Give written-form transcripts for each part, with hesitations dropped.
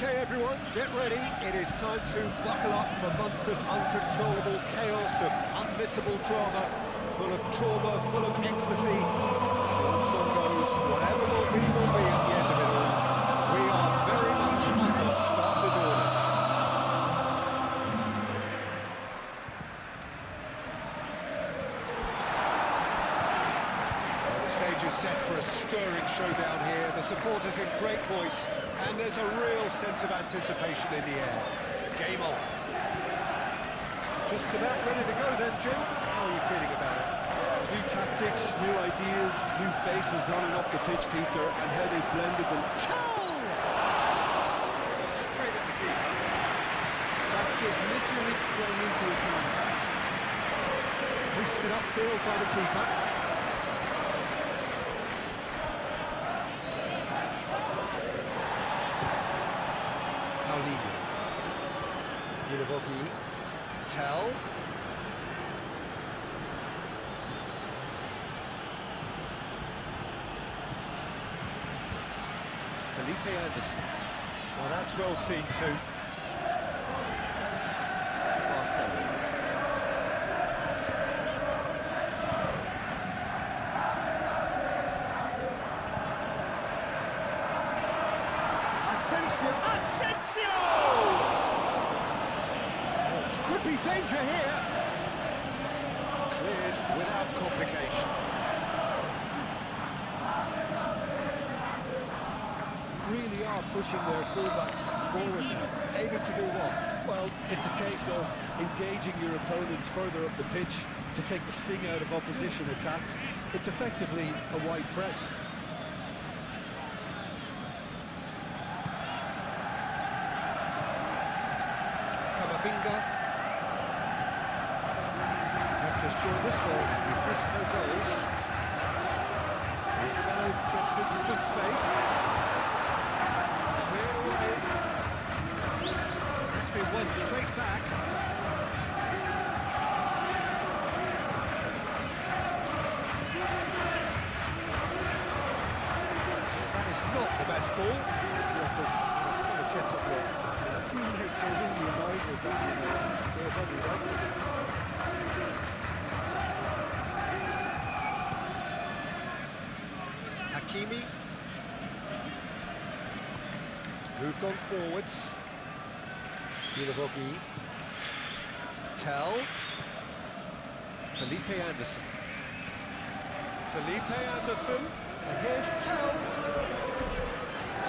Okay, everyone, get ready. It is time to buckle up for months of uncontrollable chaos, of unmissable drama, full of ecstasy. As the old song goes, whatever will be at the end of it all. We are very much under Sparta's orders. Well, the stage is set for a stirring showdown here. The supporters in great voice. And there's a real sense of anticipation in the air. Game on. Just about ready to go then, Jim. How are you feeling about it? New tactics, new ideas, new faces on and off the pitch, Peter, and how they blended them. Straight at the keeper. That's just literally going into his hands. Hoisted upfield by the keeper. Gilavogi, Tell. Felipe Anderson. Well, that's well seen too. Marcelo. Asensio! Could be danger here. Cleared without complication. Really are pushing their fullbacks forward now. Able to do what? Well, it's a case of engaging your opponents further up the pitch to take the sting out of opposition attacks. It's effectively a wide press. Camavinga. Just joined this one with Crispo goals. Marcelo gets into some space. Cleared away. It's been won straight back. That is not the best ball. The offers apologetic look. His teammates are really annoyed with that, you know. They're probably right to them. Hakimi moved on forwards. Gilavogi, Tell, Felipe Anderson, and here's Tell.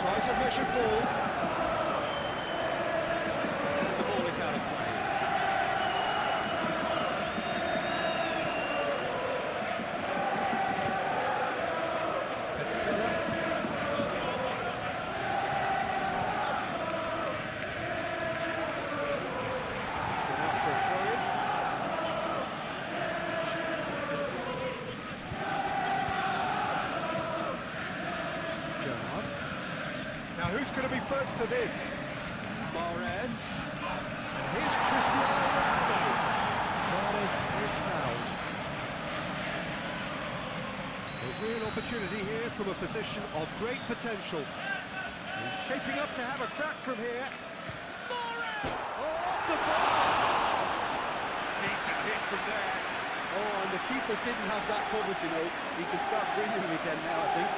Tries a measured ball, and the ball is out of play. Now who's going to be first to this? Mahrez. And here's Cristiano Ronaldo. Mahrez is fouled. A real opportunity here from a position of great potential. He's shaping up to have a crack from here. Mahrez! Oh, off the bar! Decent hit from there. Oh, and the keeper didn't have that coverage, you know. He can start breathing again now, I think.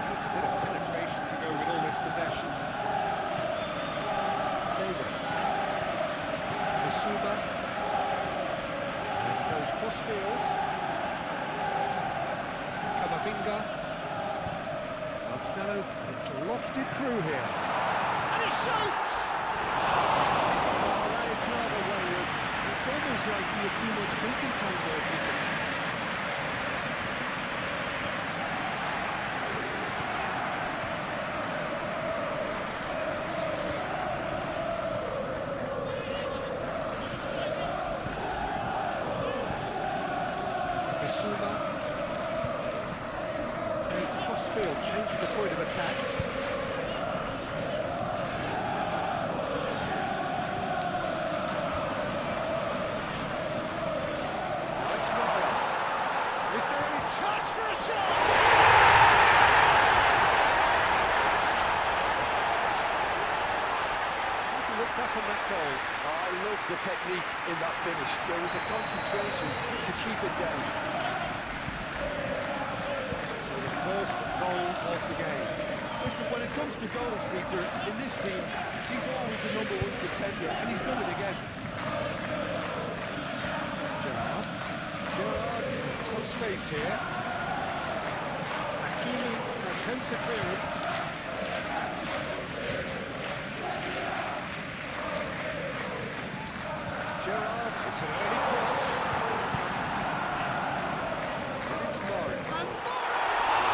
Needs a bit of penetration to go with all this possession. Davis. Basuma. And goes cross-field. Camavinga. Marcelo, and it's lofted through here. And he shoots! Oh, that is rather wayward. It's almost like he had too much thinking time there, Peter. Basuma. And cross-field, changing the point of attack. Is there any chance for a shot? You can look back on that goal. I love the technique in that finish. There was a concentration to keep it down. So the first goal of the game. Listen, when it comes to goals, Peter, in this team, he's always the #1 contender, and he's done it again. Gerrard has got space here. Hakimi attempts a clearance. Gerrard, it's an early cross. And it's Morris. And Morris!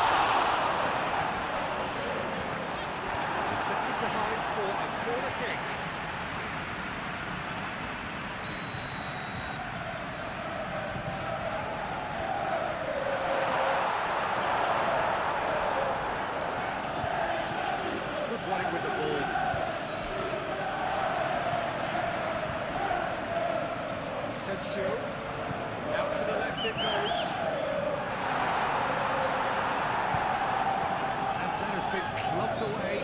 Deflected behind for a corner kick. Running with the ball. Asensio, out to the left it goes. And that has been clubbed away.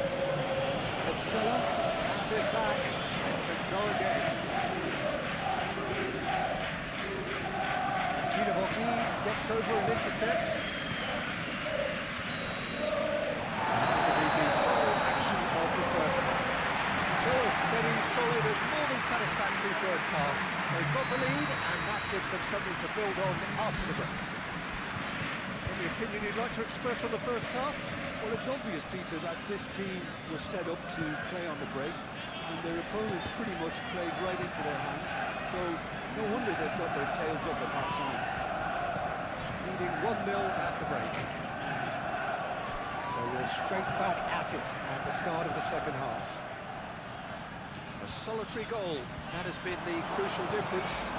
Cancelo, have it back, and go again. Kinavoki gets over and intercepts. So a steady, solid and more than satisfactory first half. They've got the lead and that gives them something to build on after the break. Any opinion you'd like to express on the first half? Well, it's obvious, Peter, that this team was set up to play on the break, and their opponents pretty much played right into their hands, so no wonder they've got their tails up at half-time. Leading 1-0 at the break. So we're straight back at it at the start of the second half. A solitary goal, that has been the crucial difference.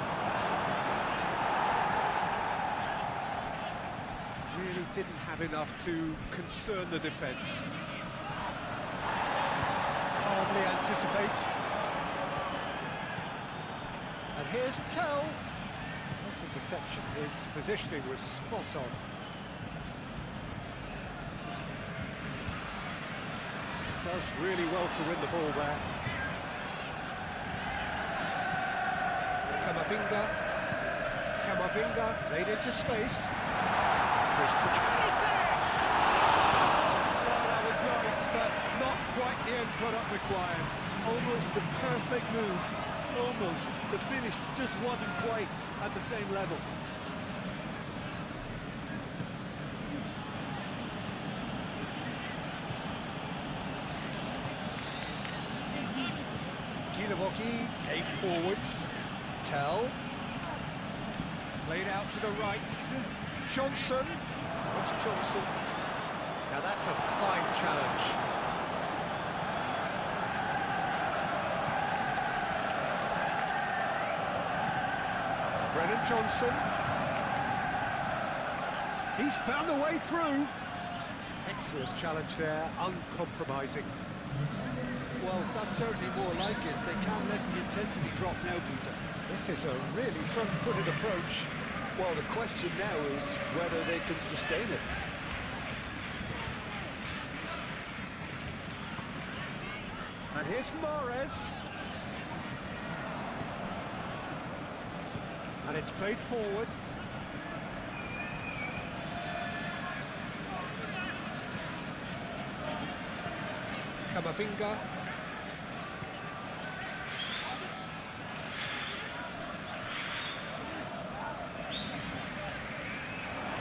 Really didn't have enough to concern the defence. Calmly anticipates. And here's Tell. This interception, his positioning was spot on. Does really well to win the ball there. Camavinga laid into space. Crystal, can he finish? Well, that was nice, but not quite the end product required. Almost the perfect move. Almost. The finish just wasn't quite at the same level. Kinavoki, 8 forwards. Tell. Played out to the right. Johnson. What's Johnson? Now that's a fine challenge. Brennan Johnson. He's found a way through. Excellent challenge there, uncompromising. Well, that's certainly more like it. They can't let the intensity drop now, Peter. This is a really front-footed approach. Well, the question now is whether they can sustain it. And here's Mahrez. And it's played forward. Camavinga.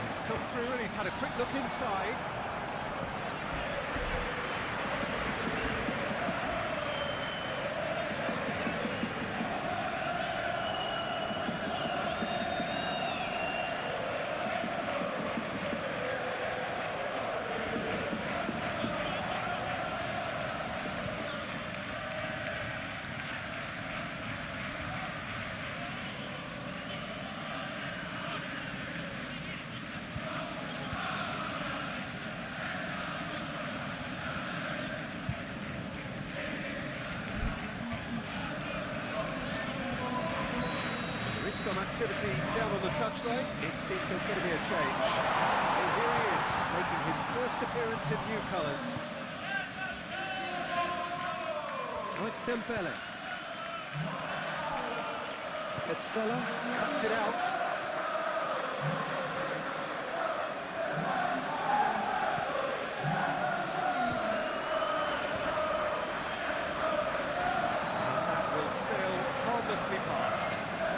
He's come through and he's had a quick look inside. activity down on the touchline. It seems there's going to be a change. So here he is, making his first appearance in new colours. Oh, it's Dembele. Petzela cuts it out.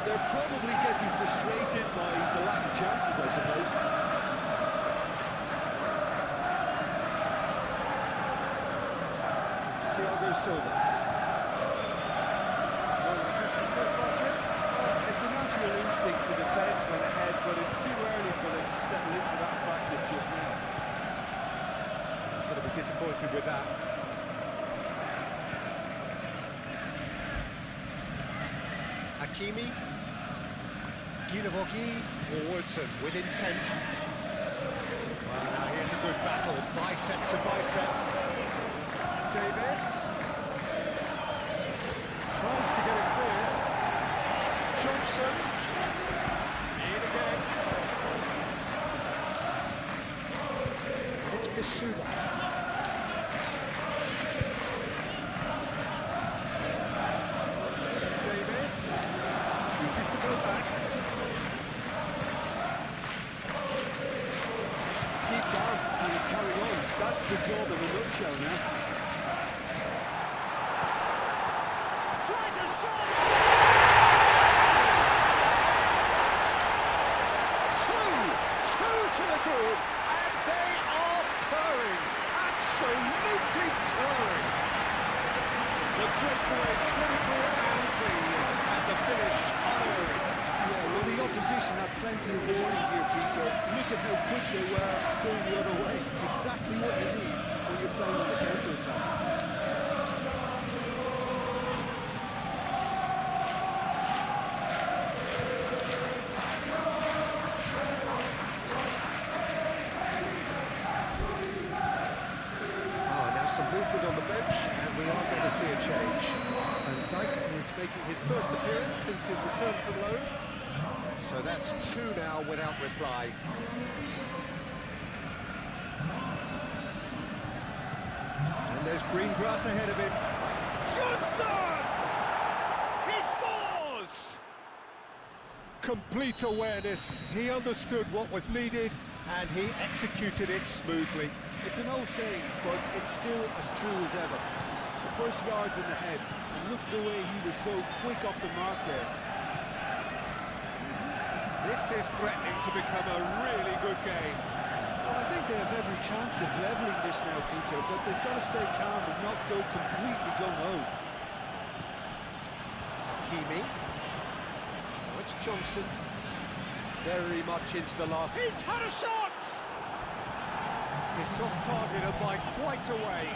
They're probably getting frustrated by the lack of chances, I suppose. Thiago Silva. So far, Jim? It's a natural instinct to defend when ahead, but it's too early for them to settle into that practice just now. He's going to be disappointed with that. Hakimi. Guilavogui forwards and with intent. Well, now here's a good battle, bicep to bicep. Davis tries to get it clear. Johnson in again. It's Bissouma. Davis chooses to go back. Keep down and carry on. That's the job in a nutshell now. Tries a shot! Two to the group, and they are purring, absolutely purring. The breakaway clinical and clean, and the finish unerring. Yeah, well, the opposition had plenty of warning here, Peter. Look at how quick they were going the other way. Exactly what you need when you're playing on the counter-attack. Some movement on the bench, and we are going to see a change. And Dyke is making his first appearance since his return from loan. So that's two now without reply. And there's green grass ahead of him. Johnson! He scores! Complete awareness. He understood what was needed, and he executed it smoothly. It's an old saying, but it's still as true as ever. The first yard's in the head, and look at the way he was so quick off the mark there. This is threatening to become a really good game. Well, I think they have every chance of levelling this now, Peter, but they've got to stay calm and not go completely gung-ho. Hakimi. Oh, it's Johnson. Very much into the last. He's had a shot! It's off target and by quite a way.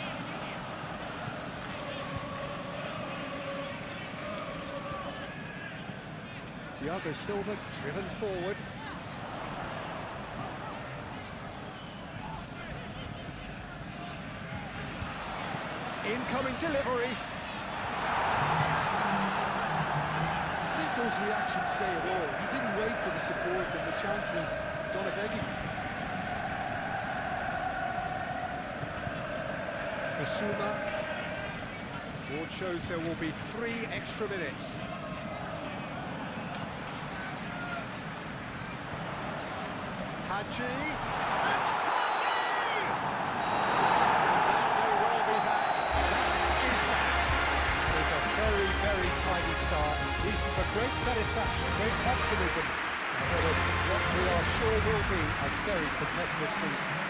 Thiago Silva driven forward. Incoming delivery. I think those reactions say it all. He didn't wait for the support, and the chances gone a-begging. Bissouma. Board shows there will be 3 extra minutes. Hadji, and Hadji! That may well be that. That is that. It's a very, very tidy start. Reason for great satisfaction, great optimism ahead of what we are sure will be a very competitive season.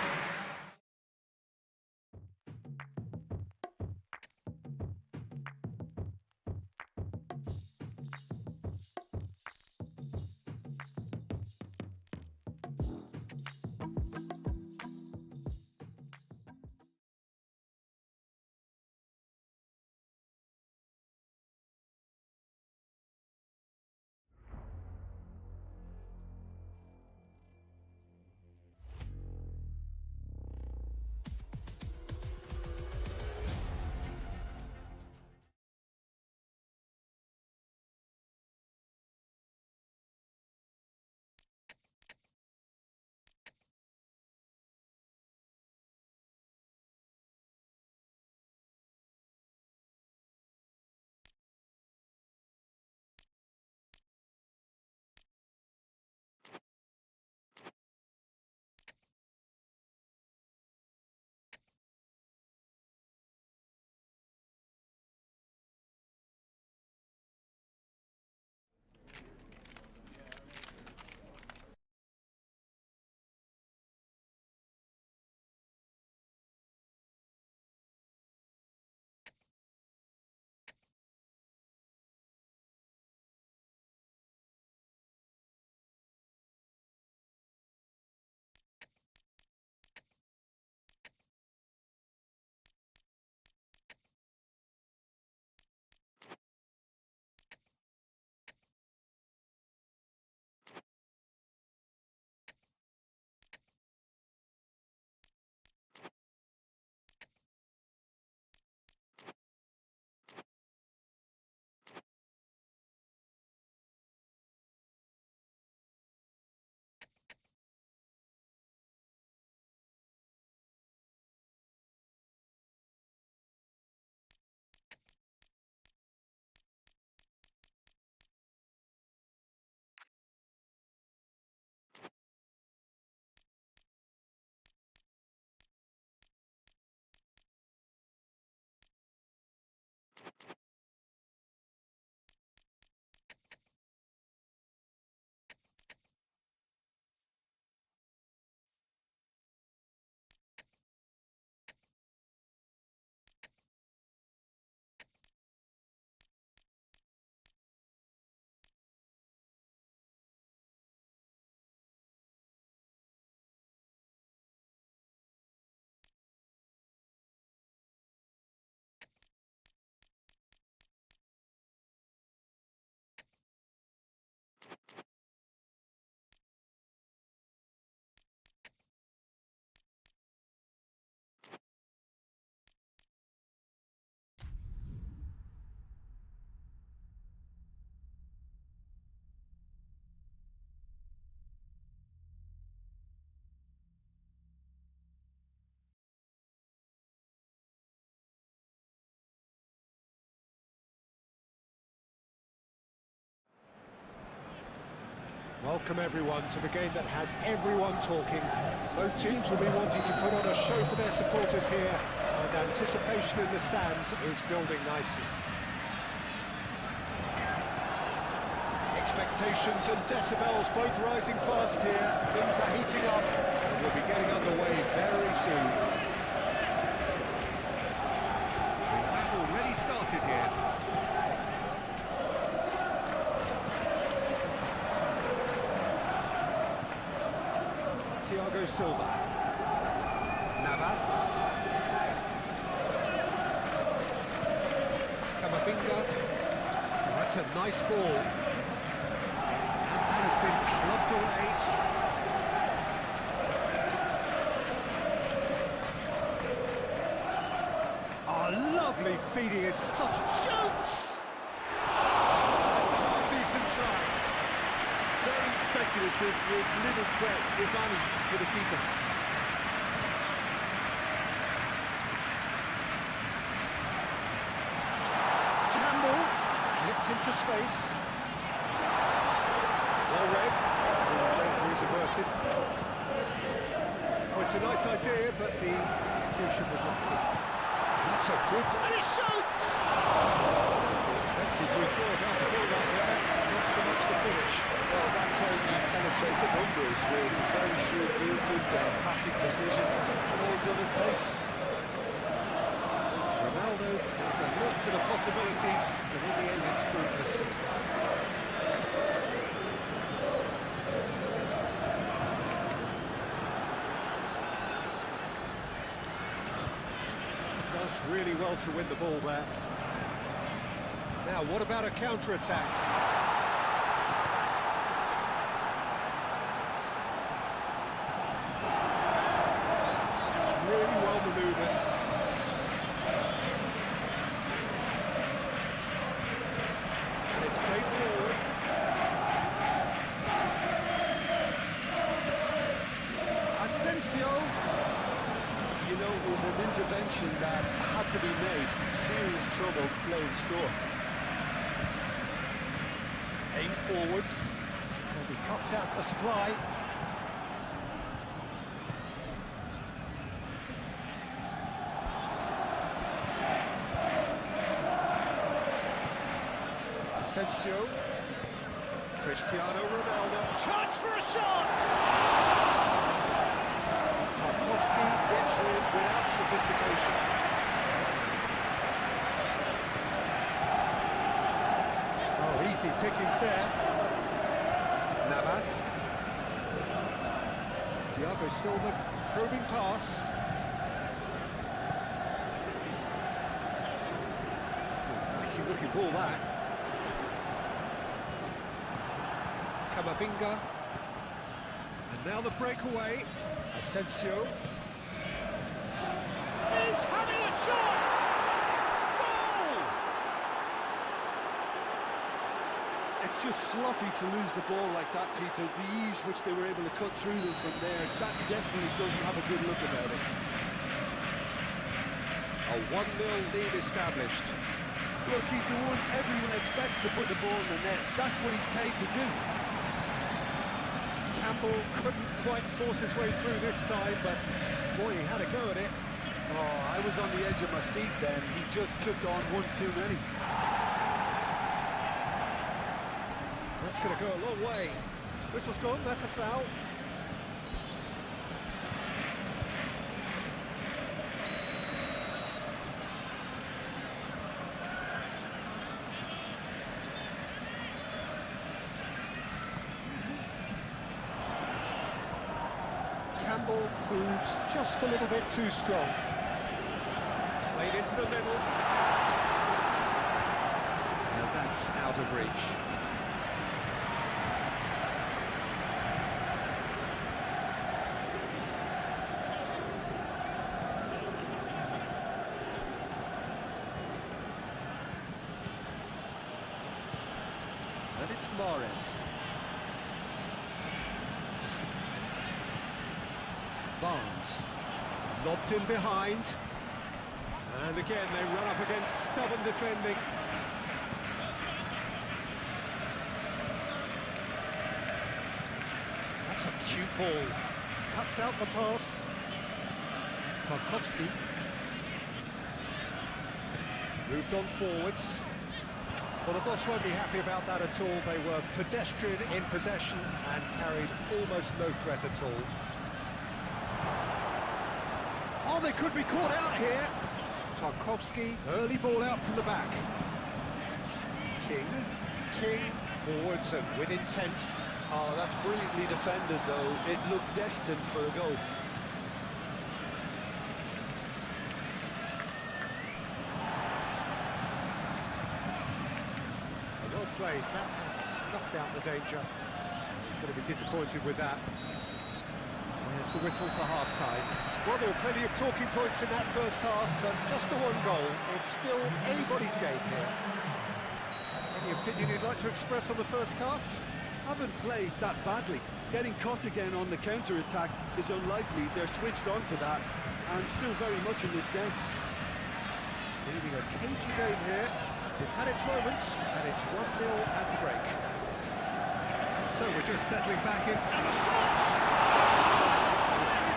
Welcome everyone to the game that has everyone talking. Both teams will be wanting to put on a show for their supporters here, and anticipation in the stands is building nicely. Expectations and decibels both rising fast here. Things are heating up, and we'll be getting underway very soon. The battle already started here. Thiago Silva. Navas. Camavinga. Oh, that's a nice ball. And that has been clubbed away. Oh, lovely feeding is such shoots! That's a half-decent try. Very speculative with little threat, if any, for the keeper. Campbell clipped into space. Well read. The danger is averted. Oh, it's a nice idea, but the execution was lacking. That's a good... And he shoots! Empty to enjoy about the ball right there. Not so much the finish. Well, that's how you penetrate the numbers, with very shrewd movement and passing precision, and all done in pace. Ronaldo has a look to the possibilities, but in the end it's fruitless. Does really well to win the ball there. Now, what about a counter-attack? Really well manoeuvred. And it's played forward. Asensio. You know, it was an intervention that had to be made. Serious trouble lay in store. Aim forwards. And he cuts out the supply. Asensio, Cristiano Ronaldo, chance for a shot! Tarkowski gets rid without sophistication. Oh, easy pickings there. Navas. Thiago Silva, probing pass. It's a mighty looking ball that. Camavinga, and now the breakaway. Asensio is having a shot! Goal! It's just sloppy to lose the ball like that, Peter. The ease which they were able to cut through them from there, that definitely doesn't have a good look about it. A 1-0 lead established. Look, he's the one everyone expects to put the ball in the net. That's what he's paid to do. Campbell couldn't quite force his way through this time, but boy, he had a go at it. Oh, I was on the edge of my seat then. He just took on one too many. That's going to go a long way. Whistle's gone, that's a foul. Campbell proves just a little bit too strong. Played into the middle. And that's out of reach. And it's Mahrez. Barnes, lobbed in behind, and again they run up against stubborn defending. ball. Cuts out the pass. Tarkowski. Moved on forwards. Well, the boss won't be happy about that at all. They were pedestrian in possession and carried almost no threat at all. Oh, they could be caught out here. Tarkowski, early ball out from the back. King, forwards and with intent. Oh, that's brilliantly defended, though. It looked destined for a goal. Well played. That has snuffed out the danger. He's going to be disappointed with that. There's the whistle for half-time. Well, there were plenty of talking points in that first half, but just the one goal. It's still anybody's game here. Any opinion you'd like to express on the first half? Haven't played that badly. Getting caught again on the counter-attack is unlikely. They're switched on to that, and still very much in this game. Leading a cagey game here. It's had its moments, and it's 1-0 at the break. So we're just settling back in. And a shot!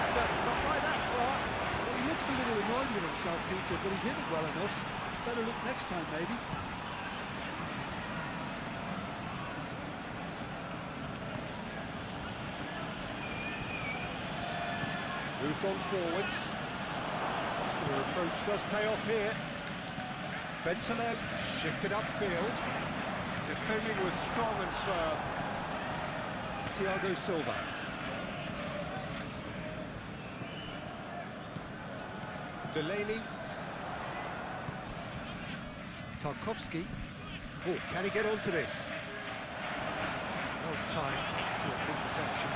But not by that far. Well, he looks a little annoyed with himself, Peter, but he hit it well enough. Better look next time, maybe. Moved on forwards. Score approach does pay off here. Bentaleb shifted upfield. Defending was strong and firm. Thiago Silva. Delaney. Tarkowski. Oh, can he get onto this? Well timed, excellent interception.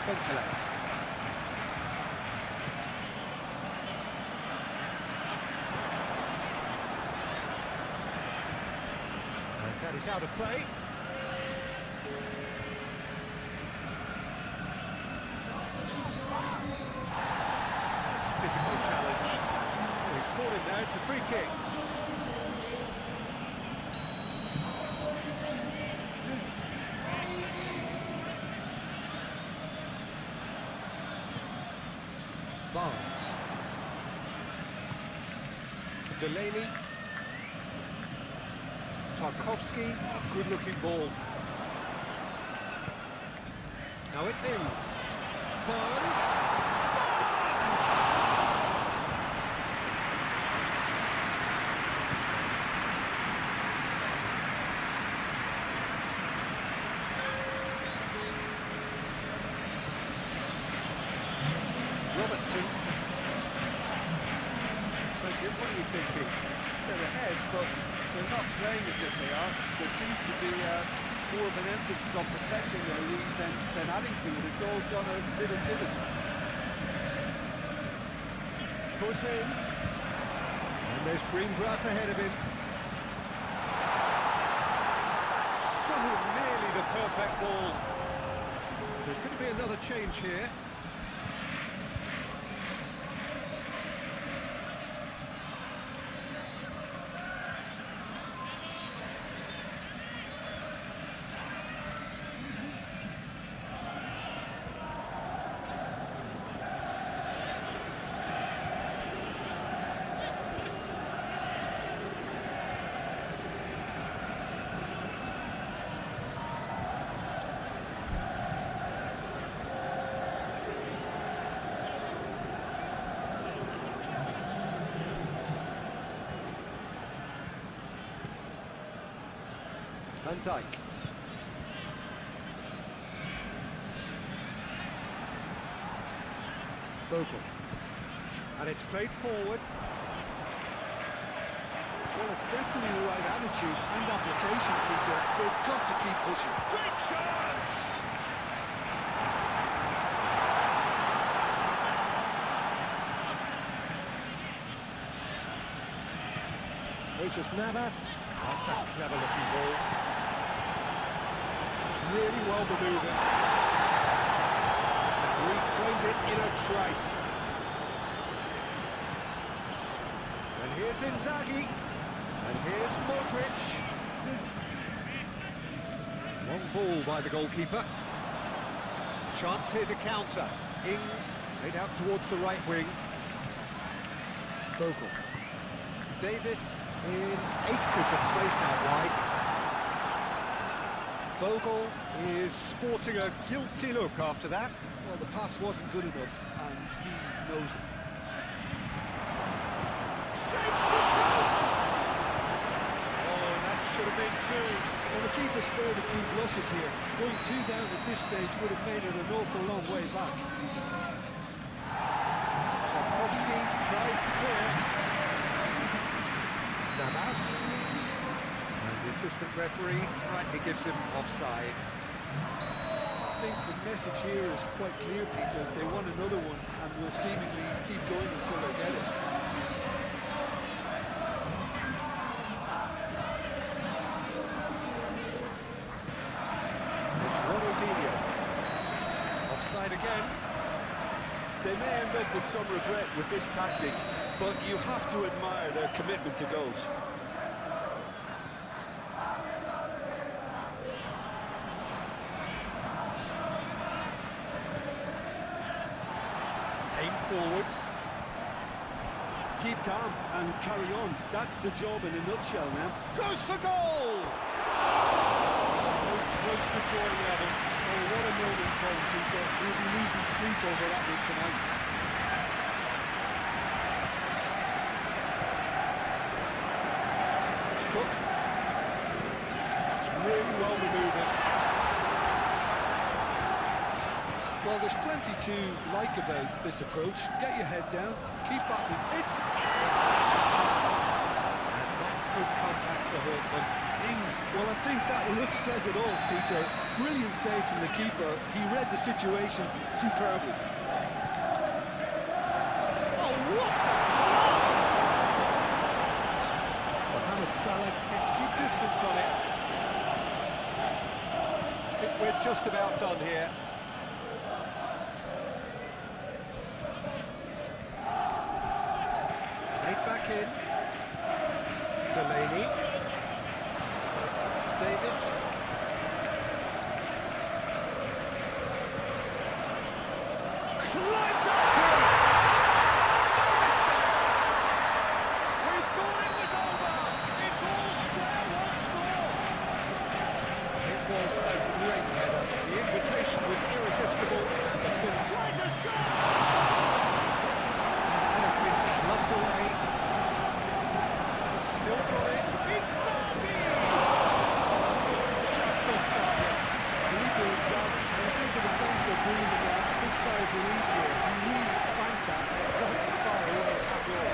Bentaleb. And that is out of play. Physical challenge. Oh, he's caught him there, it's a free kick. Barnes. Delaney. Tarkowski, good looking ball. Now it's Ings. Barnes. Robertson. What are you thinking? They're ahead, but they're not playing as if they are. There seems to be more of an emphasis on protecting their lead than adding to it. It's all gone a little timid. Foot in. And there's green grass ahead of him. So nearly the perfect ball. There's going to be another change here. Van Dijk. Bogle. And it's played forward. Well, it's definitely the right attitude and application, Peter. They've got to keep pushing. Great chance! Jesus Navas. That's a clever looking ball. It's really well manoeuvred. Reclaimed it in a trace. And here's Inzaghi. And here's Modric. Long ball by the goalkeeper. Chance here to counter. Ings laid out towards the right wing. Bogle. Davis in acres of space out wide. Bogle is sporting a guilty look after that. Well, the pass wasn't good enough, and he knows it. Shapes to shoot! Oh, that should have been two. Well, the keeper spared a few blushes here. Going 2 down at this stage would have made it an awful long way back. Tarkowski tries to clear. Navas. And the assistant referee rightly gives him offside. I think the message here is quite clear, Peter. They want another one and will seemingly keep going until they get it. It's Ronaldinho. Offside again. They may end up with some regret with this tactic, but you have to admire their commitment to goals. Aim forwards. Keep calm and carry on. That's the job in a nutshell now. Goes for goal! So close to drawing level. Oh, what a moment for him, Peter. He'll be losing sleep over that one tonight. Cook. It's really well maneuvered. Well, there's plenty to like about this approach. Get your head down, keep battling. It's Ings! And that could come back to haunt them. Ings, well, I think that look says it all, Peter. Brilliant save from the keeper. He read the situation superbly. Oh, what a goal! Mohamed Salah gets good distance on it. I think we're just about done here. Laid back in. Delaney. Davis. Climbs up! No mistake! We thought it was over! It's all square once more! It was a great header. The invitation was irresistible and the finish. Tries a shot! And that has been plucked away. Still got it. Inzaghi! Just off target. Really Inzaghi. And I think the defence are breathing a big sigh of relief here. He really spanked that. It wasn't far away at all.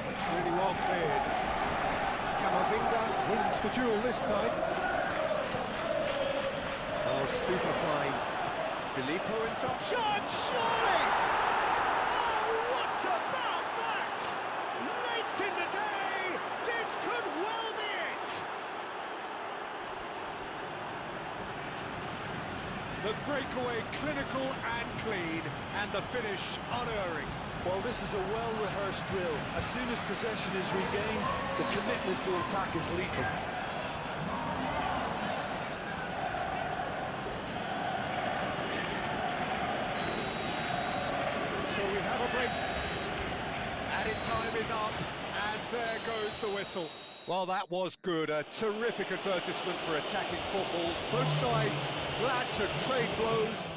It's really well cleared. Camavinga wins the duel this time. Oh, super find. Filippo in some shot, surely! Oh, what about that? Late in the day, this could well be it! The breakaway clinical and clean, and the finish unerring. Well, this is a well-rehearsed drill. As soon as possession is regained, the commitment to attack is lethal. So we have a break. Added time is up, and there goes the whistle. Well, that was good. A terrific advertisement for attacking football. Both sides glad to trade blows.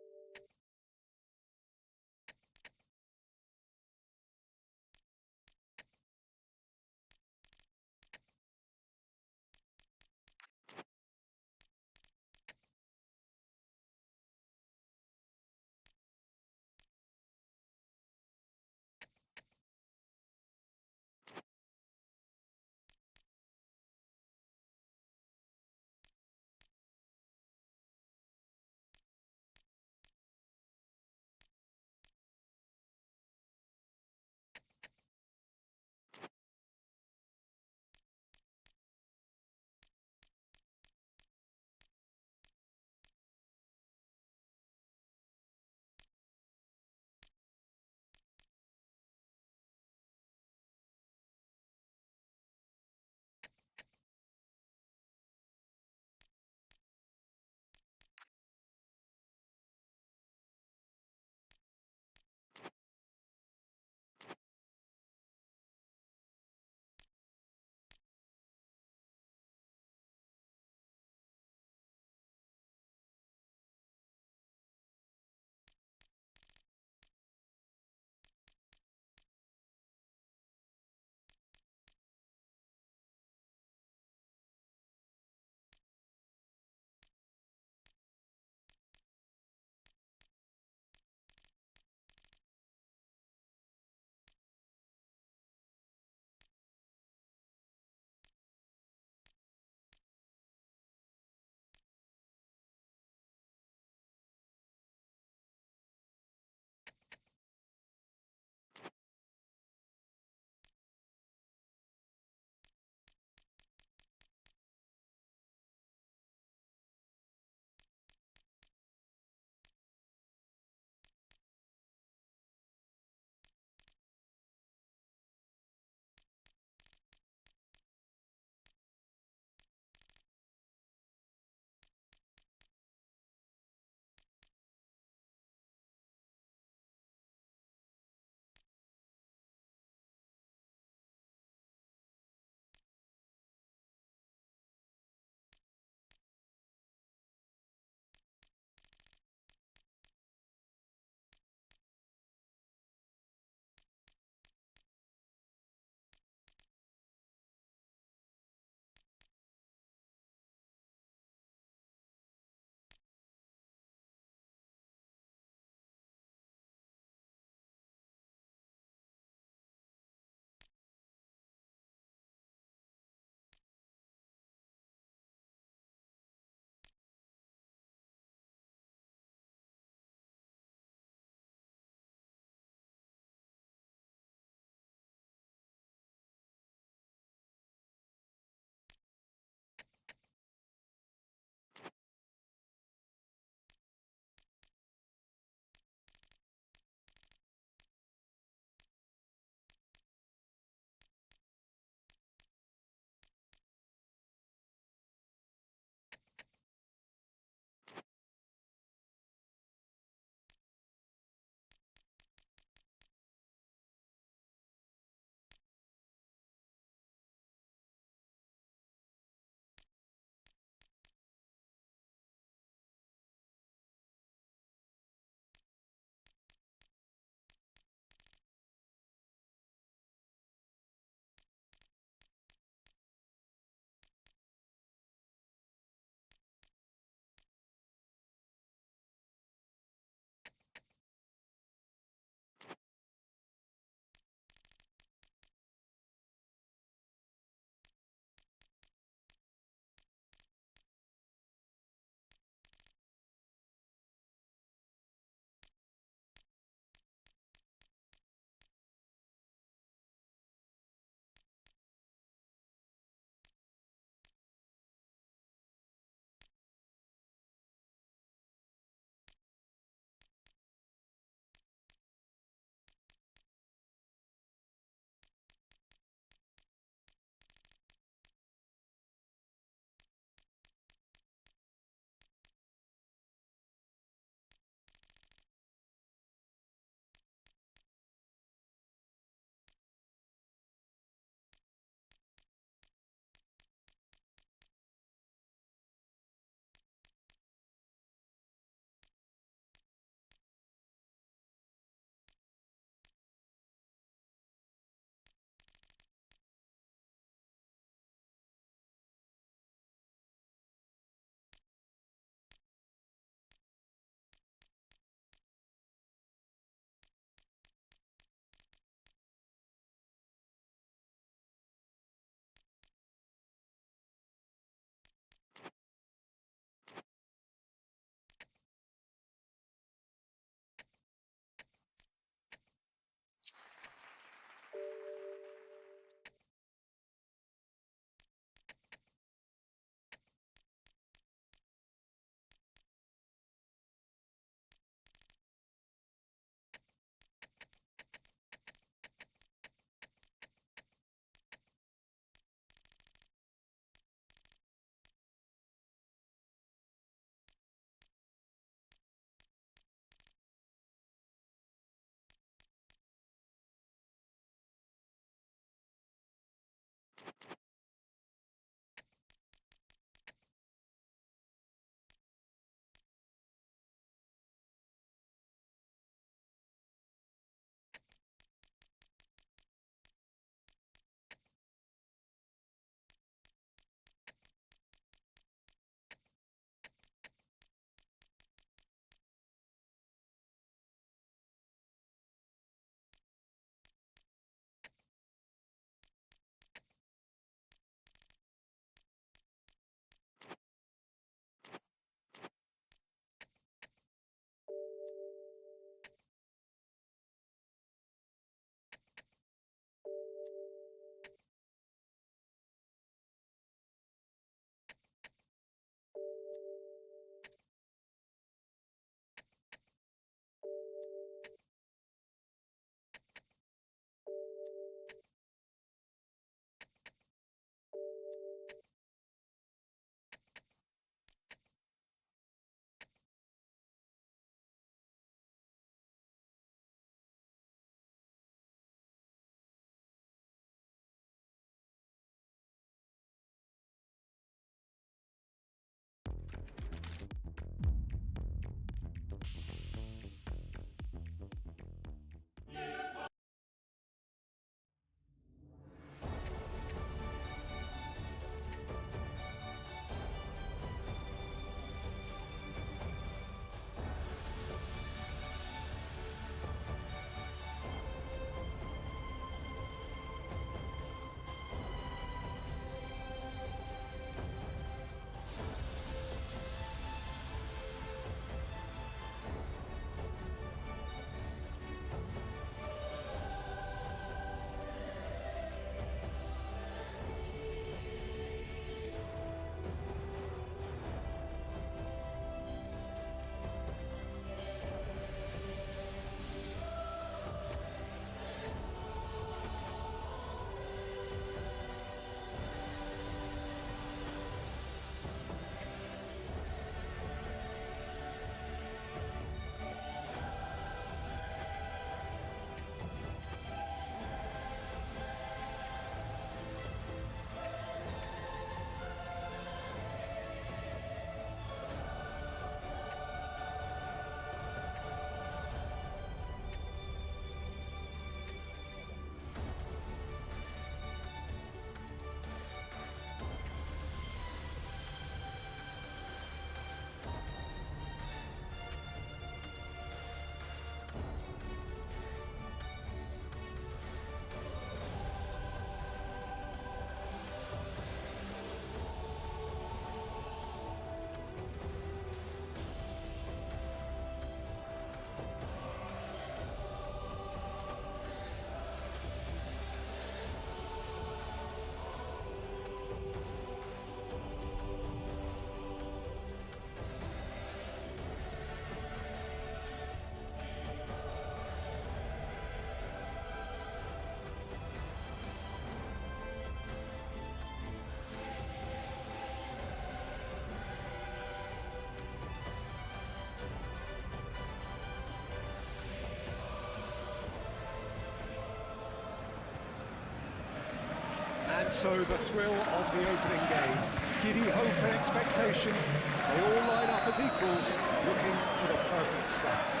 And so the thrill of the opening game. Giddy hope and expectation. They all line up as equals, looking for the perfect start.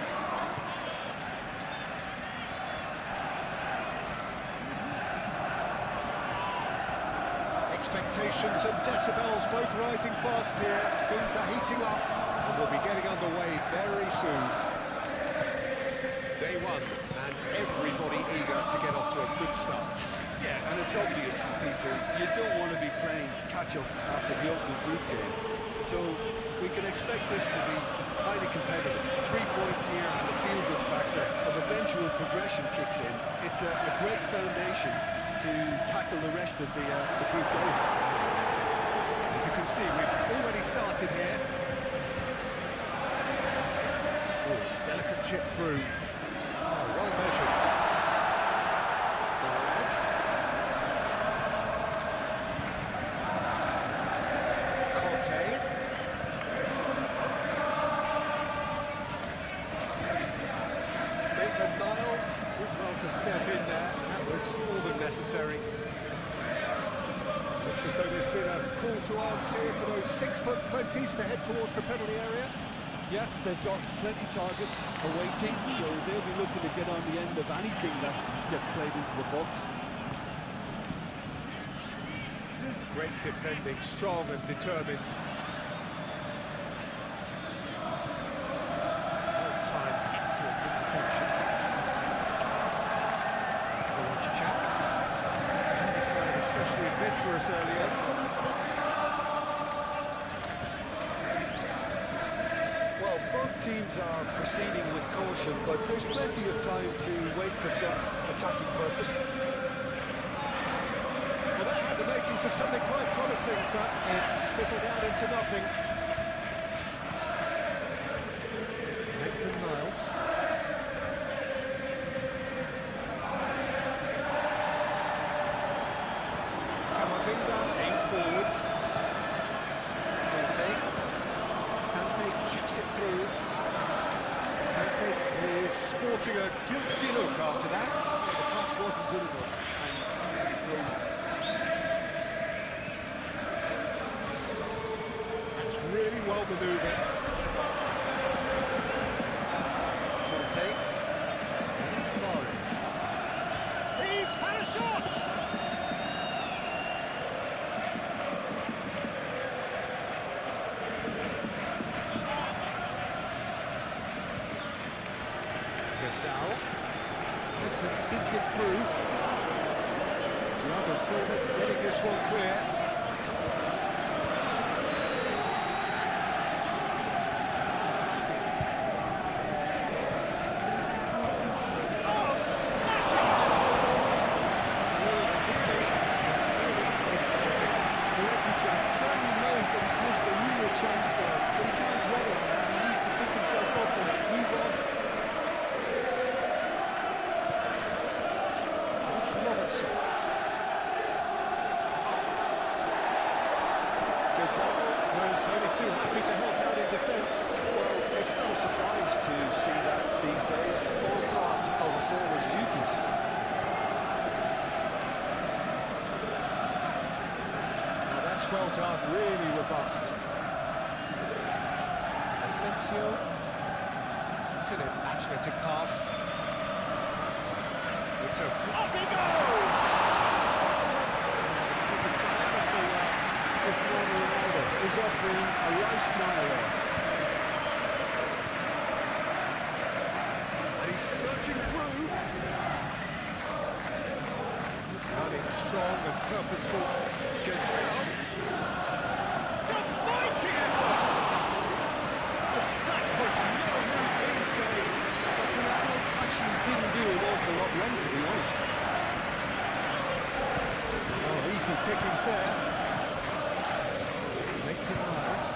Expectations and decibels both rising fast here. Things are heating up and we'll be getting underway very soon. Day one, and everybody eager to get off to a good start. Yeah, and it's obvious, Peter, you don't want to be playing catch-up after the opening group game. So we can expect this to be highly competitive. 3 points here and the feel-good factor of eventual progression kicks in. It's a great foundation to tackle the rest of the group games. As you can see, we've already started here. Ooh, delicate chip through. Oh, well measured. Morris. Conte. Maitland-Niles did well to step in there. That was more than necessary. Looks as though there's been a call to arms here for those 6-foot plenties to head towards the penalty area. Yeah, they've got plenty targets awaiting, so they'll be looking to get on the end of anything that gets played into the box. Great defending, strong and determined. All-time excellent interception. Kovacic. He sounded especially adventurous earlier. Well, both teams are proceeding with caution, but there's plenty of time to wait for some attacking purpose. Well, that had the makings of something quite promising, but it's fizzled out into nothing. Maitland-Niles. Camavinga aimed forwards. Kante chips it through. Kante is sporting a guilty look after that. The pass wasn't good enough, and he throws it. That's really well manoeuvred. Conte. And it's Morris. He's had a shot! Gasal. Tries to dink it through. Thiago Silva getting this one clear. Oh, smashing Kovacic certainly knows that he's missed a real chance there, but he can't dwell on that. He needs to pick himself up and move on. Robertson. Gasal was only too happy to help out in defence. Well, it's not a surprise to see that these days, all part of a forward's duties. Now that's well done, really robust. Asensio. It's an imaginative pass. It's a... Off he goes! Cristiano Ronaldo is offering a right smile there. And he's searching through. Running strong and purposeful. Gasal. It's a mighty effort! That was no routine save. Ronaldo actually didn't do an awful lot wrong, to be honest. Oh, easy pickings there. Maitland-Niles.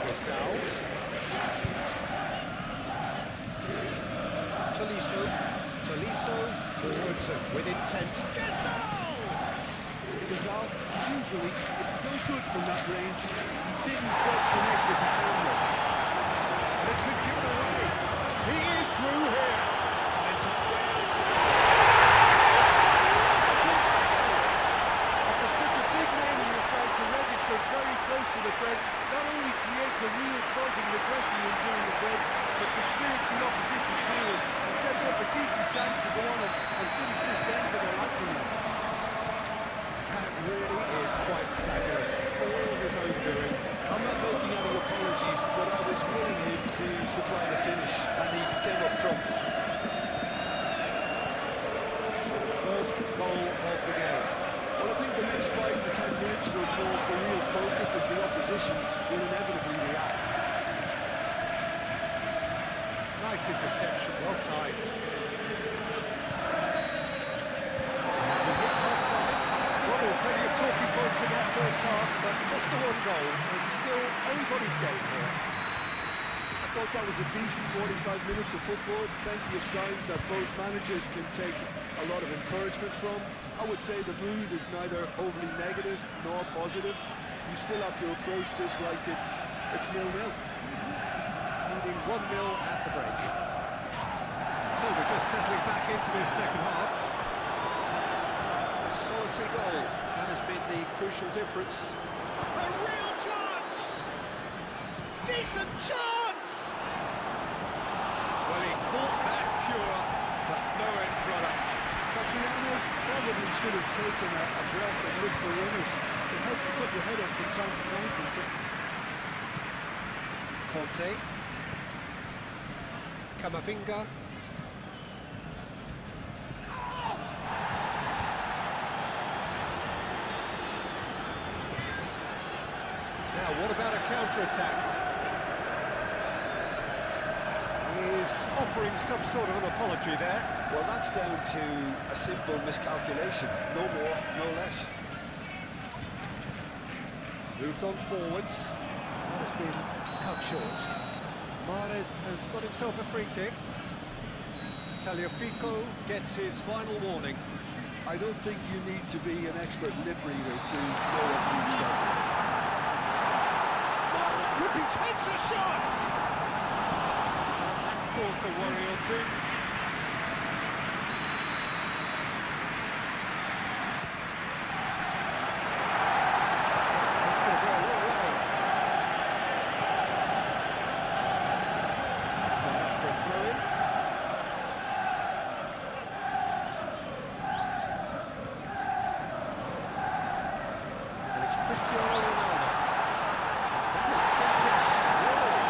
Gasal. Tolisso. Forwards and with intent. Gasal! Gasal usually is so good from that range. He didn't quite connect as he came there. And it's been given away. He is through here. And it's a real chance. the break not only creates a real buzz in the dressing room during the break, but dispirits the opposition too and sets up a decent chance to go on and finish this game for their liking. That really is quite fabulous. All his own doing. I'm not making any apologies, but I was willing him to supply the finish, and he came up trumps. So the first goal of the game. Well, I think the next 5 to 10 minutes will call for real focus as the opposition will inevitably react. Nice interception, well timed. And we hit half-time. Well, plenty of talking points in that first half, but just the one goal. It's still anybody's game here. I thought that was a decent 45 minutes of football, plenty of signs that both managers can take a lot of encouragement from. I would say the mood is neither overly negative nor positive. You still have to approach this like it's 0-0. Leading 1-0 at the break. So we're just settling back into this second half. A solitary goal, that has been the crucial difference. A real chance! Decent chance! Well, he caught that pure, but no end product. Satriano probably should have taken a breath and looked for runners. It helps to put your head up from time to time, Peter. Conte. Camavinga. Now, what about a counter-attack? He's offering some sort of an apology there. Well, that's down to a simple miscalculation. No more, no less. Moved on forwards. That has been cut short. Mahrez has got himself a free kick. Tagliafico gets his final warning. I don't think you need to be an expert lip reader to know what's being said. Could be takes a shot! That's caused a worry or two. That's going to go a long way. It's gone out for a throw-in. And it's Cristiano Ronaldo. That has sent him strolling.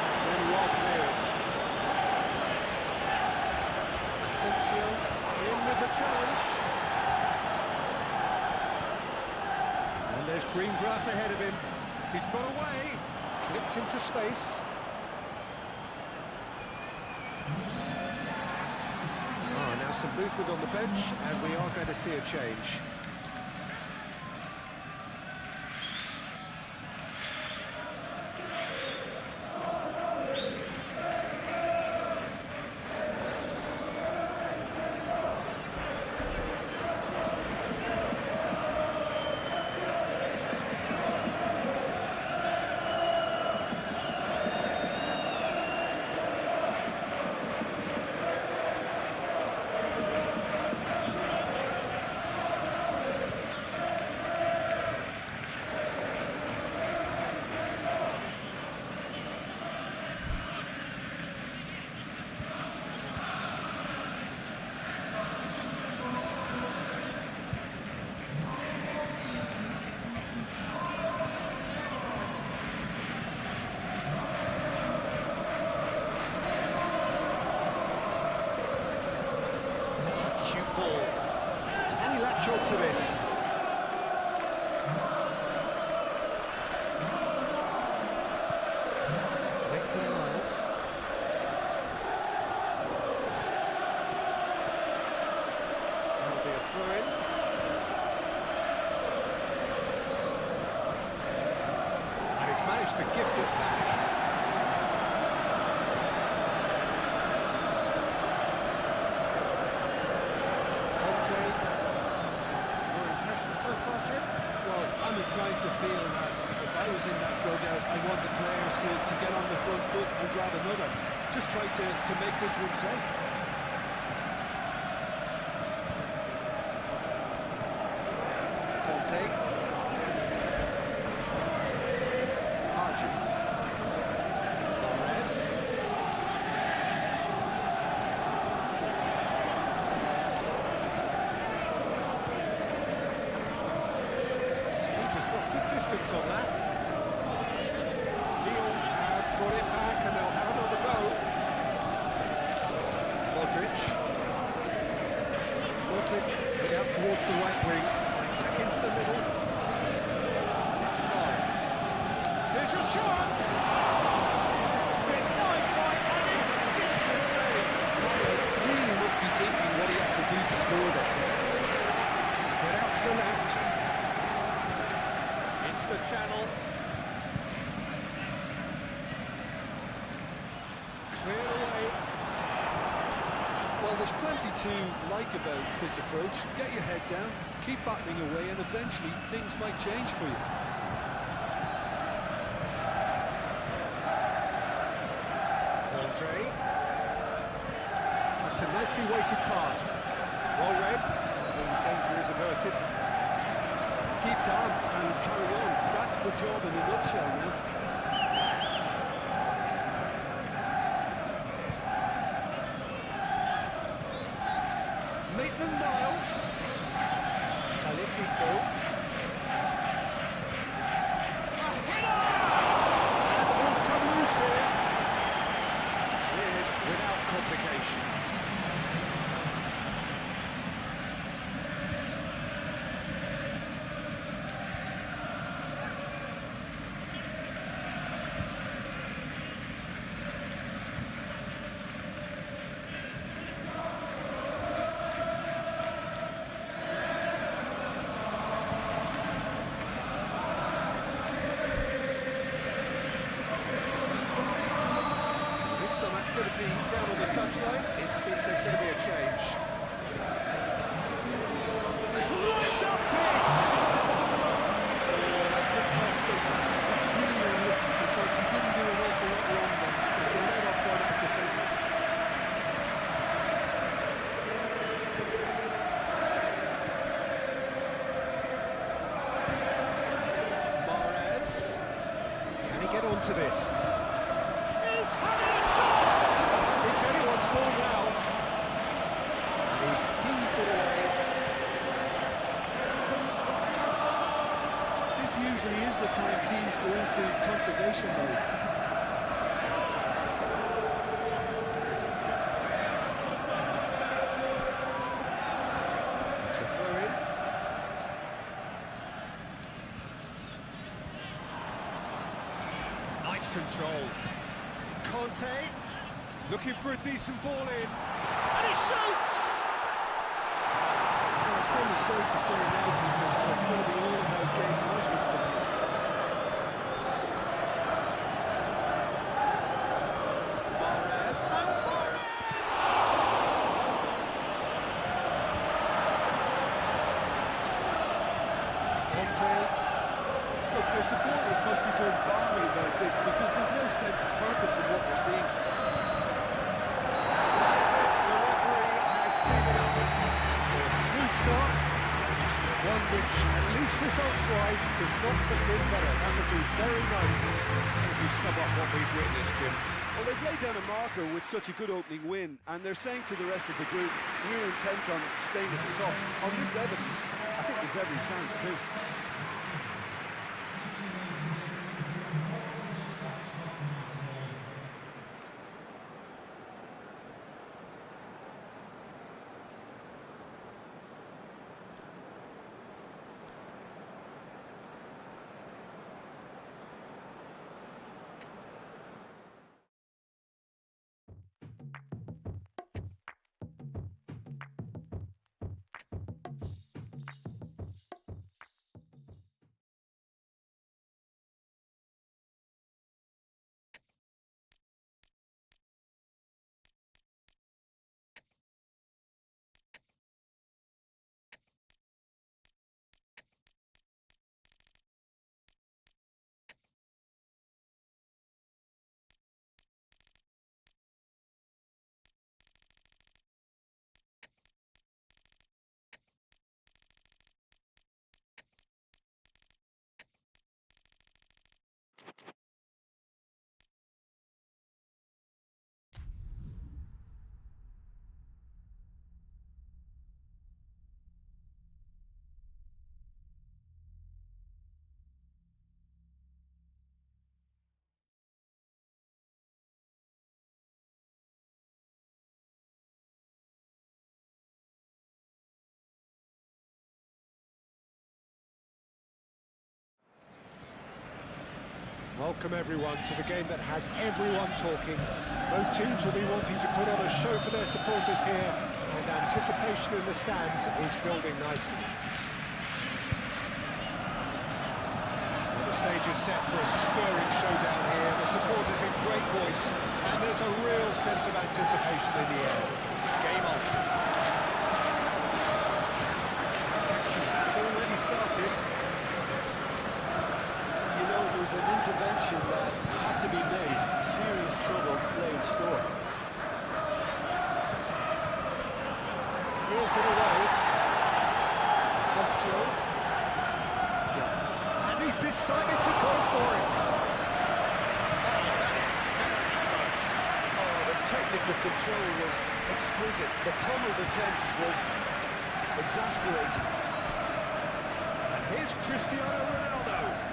It's going well clear. Asensio in with the challenge. And there's green grass ahead of him. He's got away. Clipped into space. Now some movement on the bench, and we are going to see a change. To this. Victor Miles. That'll be a throw-in. And he's managed to gift it back. So far, Jim? Well, I'm inclined to feel that if I was in that dugout, I want the players to get on the front foot and grab another. Just try to make this one safe. Conte. chance on that. Lyon have got it back and they'll have another go. Modric. Modric head out towards the right wing. Back into the middle. It's Miles. There's a shot! Miles really must be thinking what he has to do to score there. Spread out to the left. Into the channel. Clear away. Well, there's plenty to like about this approach. Get your head down, keep battling away, and eventually things might change for you. Andre. That's a nicely weighted pass. Well read. And danger is averted. Keep calm and carry on. That's the job in a nutshell now. Maitland-Niles. Tagliafico. A header! Ball's come loose here. Cleared without complication. Activity down on the touchline. It seems there's going to be a change. Climbs up big! That's really unlucky because he didn't do an awful lot wrong there. It's a let-off for that defence. Mahrez. Can he get onto this? It's anyone's ball now. And he's heaved it away. This usually is the time teams go into conservation mode. It's a throw-in. Nice control. Conte. Looking for a decent ball in, and he shoots! Well, it's probably safe to say now, Peter, that it's going to be all about game management for him. Mahrez, and Mahrez! Andre, look, their supporters must be going balmy about this because there's no sense of purpose in what they're seeing. Start, one which, at least results-wise, could not have been better. That would be very nice if you sum up what we've witnessed, Jim. Well, they've laid down a marker with such a good opening win, and they're saying to the rest of the group, we're intent on staying at the top. On this evidence, I think there's every chance too. Welcome everyone to the game that has everyone talking. Both teams will be wanting to put on a show for their supporters here, and anticipation in the stands is building nicely. Well, the stage is set for a stirring showdown here. The supporters in great voice, and there's a real sense of anticipation in the air. Game on. Action has already started. Was an intervention that had to be made. Serious trouble lay in store. Clears it away. Asensio. And he's decided to go for it. Oh, the technical control was exquisite. The pummeled attempt was exasperating. And here's Cristiano Ronaldo.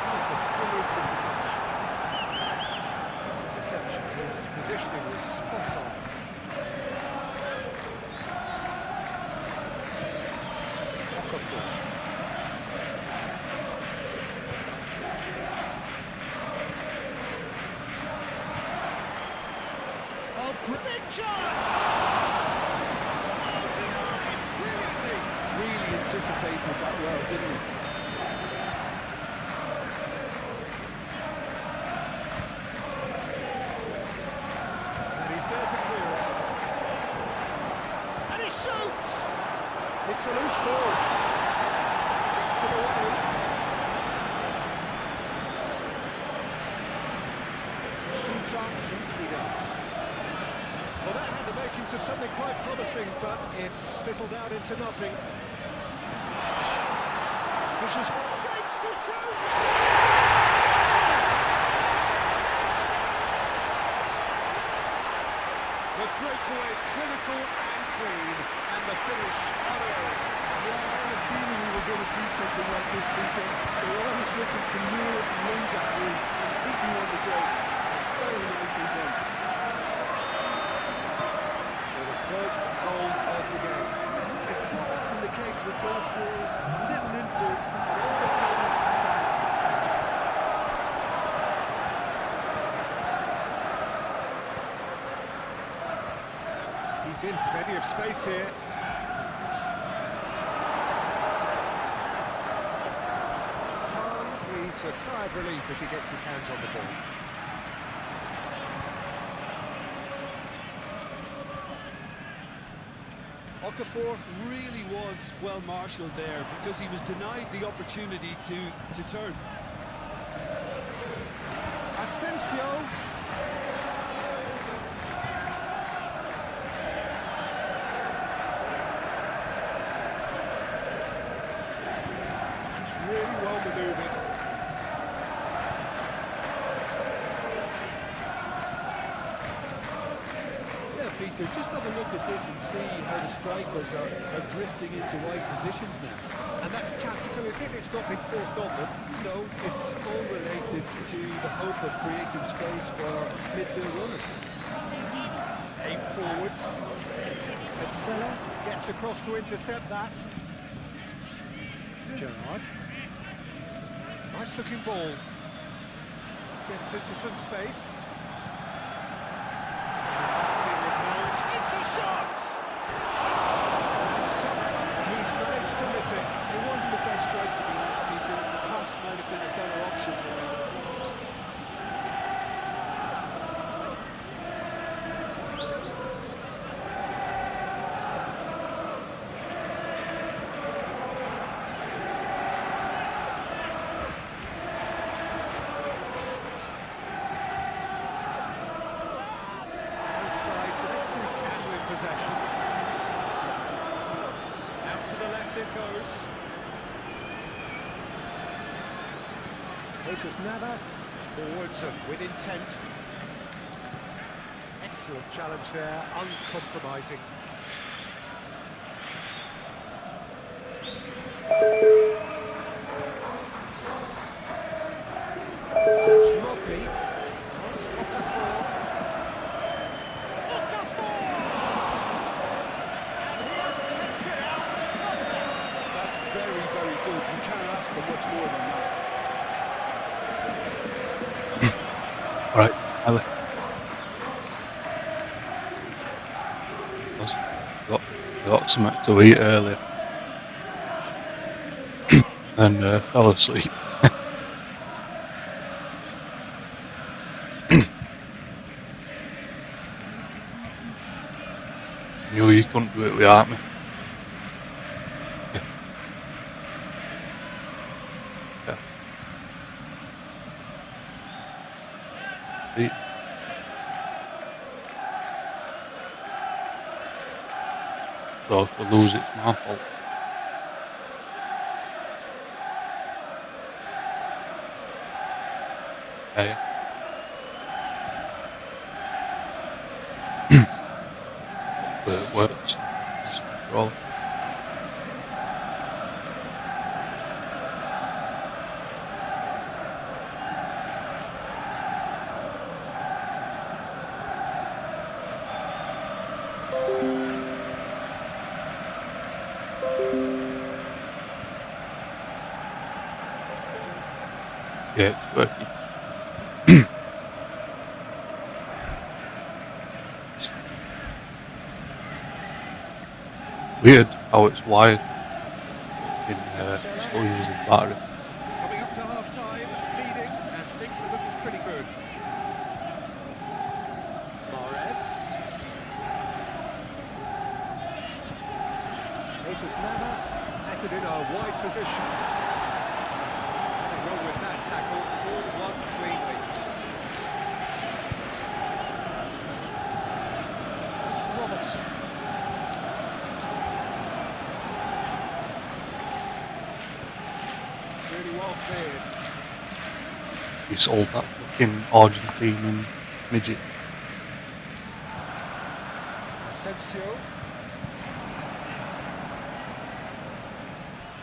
It's a brilliant interception. This interception, his positioning was spot on. Okafor. Oh, big chance! Oh, denied brilliantly. Really anticipated that well, didn't he? It's a loose ball. Gets it away. Sultan Drinklinger. Well, that had the makings of something quite promising, but it's fizzled out into nothing. Pushes shapes to shoot! The breakaway clinical and clean, and the finish utter. Yeah, I had a feeling we were going to see something like this, Peter. They're always looking to lure and lunge at you and beat you on the break. It's very nicely done. So the first goal of the game. It's so often the case with goal scorers, little influence, and all of a sudden, bang. He's in plenty of space here. Khan needs a sigh of relief as he gets his hands on the ball. Okafor really was well marshalled there because he was denied the opportunity to turn. Asensio. Really well manoeuvred. Yeah, Peter, just have a look at this and see how the strikers are drifting into wide positions now. And that's tactical, is it? It's not been forced on them. No, it's all related to the hope of creating space for midfield runners. Aim forwards. Petzela gets across to intercept that. Gerrard. Nice looking ball. Gets into some space. That's been repelled. It's a shot! And somehow he's managed to miss it. It wasn't the best strike, to be honest, Peter. The pass might have been a better option there. Possession. Out to the left it goes. Notice Navas, forwards and with intent. Excellent challenge there, uncompromising. That's Rodney. That's Okafor. Very, very good. You can't ask for much more than that. Alright, Ellie. Got something to eat earlier. And fell asleep. Knew you couldn't do it without me. Yeah. Eat. So if we lose, it's my fault. Yeah. But it works. It's control. Yeah, it's working. Weird how it's wired in slow using battery. Coming up to half-time, leading, and things are looking pretty good. Mahrez. Jesus Navas has it in a wide position. Nothing wrong with that tackle, all won cleanly. It's Robertson. Really well cleared. You sold that fucking Argentinian midget. Asensio.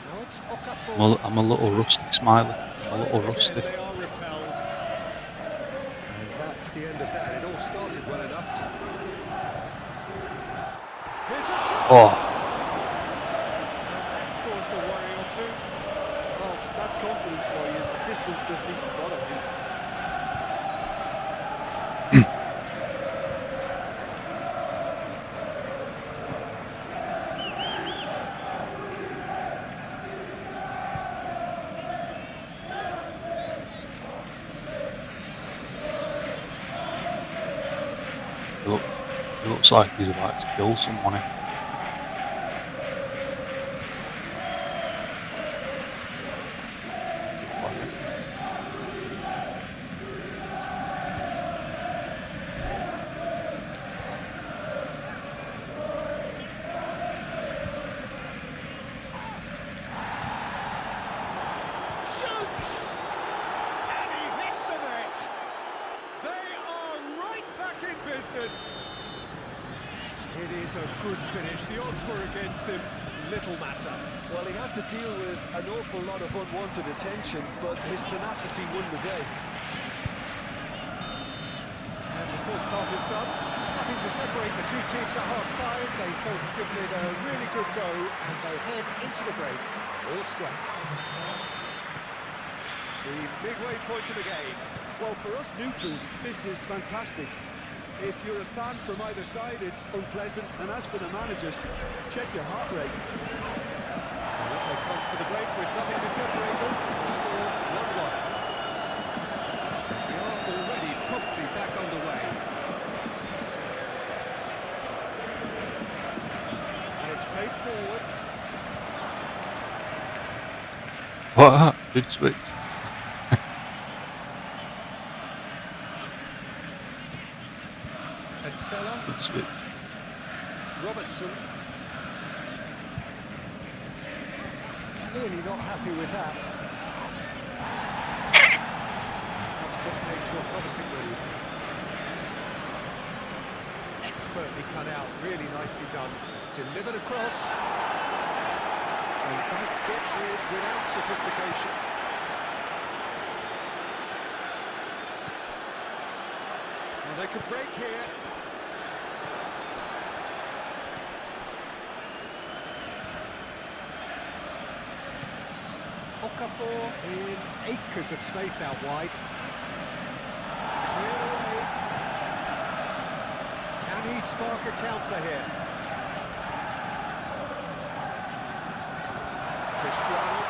Now it's Okafor. I'm a little rusty, Smiley. I'm a little rusty. They are repelled. And that's the end of that. It all started well enough. Here's a shot. Oh, That's caused a worry or two. Well, that's confidence for you. Distance doesn't even bother him. it looks like he's about to kill someone. Shoots! And he hits the net. They are right back in business. It is a good finish. The odds were against him. Little matter. Well, he had to deal with an awful lot of unwanted attention, but his tenacity won the day. And the first half is done. Nothing to separate the two teams at half-time. They both given it a really good go, and they head into the break all square. The midway point of the game. Well, for us neutrals, this is fantastic. If you're a fan from either side, it's unpleasant. And as for the managers, check your heart rate. So they come for the break with nothing to separate them. The score 1-1. And we are already promptly back underway. And it's played forward. What? Big switch. Petzela. Big switch. Robertson. Clearly not happy with that. That's put paid to a promising move. Expertly cut out, really nicely done. Delivered across. And that gets rid without sophistication. Well, they could break here. Okafor in acres of space out wide. Cleared away. Can he spark a counter here? Cristiano.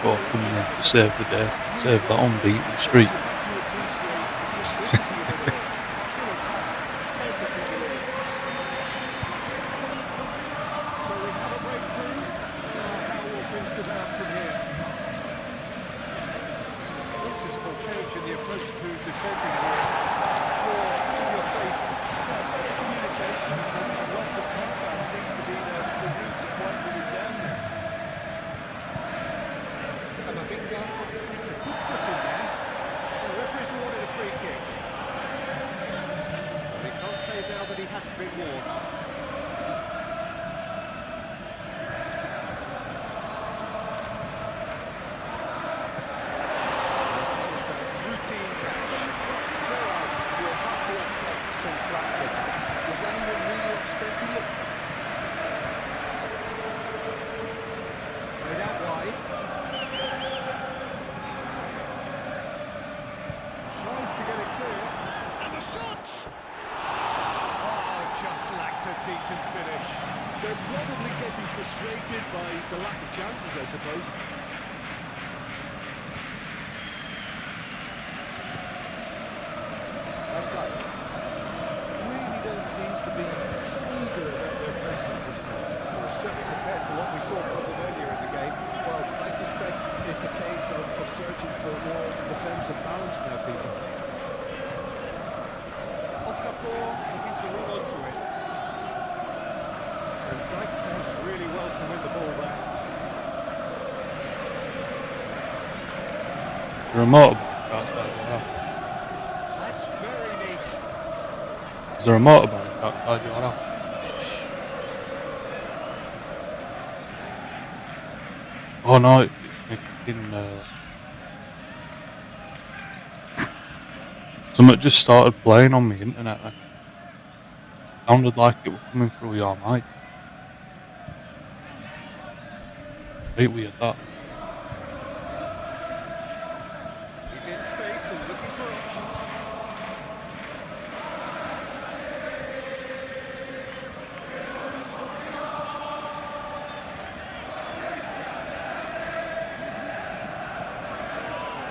Oh, coming in to save the day, save that unbeaten streak. So we have a breakthrough. How will things develop from here? Noticeable change in the approach to defending here. It's more in your face. Better communication and lots of contact seems to be the route to quieting it down there. Camavinga, it's a good foot in there. The referee's awarded a free kick. We can't say now that he hasn't been warned. Routine catch. Gerrard will have to accept some flack for that. Was anyone really expecting it? Played out wide. Tries to get it clear. And the shot! Oh, just lacked a decent finish. They're probably getting frustrated by the lack of chances, I suppose. Really don't seem to be so eager about their pressing just now. Well, certainly compared to what we saw from them earlier in the game. Well, I suspect it's a case of searching for more defensive balance now, Peter. Okafor looking to run onto it. And Dyke does really well to win the ball back. There a motorbike outside your house? That's very neat. Is there a motorbike outside your house? Oh no, it's making something just started playing on the internet. It sounded like it was coming through your mic. Right weird that. He's in space and looking for options.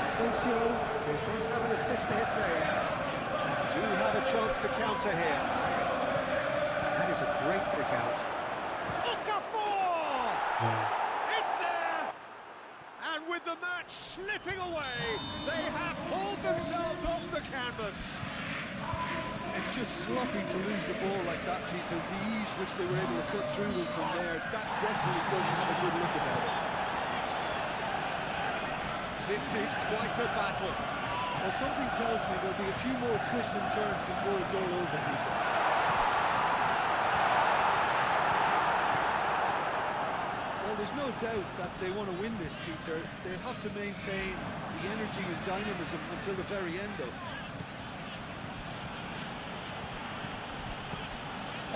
Asensio, who does have an assist to his name, do have a chance to counter here. That is a great pick out. Okafor! It's there! And with the match slipping away, they have hauled themselves off the canvas. It's just sloppy to lose the ball like that, Peter. The ease which they were able to cut through them from there, that definitely doesn't have a good look about it. This is quite a battle. Well, something tells me there'll be a few more twists and turns before it's all over, Peter. Well, there's no doubt that they want to win this, Peter. They'll have to maintain the energy and dynamism until the very end, though.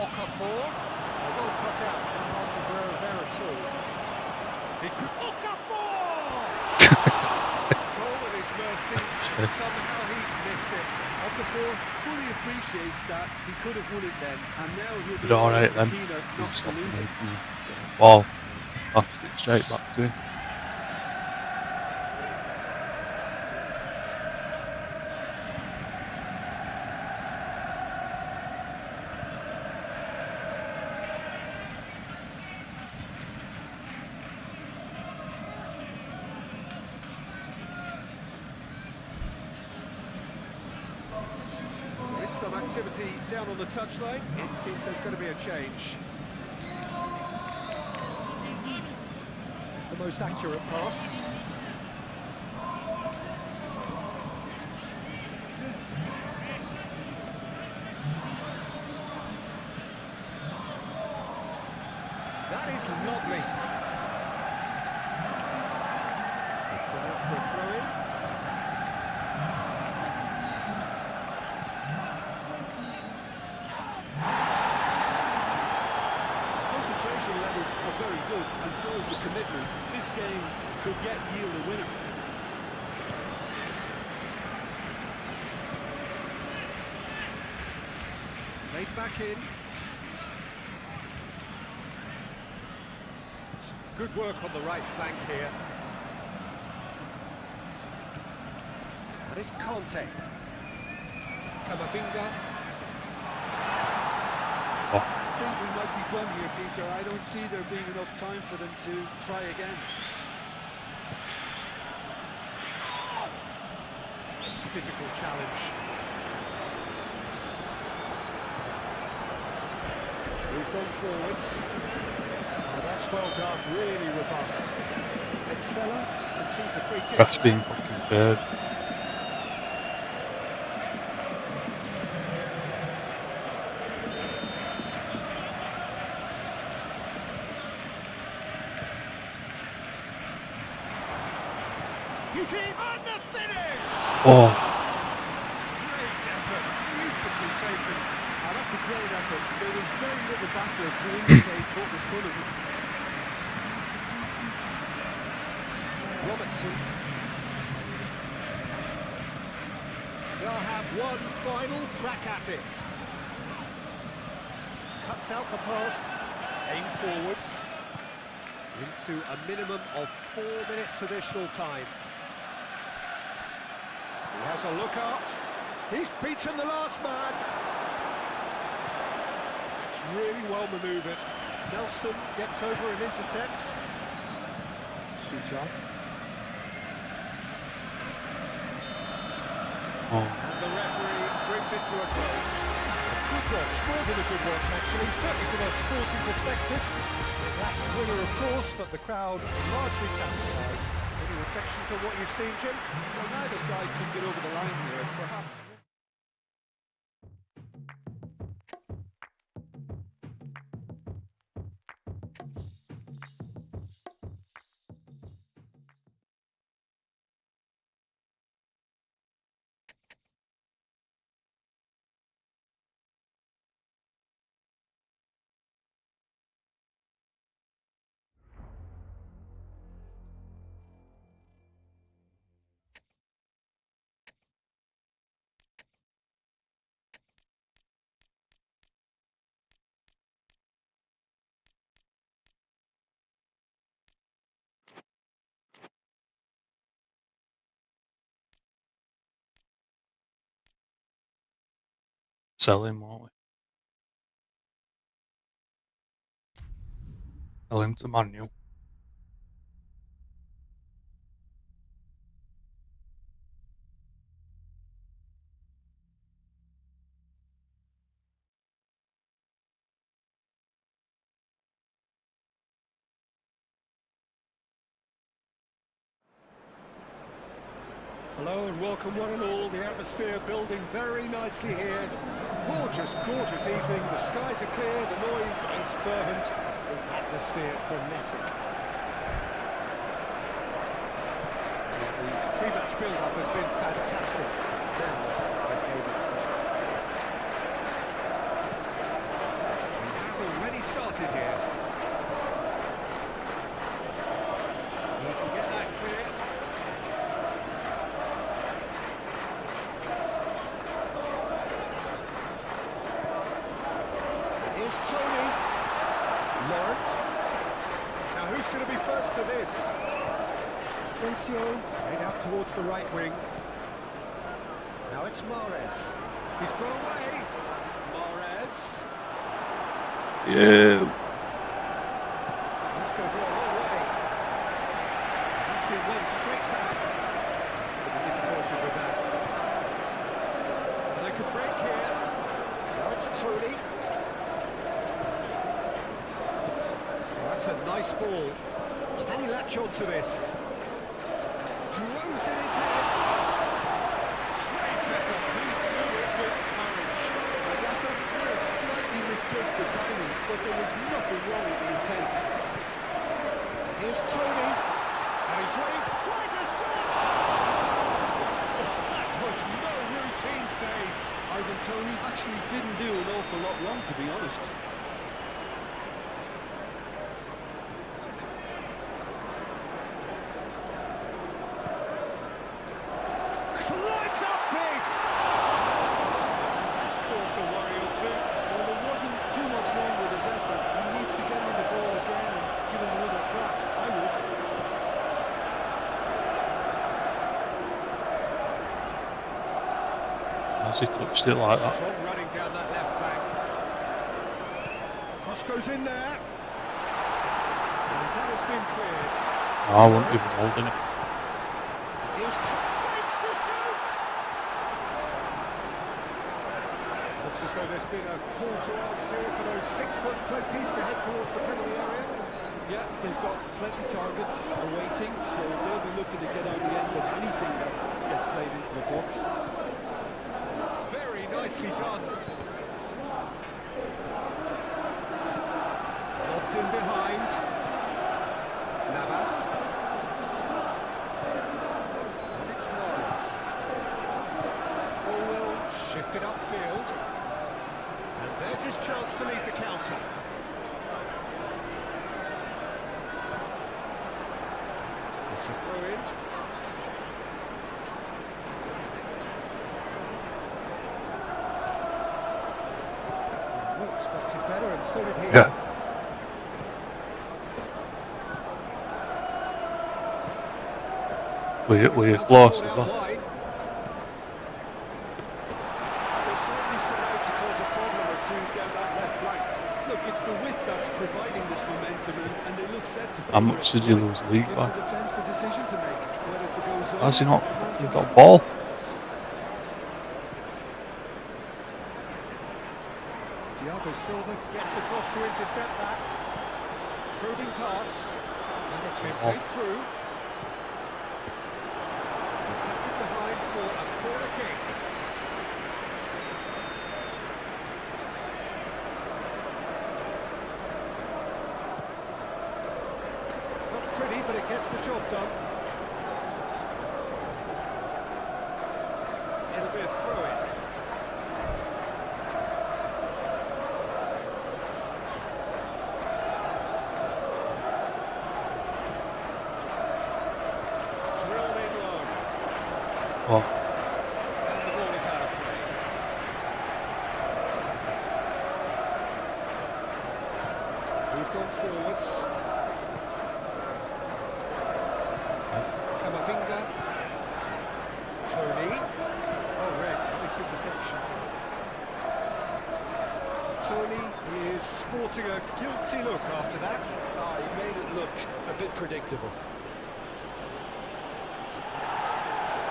Okafor. A well cut out. No margin for error there at all. He could... Okafor! Goal at his mercy. Somehow he's missed it. Okafor fully appreciates that he could have won it then, and now he'll be Did alright then. keener not to Stop lose it. Ball. Passed it straight back to him. There is some activity down on the touchline. It seems there's going to be a change. The most accurate pass. That is lovely. It's gone out for a throw-in. concentration levels are very good, and so is the commitment. This game could yield a winner. Laid back in. Some good work on the right flank here. That is Conte. Camavinga. I think we might be done here, Peter. I don't see there being enough time for them to try again. This physical challenge. Moved on forwards. Oh, that's well done, really robust. Petzela concedes a free kick. Ref's being fucking bird. He's in on the finish! Oh, Great effort, beautifully taken. That's a great effort. There was very little backward to indicate what was coming. Robertson. They'll have one final crack at it. Cuts out the pass, aim forwards, into a minimum of 4 minutes additional time. He has a look out. He's beaten the last man. It's really well manoeuvred. Nelson gets over and intercepts. Suter. oh. And the referee brings it to a close. A good watch, more than a good watch actually, certainly from a sporting perspective. That's winner of course, but the crowd largely satisfied. Any reflections on what you've seen, Jim? Well, neither side can get over the line here, perhaps. Sell him, won't we? Sell him to Man U. Hello and welcome one and all. The atmosphere building very nicely here. Gorgeous, gorgeous evening. The skies are clear, the noise is fervent, the atmosphere frenetic. The pre-match build-up has been fantastic. Now, the game itself. We have already started here. You can get that clear. Here's Tony. Laurent. Now who's going to be first to this? Asensio, made out towards the right wing. Now it's Mahrez. He's got away. Mahrez. Yeah. He's going to go a long way. He's been won straight back. He's going to be disappointed with that. And they could break here. Now it's Tony. Oh, that's a nice ball. Can he latch on to this? Throws in his head. Great effort. He threw it with courage. I guess I may have slightly misjudged the timing, but there was nothing wrong with the intent. Here's Tony. And he's ready. Tries a shot! Oh, that was no routine save. Ivan Toney actually didn't do an awful lot wrong, to be honest. As he touched it like that. Strong running down that left flank. Cross goes in there. And that has been cleared. No, I wouldn't be holding it. Here's shapes to shoot. Looks as though there's been a call to arms here for those 6-foot plenties to head towards the penalty area. Yeah, they've got plenty targets awaiting, so they'll be looking to get out the end of anything that gets played into the box. Very nicely done. Lobbed in behind. Navas. And it's Morris. Colwell shifted upfield. And there's his chance to lead the counter. It's a throw-in. We expected better, and so did he. Yeah. We're close as well. They certainly set out to cause a problem or two down that left flank. Look, it's the width that's providing this momentum, and they look set to. How much did you lose the league Gives by? the defence a decision to make, whether to go zone. Has he not or man to he got man. a ball? Thiago Silva gets across to intercept that. Probing pass. And it's been played through. Deflected behind for a corner kick. Not pretty, but it gets the job done. It'll be a throw-in. Drilled in low. Well, And the ball is out of play. Moved on forwards. Camavinga. Tony. Oh, red. Nice interception. Tony is sporting a guilty look after that. Ah, he made it look a bit predictable.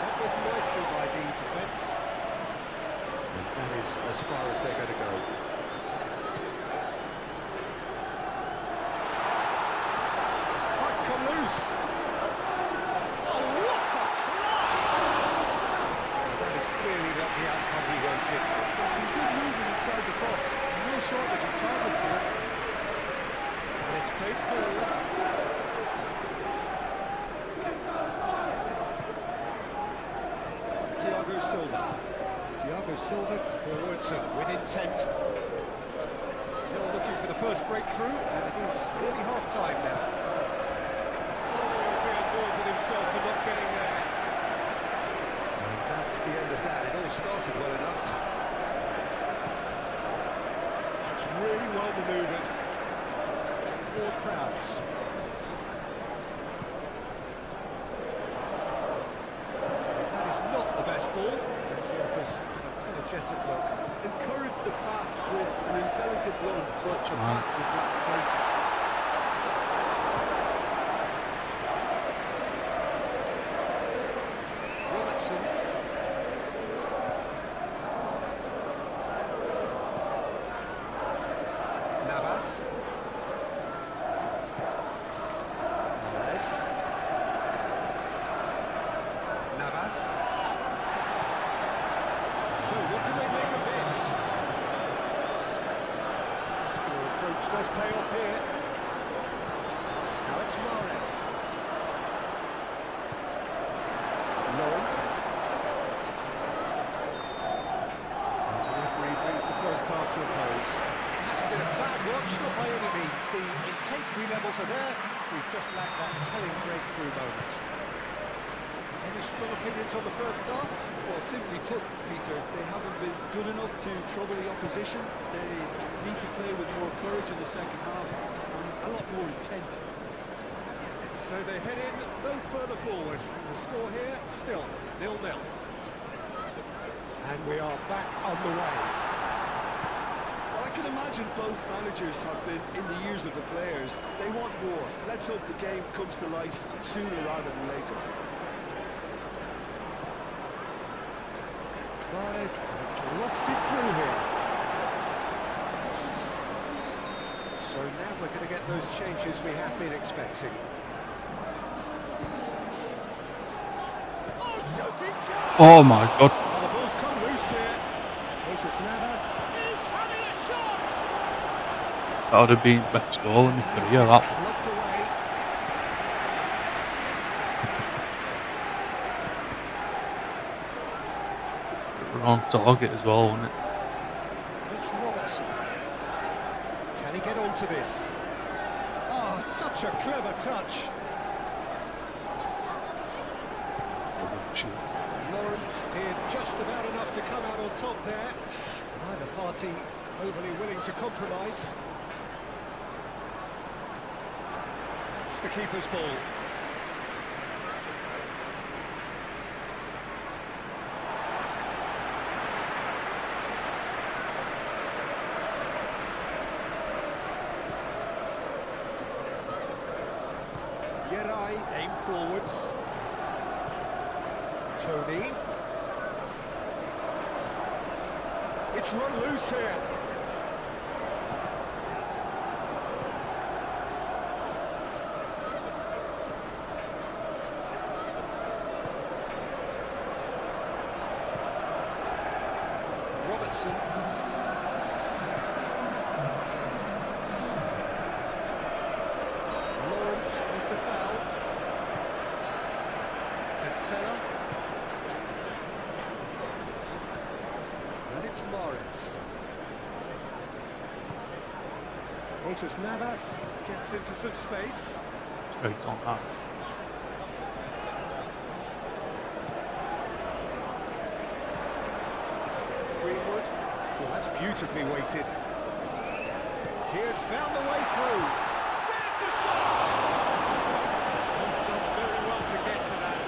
Dealt with nicely by the defence. And that is as far as they're going to go. Oh, it's come loose. Oh, what a climb! That is clearly not the outcome he wanted. There's some good movement inside the box. No shortage of targets here. And it's played forward. Thiago Silva. Thiago Silva forwards and with intent. Still looking for the first breakthrough, and it is nearly half-time now. Oh, a bit annoyed with himself for not getting there. And that's the end of that. It all started well enough. It's really well manoeuvred. Ward Prowse. That is not the best ball. And he offers an apologetic look. Encouraged the pass with an intelligent run, but the pass just lacked pace. Robertson. Navas. Morris. Navas. So what can they make of this? Muscular approach does pay off here. Now it's Morris. Lauren. And the referee brings the first half to a close. It hasn't been a bad watch, not by any means. The intensity levels are there. We've just lacked that telling breakthrough moment. Any strong opinions on the first half? Well, simply put, Peter, they haven't been good enough to trouble the opposition. They need to play with more courage in the second half and a lot more intent. So they head in no further forward. The score here, still 0-0. And We are back on the way. Well, I can imagine both managers have been in the ears of the players. They want more. Let's hope the game comes to life sooner rather than later. Mahrez, it's lofted through here. So now we're going to get those changes we have been expecting. Oh, shooting chance! Oh my god. Oh, the ball's come loose here. Jesus Navas is having a shot! That would have been best goal in the career, that one. Plucked away. Wrong target as well, wasn't it? It's Robertson. Can he get onto this? Oh, such a clever touch. Shoot. Lawrence did just about enough to come out on top there. Neither party overly willing to compromise. It's the keeper's ball. Yeray aim forwards. Tony. It's run loose here. Robertson. Lawrence with the foul. Cancelo. And it's Mahrez. Jesus Navas gets into some space. Straight on that. Greenwood. Oh, that's beautifully weighted. He has found the way through. There's the shot! He's done very well to get to that.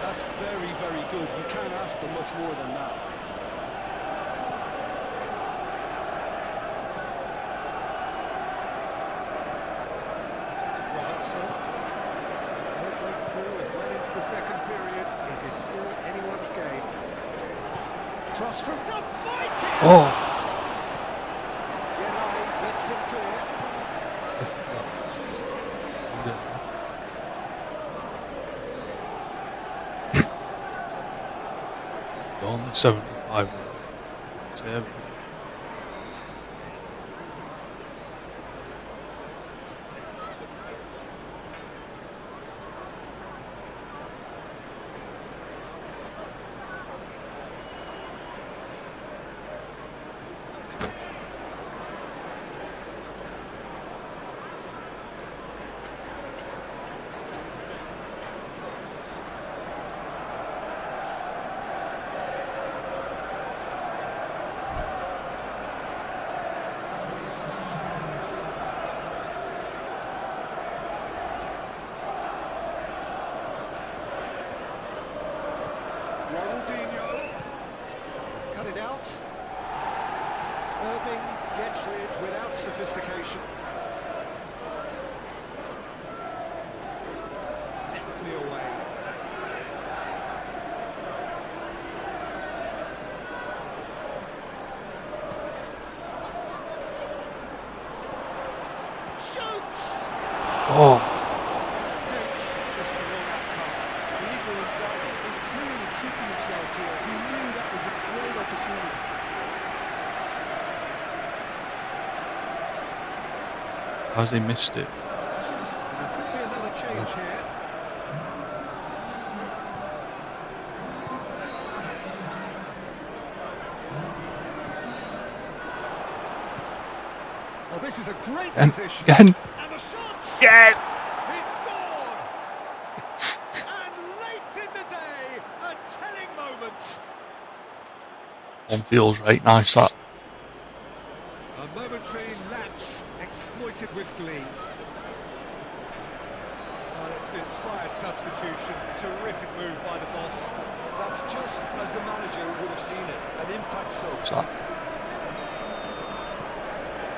That's very, very good. You can't ask for much more than that. Robertson. Midway through and well into the second period. It is still anyone's game. Cross from top, mighty! Oh! Yeray gets him clear. Only 75. Save. Ronaldinho. He's cut it out. Irving gets rid without sophistication. Deftly away. Shoots! Oh! Takes just the wrong outcome. Rico himself is clearly keeping himself here. He knew that was a great opportunity. Has he missed it? There's going to be another change here. Oh, this is a great And position. again. And the shot! Yes! He scored! And late in the day, a telling moment. One feels right nice, that. A momentary lapse exploited with glee. Well, it's an inspired substitution. Terrific move by the boss. That's just as the manager would have seen it. An impact so. What's that?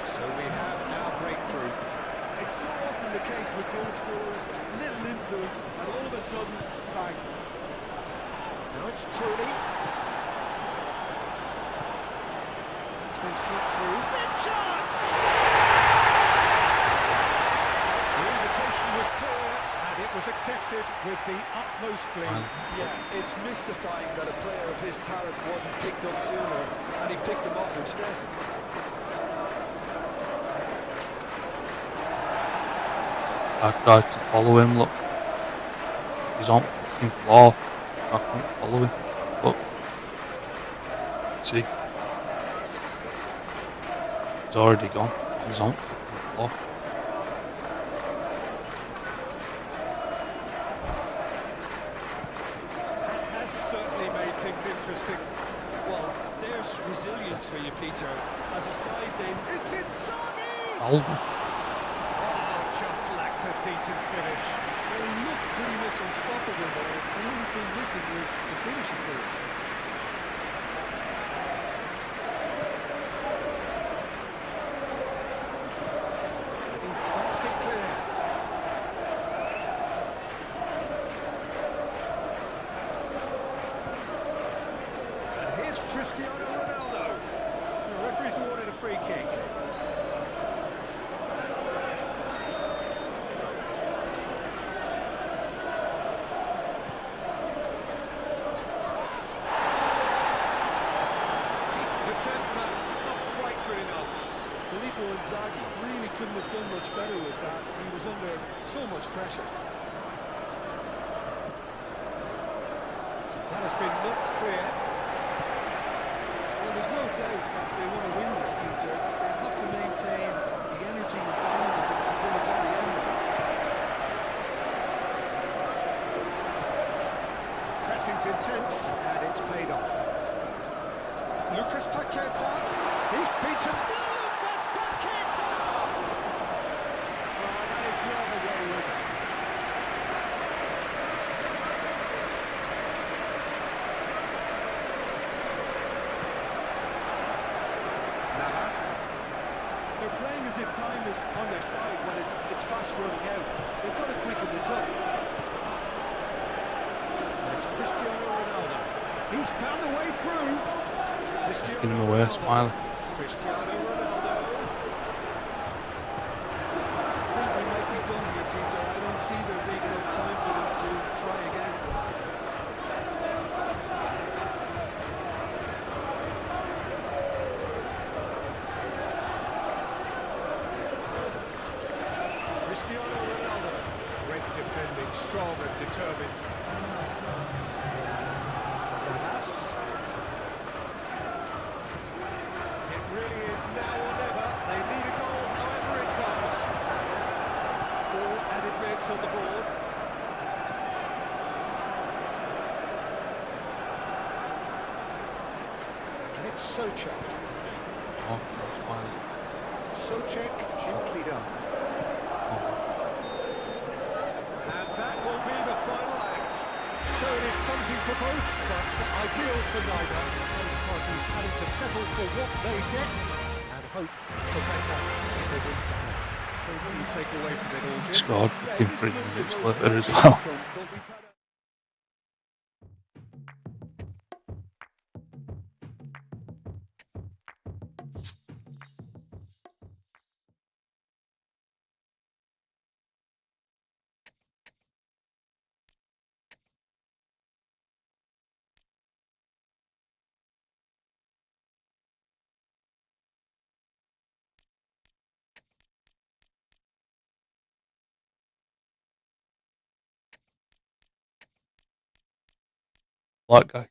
So we have our breakthrough. It's so often the case with goal scorers, little influence, and all of a sudden, bang. Now it's Tooney. It's been slipped through. Big chance! The invitation was clear, and it was accepted with the utmost blame. Yeah, it's mystifying that a player of his talent wasn't picked up sooner, and he picked him up instead. I tried to follow him, look. He's on fucking floor. I can't follow him. Look. See? He's already gone. He's on fucking floor. That has certainly made things interesting. Well, there's resilience for you, Peter. As a side, then, It's Inzaghi! Fouled me. Oh, just lacked a decent finish. they looked pretty much unstoppable there. The only thing missing was the finishing touch. He thumps it clear. And here's Cristiano Ronaldo. The referee's awarded a free kick. He's determined, not quite good enough. Filippo Inzaghi really couldn't have done much better with that. He was under so much pressure. That has been knocked clear. Well, there's no doubt that they want to win this, Peter. They have to maintain the energy and dynamism until the very end. Pressing's intense, and it's paid off. Lucas Paqueta, he's beaten. Lucas Paqueta! Oh, that is rather wayward. Navas, They're playing as if time is on their side when it's fast running out. They've got to quicken this up. and it's Cristiano Ronaldo. He's found the way through. Cristiano Taking him away, Ronaldo. Smiley. Cristiano Ronaldo. I think we might be done here, Peter. I don't see there being enough time for them to try again. Cristiano Ronaldo. Great defending, strong and determined. Navas. It really is now or never. They need a goal, however it comes. 4 added minutes on the board. And it's Souček. Oh, that's Smiley. Souček gently done. Oh. And that will be the final act. So it is something for both, but ideal for neither. Both parties having to settle for what they get and hope for better if they win something. So what do you take away from it all, Jim? Scored Yeah, in this 3 looks minutes the most later as likely well. outcome, but we've had a- Black guy.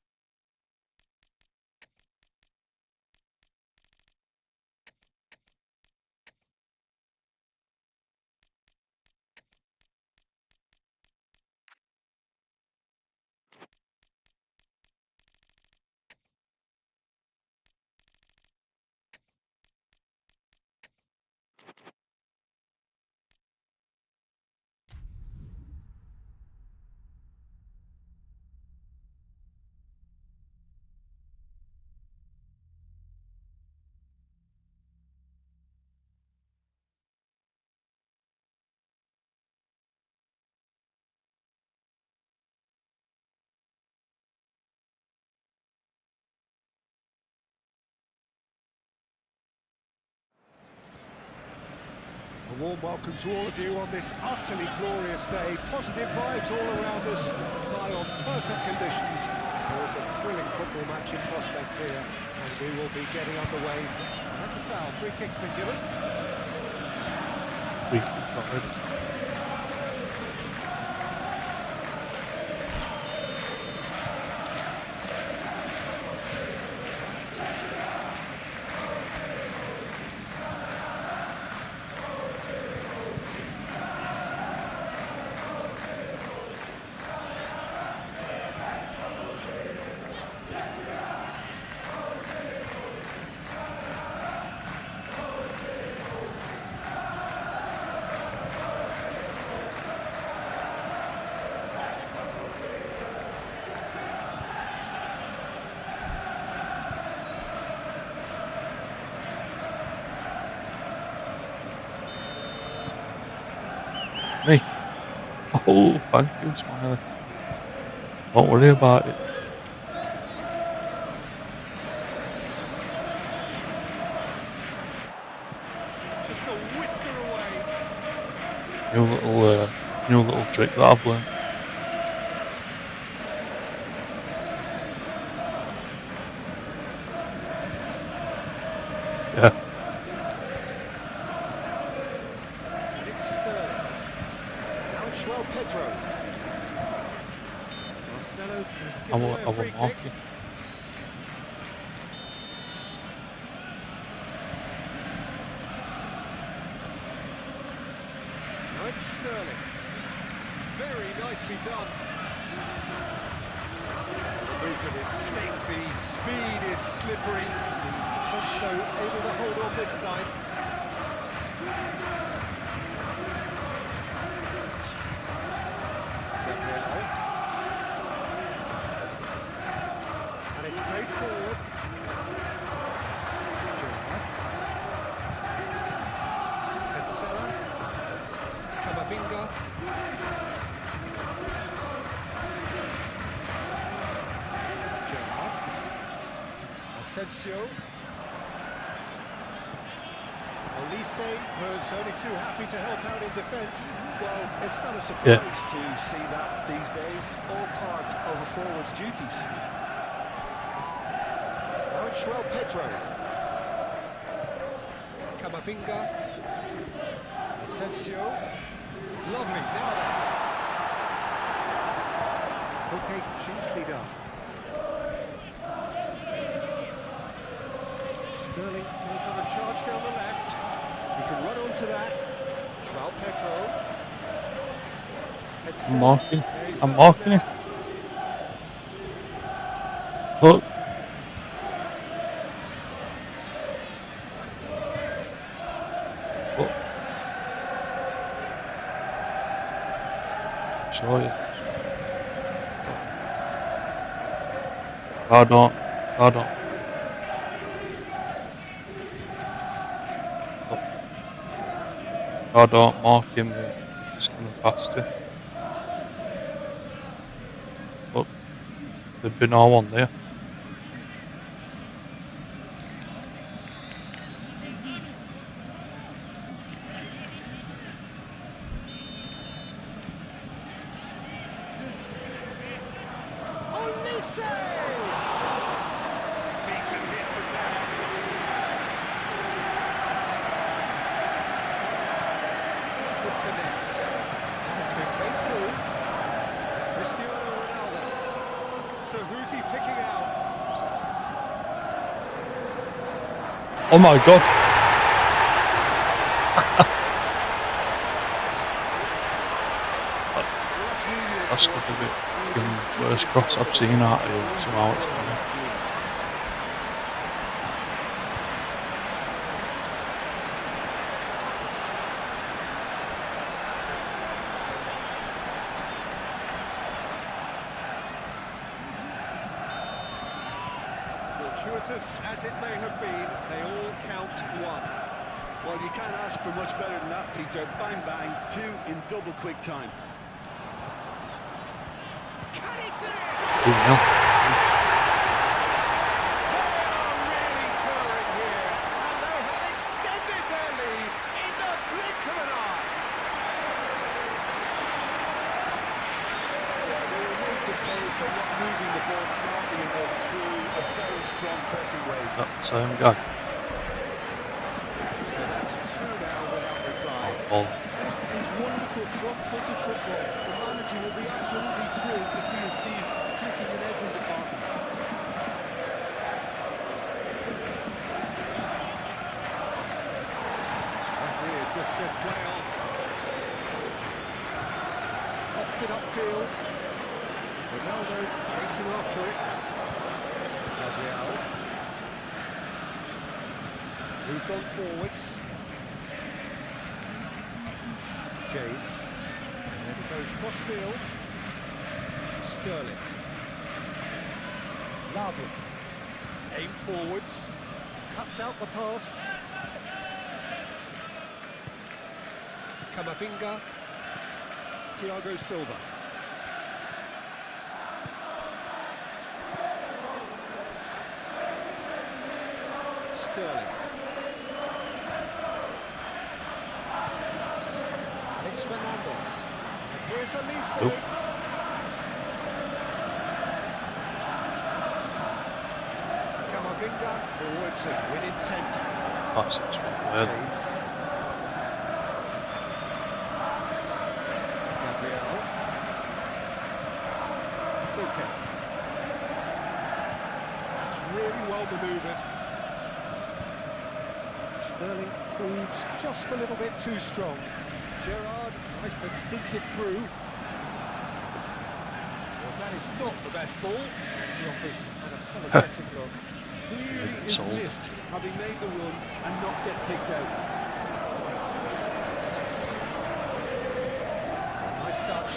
warm welcome to all of you on this utterly glorious day. Positive vibes all around us, lie on perfect conditions. There is a thrilling football match in prospect here, and we will be getting underway. And that's a foul. Free kick's been given. We covered. Me. Oh, thank you, Smiley. Don't worry about it. Just a whisker away. New little trick that I've learned. Yeah. It's Sterling. Now it's João Pedro. Marcelo has given away a free kick. Marking. Now it's Sterling. Very nicely done. The movement is slick, the speed is slippery. The French, though, able to hold on this time. Gabriel. And it's played forward. Gerrard. Cancela. Camavinga. Gerrard. Asensio. Olise was only too happy to help out in defence. Well, it's not a surprise to see that these days, all part of a forward's duties. Now it's João Pedro. Camavinga. Asensio. Lovely, now then. Okay, gently done. Sterling goes on a charge down the left. He can run onto that. João Pedro. I'm marking. I'm marking him. Look. Look. Show you. Pardon. Pardon. Look. Pardon, mark him. Just coming past him. Look. There'd be no one there. Olise! Decent hit from there. Good finesse. And it's been played through. Cristiano Ronaldo. So who's he picking out? Oh my god. That's got to be the worst cross I've seen out here. Somehow it's gone. Fortuitous as it may have been, they all count one. Well, you can't ask for much better than that, Peter. Bang, bang, two in double quick time. Can he finish? 2-0. They are really purring here, and they have extended their lead in the blink of an eye. strong pressing wave. That's the same guy. So that's 2 now without reply. Ball. This is wonderful front-footed football. The manager will be absolutely thrilled to see his team clicking in every department. Referee has just said play on. Off it upfield. Ronaldo chasing after it. Gabriel. Moved on forwards. James. And it goes cross-field. Sterling. Lavin. Aim forwards. Cuts out the pass. Camavinga. Thiago Silva. Sterling. Alex Fernandez. And here's Elise. Oop. Camavinga forwards and with intent. That's it. Well, Gabriel. Koke. That's really well manoeuvred. Sterling proves just a little bit too strong. Gerrard tries to dink it through. Well, that is not the best ball. He offers an apologetic look. Clearly Make is sold. miffed, having made the run and not get picked out. Nice touch.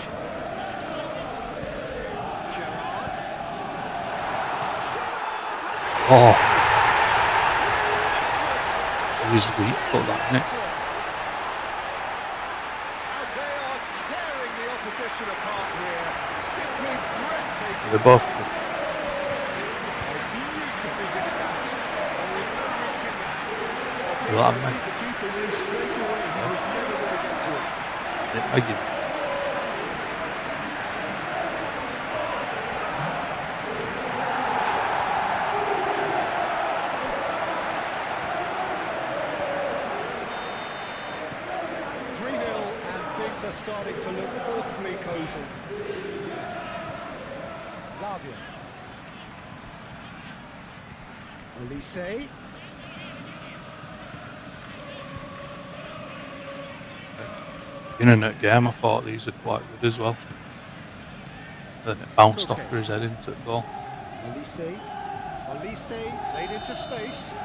Gerrard. oh, he's weak for that, isn't it? And they are tearing the opposition apart here. Simply breathtaking. They're both good. Beautifully dispatched. There was no reaching that. You like me? The keeper knew straight away he was never going to get to it. I give it. And things are starting to look awfully cosy. Lavia. Elise. In a net game, I thought these are quite good as well. Then it bounced off for his head into the goal. Elise. Elise laid into space.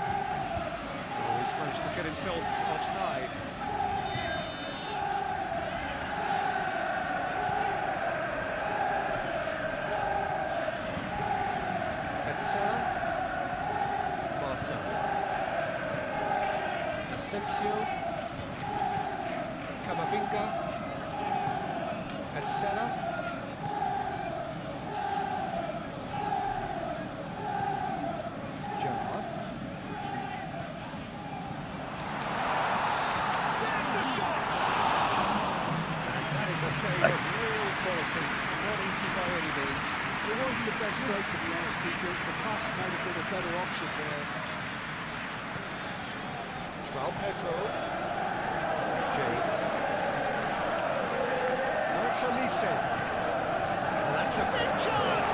Oh, he's managed to get himself offside. Petzela. Marcel. Asensio. Camavinga. Petzela. Gerrard. There's the shot! And that is a save of real quality. Not easy by any means. It wasn't the best strike, to be honest, teacher. The pass might have been a better option there. João Pedro. James. Now it's Elise. Well, that's a big chance!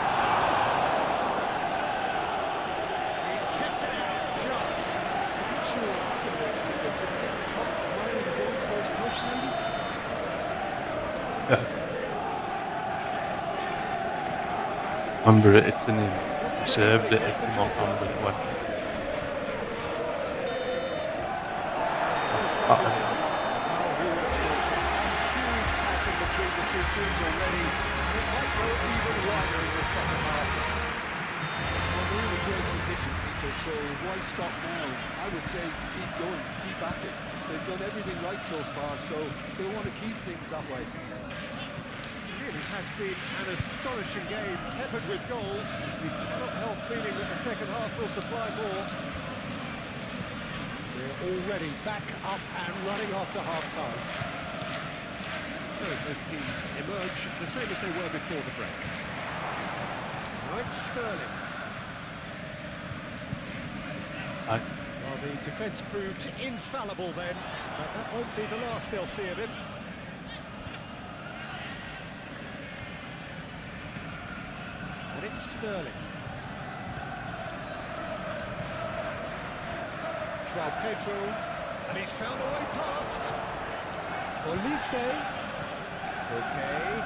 He's kicked it out just. I'm not sure what happened there, teacher. Did he get caught admiring his own first touch, maybe? Yeah. Remember it hitting him. He served it, hit him on hand and it went. That was it. Passing between the two teams already. It might go even wider in the second half. Well, they're in a great position, Peter, so why stop now? I would say keep going, keep at it. They've done everything right so far, so they want to keep things that way. It really has been an astonishing game, peppered with goals. You cannot help feeling that the second half will supply more. We're already back up and running after half-time. So both teams emerge the same as they were before the break. Now it's Sterling. I, Well, the defence proved infallible then, but that won't be the last they'll see of him. And it's Sterling. João Pedro, and he's found a way past. Olise. Okay.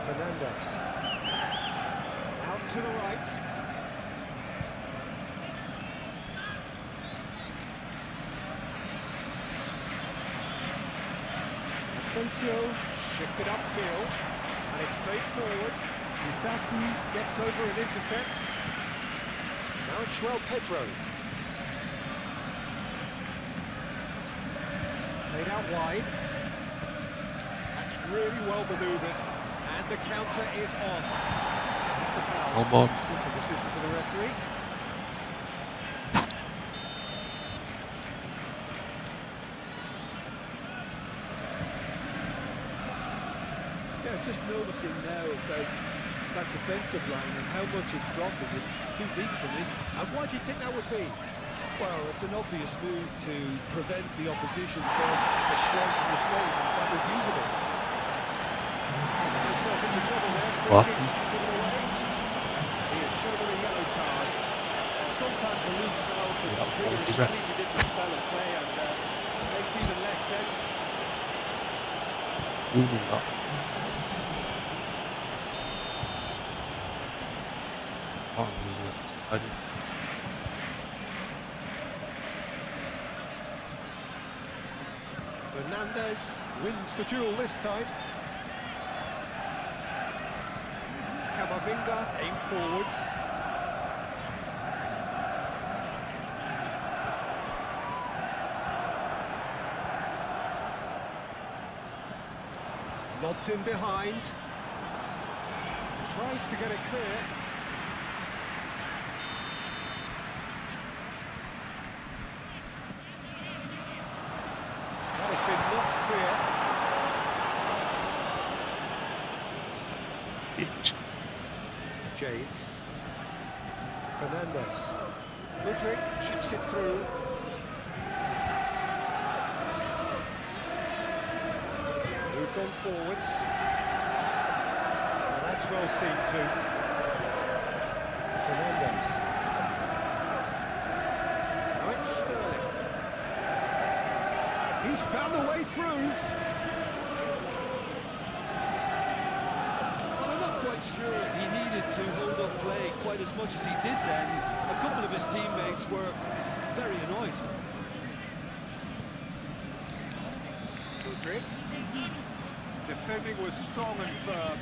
Fernandes. Out to the right. Asensio shifted upfield, and it's played forward. Disasi gets over and intercepts. Now it's João Pedro. Played out wide. That's really well manoeuvred. And the counter is on. It's a foul. no box. Simple decision for the referee. Yeah, just noticing now about that defensive line and how much it's dropping. It's too deep for me. And why do you think that would be? Well, it's an obvious move to prevent the opposition from exploiting the space that was usable. Himself into trouble there. Free What? kick given away. He has shown him a yellow card. And sometimes a loose foul can Yeah, trigger a what is that? completely different spell of play, and it makes even less sense. Ooh, that. Oh, I did. Fernandes wins the duel this time. Camavinga aimed forwards. Lobbed in behind. Tries to get it clear. That has been knocked clear. Bitch. James. Fernandes. Mudryk chips it through. Moved on forwards. And that's well seen too. Fernandes. Now it's Sterling. He's found a way through. Well, I'm not quite sure he needed to hold up play quite as much as he did then. A couple of his teammates were very annoyed. Mudryk. Defending was strong and firm.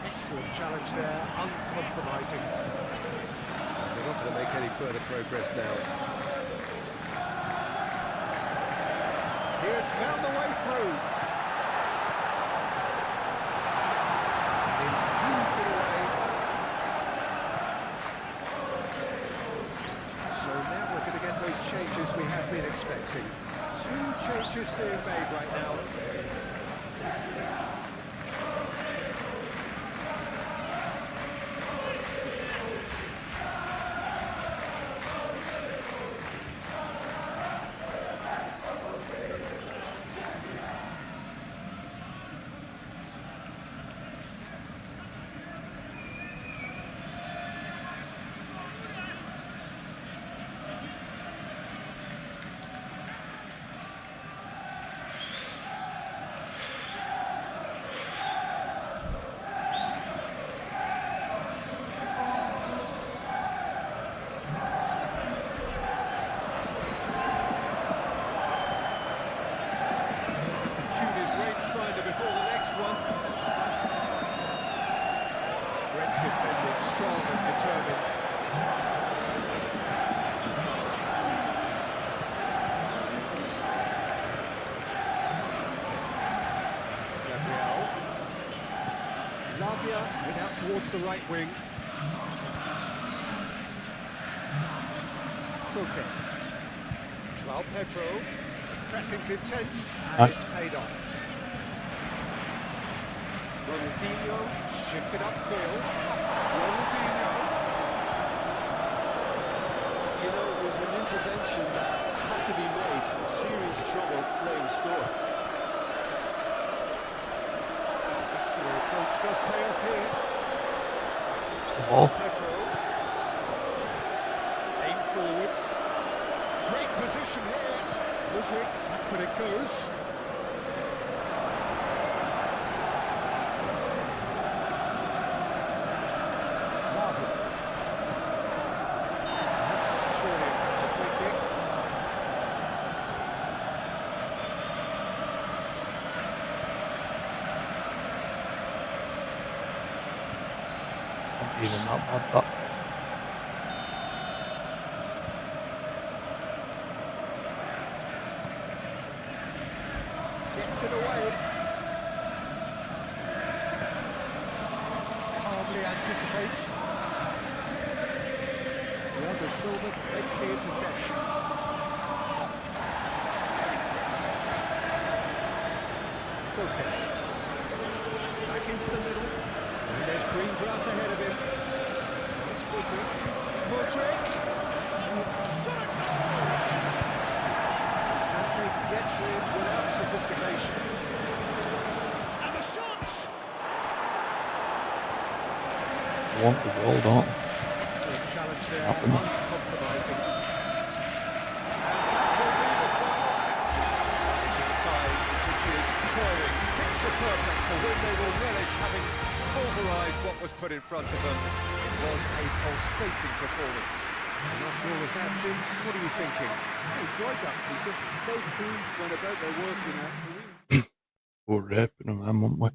Excellent challenge there, uncompromising. They're not going to make any further progress now. He has found the way through. He's heaved it away. So now we're going to get those changes we have been expecting. 2 changes being made right now. Tune his rangefinder before the next one. Great defending, strong and determined. Gabriel. Lavia went out towards the right wing. Koke. João Pedro. Pressing's intense, and it's paid off. Ronaldinho shifted upfield. Ronaldinho. You know, it was an intervention that had to be made. Serious trouble lay in store. This approach does pay off here. Ball. Pedro. Aim forwards. Great position here. Mudryk, but it goes. Marvel. That's surely a free kick. Not even that bad, that. Gets it away. Calmly anticipates. Thiago Silva makes the interception. Koke. Back into the middle. And there's green grass ahead of him. It's Mudryk. Mudryk! Shot! Kante gets rid without sophistication. And the shot! They want the goal, don't they? Excellent challenge there, Happened. uncompromising. And that will be the final act. This is a side which is purring, picture perfect for when they will relish having pulverised what was put in front of them. It was a pulsating performance. And after all of that, Jim, what are you thinking? Enjoyed that, Peter. Both teams went about their work in a We're raping them, then, weren't we?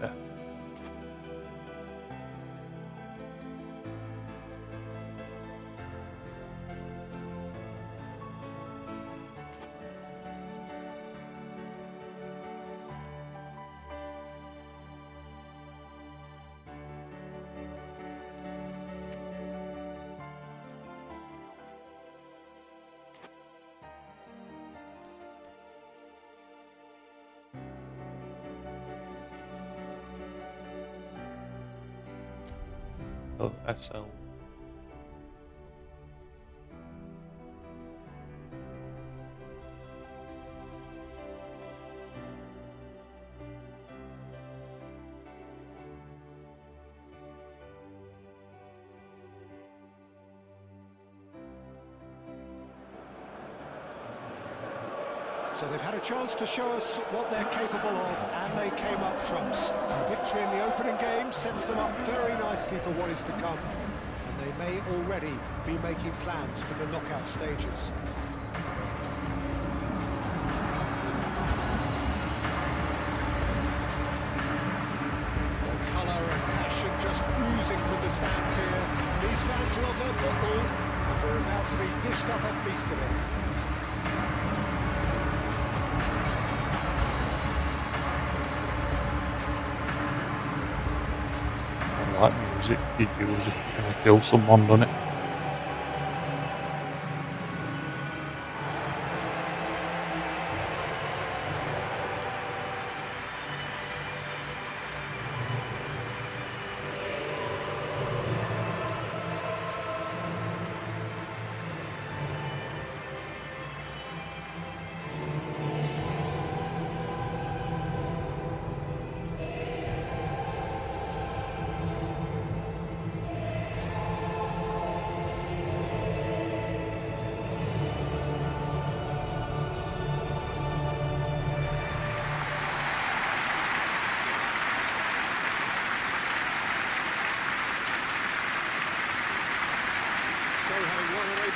Yeah. Of SL. So they've had a chance to show us what they're capable of, and they came up trumps. Victory in the opening game sets them up very nicely for what is to come. And they may already be making plans for the knockout stages. Colour and passion just oozing from the stands here. These fans love their football, and we're about to be dished up a feast of it. I like music, you use it to kill someone, doesn't it?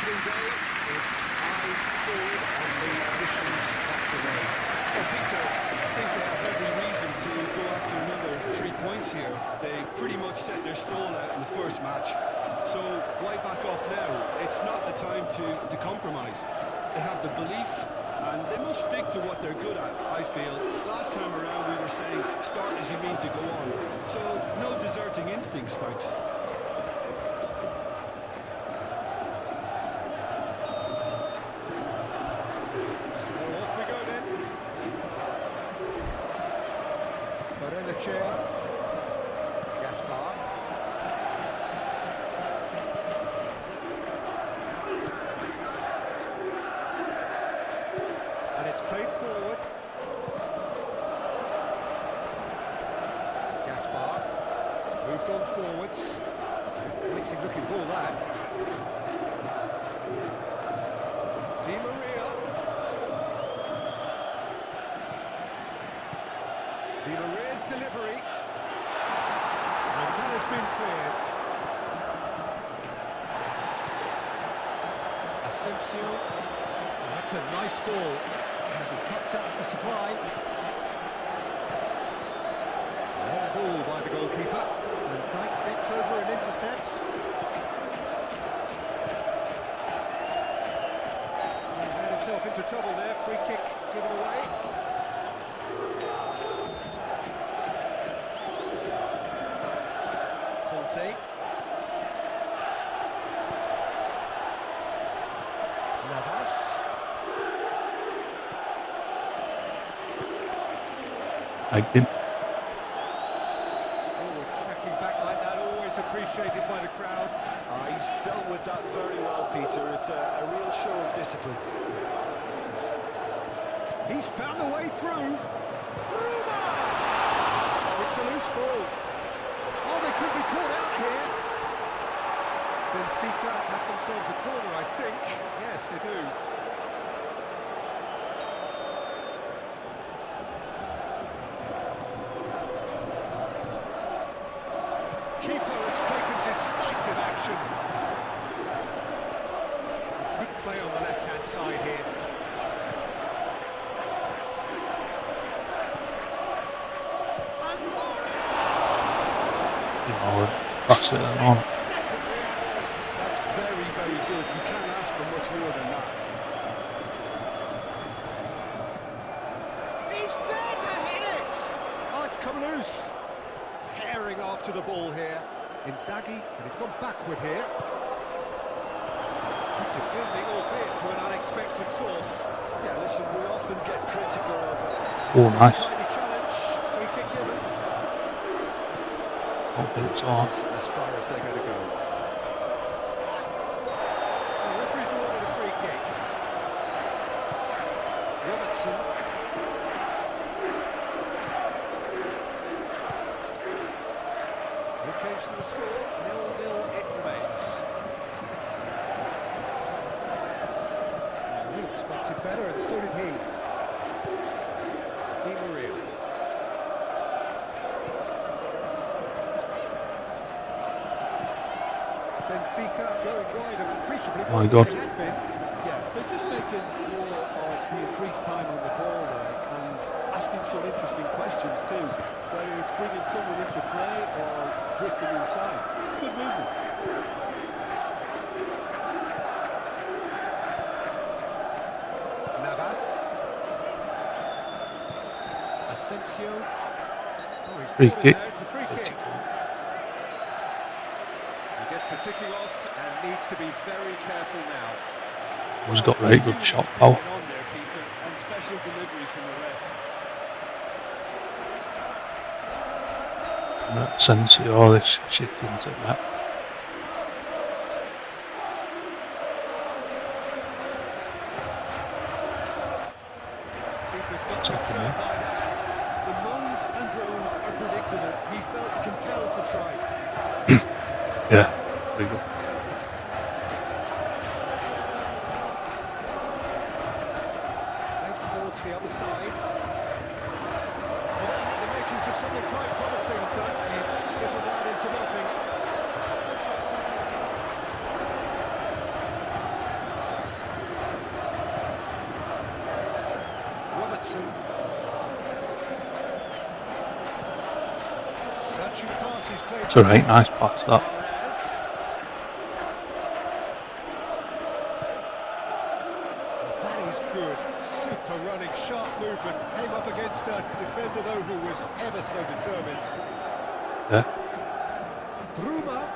closing day, it's eyes forward on the missions that remain. Well, Peter, I think they have every reason to go after another 3 points here. They pretty much set their stall out in the first match. So why back off now? It's not the time to compromise. They have the belief and they must stick to what they're good at, I feel. Last time around we were saying start as you mean to go on. So no deserting instincts, thanks. So off we go then. Barrenechea. Gaspar. And it's played forward. Gaspar moved on forwards. It's an exciting looking ball that. Di Maria. Di Maria's delivery. And that has been cleared. Asensio. Oh, that's a nice ball. And he cuts out the supply. Long ball by the goalkeeper. And Dijk bits over and intercepts. He ran himself into trouble there. Free kick given away. Conte. Navas. Hagden. Forward tracking back like that, always appreciated by the crowd. He's dealt with that very well, Peter. It's a real show of discipline. He's found the way through. Bruma! It's a loose ball. Oh, they could be caught out here. Benfica have themselves a corner, I think. Yes, they do. Keeper has taken decisive action. Good play on the left-hand side here. And Morris! Pass it on. That's very, very good. You can't ask for much more than that. He's there to hit it! Oh, it's come loose. Herring after the ball here. Inzaghi, and he's gone backward here. Good defending, albeit from an unexpected source. Yeah, listen, we often get critical of it. Oh, nice. Tiny challenge, free kick given. Don't think it's on. That's as far as they're going to go. The referee's ordered a free kick. Robertson. No change to the score, 0-0 it remains. We expected better, and so did he. Di Maria. Benfica going wide and appreciably Oh my more God. than they had been. Yeah, they're just making more of the increased time on the ball there and asking some interesting questions too, whether it's bringing someone into play or drifting inside. Good movement. Navas. Asensio. Oh, he's Free caught in kick. there. It's a free kick. He gets the ticking off and needs to be very careful now. He's got very good shot power. Taken on there, Peter, and special delivery from the ref. And that Asensio, this shit into that. Keeper's not Second, concerned yeah. by that. The moans and groans are predictable. He felt compelled to try. Yeah, very good. Played towards the other side. Well, that had the makings of something quite promising, but it's fizzled out into nothing. touching pass he's played. It's alright, nice pass that. Alvarez. That is good. Super running, sharp movement. Came up against a defender though who was ever so determined. Yeah. Bruma.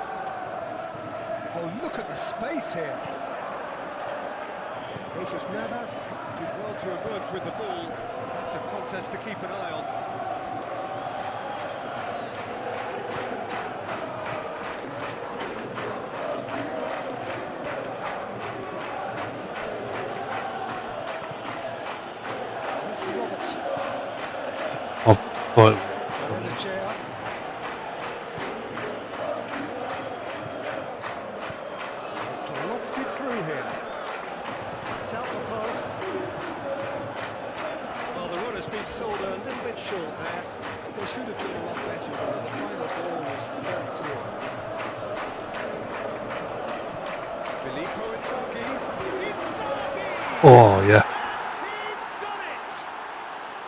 Oh, look at the space here. Jesus Navas did well to emerge with the ball. That's a contest to keep an eye on. Roberts. I've got Benechea. It's lofted through here. Cuts out the pass. Well, the runner's been sold a little bit short there. They should have done a lot better, though. The final ball was very clear. Filippo Inzaghi. Inzaghi! oh yeah. He's done it!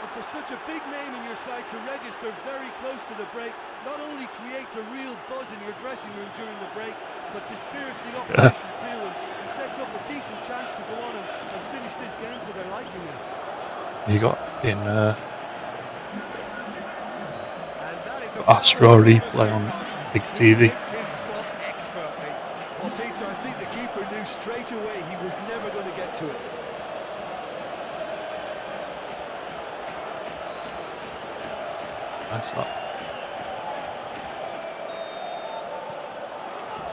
And for such a big name in your side to register very close to the break, not only creates a real buzz in your dressing room during the break, but dispirits the opposition too, and sets up a decent chance to go on and finish this game to their liking now. You got fucking And that is a Astro replay on big TV. He picked his spot expertly. Well, Peter, I think the keeper knew straight away he was never going to get to it. Nice that.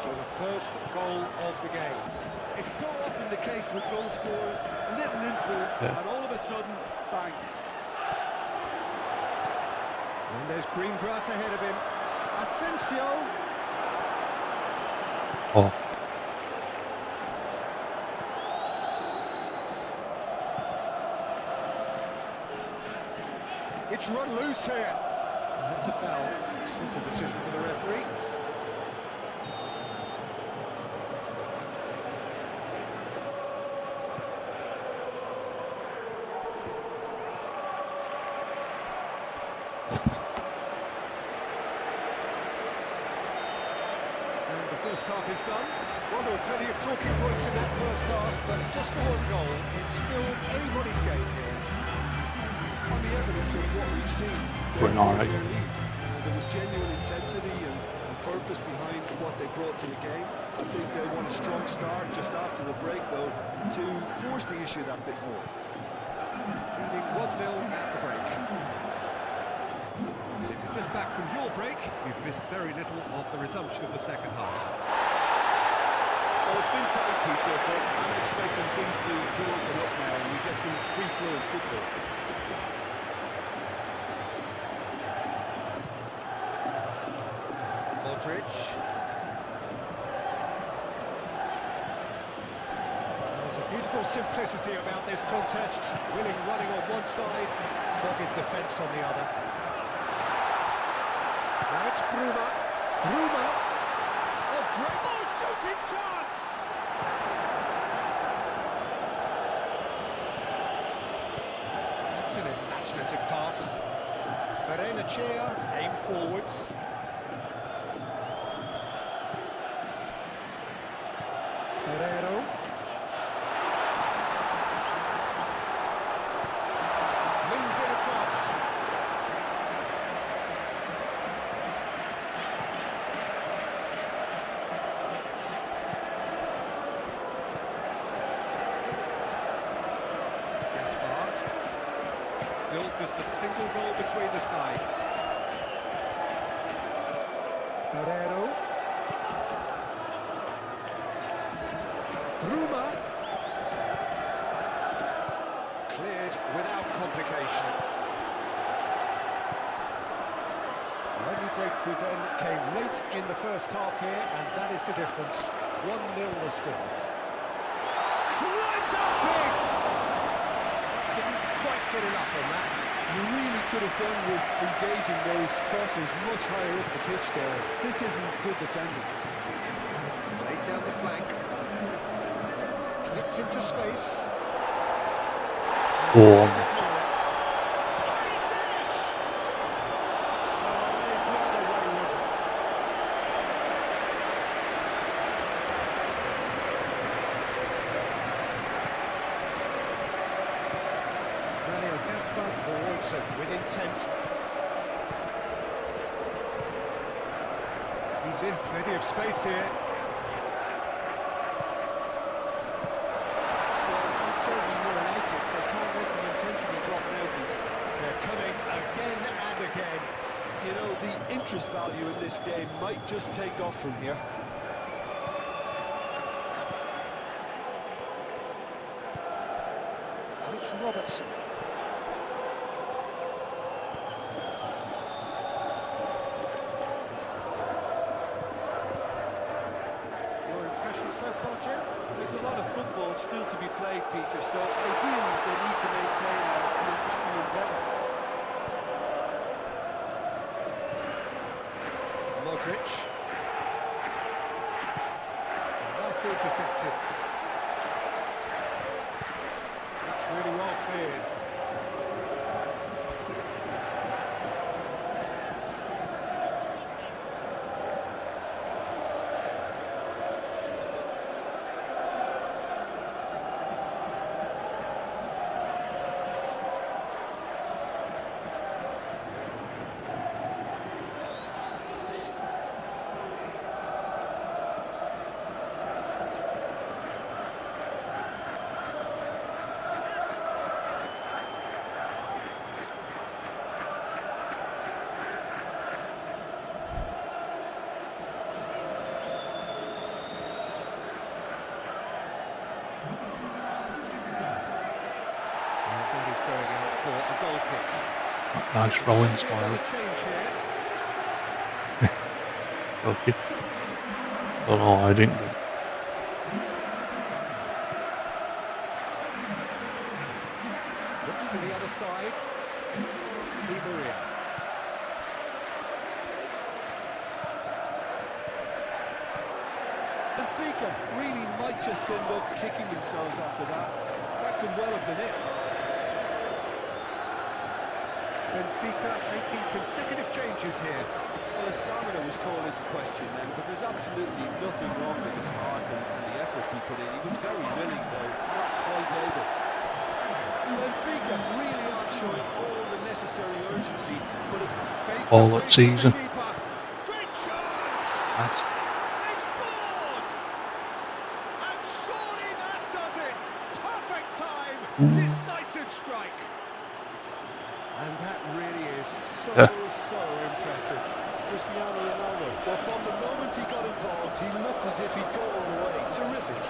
So the first goal of the game. It's so often the case with goal scorers, little influence, Yeah. and all of a sudden, bang. And there's green grass ahead of him. Asensio. Off. It's run loose here. That's a foul. Simple decision for the referee. And the first half is done. Well, there were plenty of talking points in that first half, but just the one goal. It's still anybody's game here. On the evidence of what we've seen, Going all right. there was genuine intensity and purpose behind what they brought to the game. I think they want a strong start just after the break, though, to force the issue that bit more. Leading 1-0 at the break. And if you're just back from your break, you've missed very little of the resumption of the second half. Well, it's been tight, Peter, but I'm expecting things to open up now and we get some free-flowing football. Modric. There's a beautiful simplicity about this contest. Willing running on one side, dogged defence on the other. Now it's Bruma. Bruma. Oh, great. Oh, shooting chance! That's an imaginative pass. Benechea aimed forwards. Herrero. Flings it across. Gaspar. Still just a single goal between the sides. Herrero. Bruma. Cleared without complication. The only breakthrough then came late in the first half here, and that is the difference. 1-0 the score. Climbs up big! Didn't quite get enough on that. You really could have done with engaging those crosses much higher up the pitch there. This isn't good defending. Played down the flank. Clipped into space. Go on. Can he finish? Oh, that is rather wayward. Robertson with intent. He's in plenty of space here. Well, that's certainly more like it. They can't let the intensity drop now, Peter. They're coming again and again. You know, the interest value in this game might just take off from here. And it's Robertson. Your impression so far, Jim? There's a lot of football still to be played, Peter, so ideally they need to maintain an attacking endeavour. Modric. Nicely intercepted. It's really well cleared. That is going out for a goal kick. Nice rolling Another smile. change here. Okay. Oh no, I didn't get it. Looks to the other side. Di Maria. Benfica really might just end up kicking themselves after that. That could well have been it. Benfica making consecutive changes here. Well, his stamina was called into question then, but there's absolutely nothing wrong with his heart and the efforts he put in. He was very willing, though, not quite able. Benfica really are showing all the necessary urgency, but it's Face All to that face with the season. keeper. Great chance! Nice. They've scored! And surely that does it! Perfect time! Decisive strike! And that really is so impressive. Cristiano Ronaldo. Well, from the moment he got involved, he looked as if he'd go all the way. Terrific.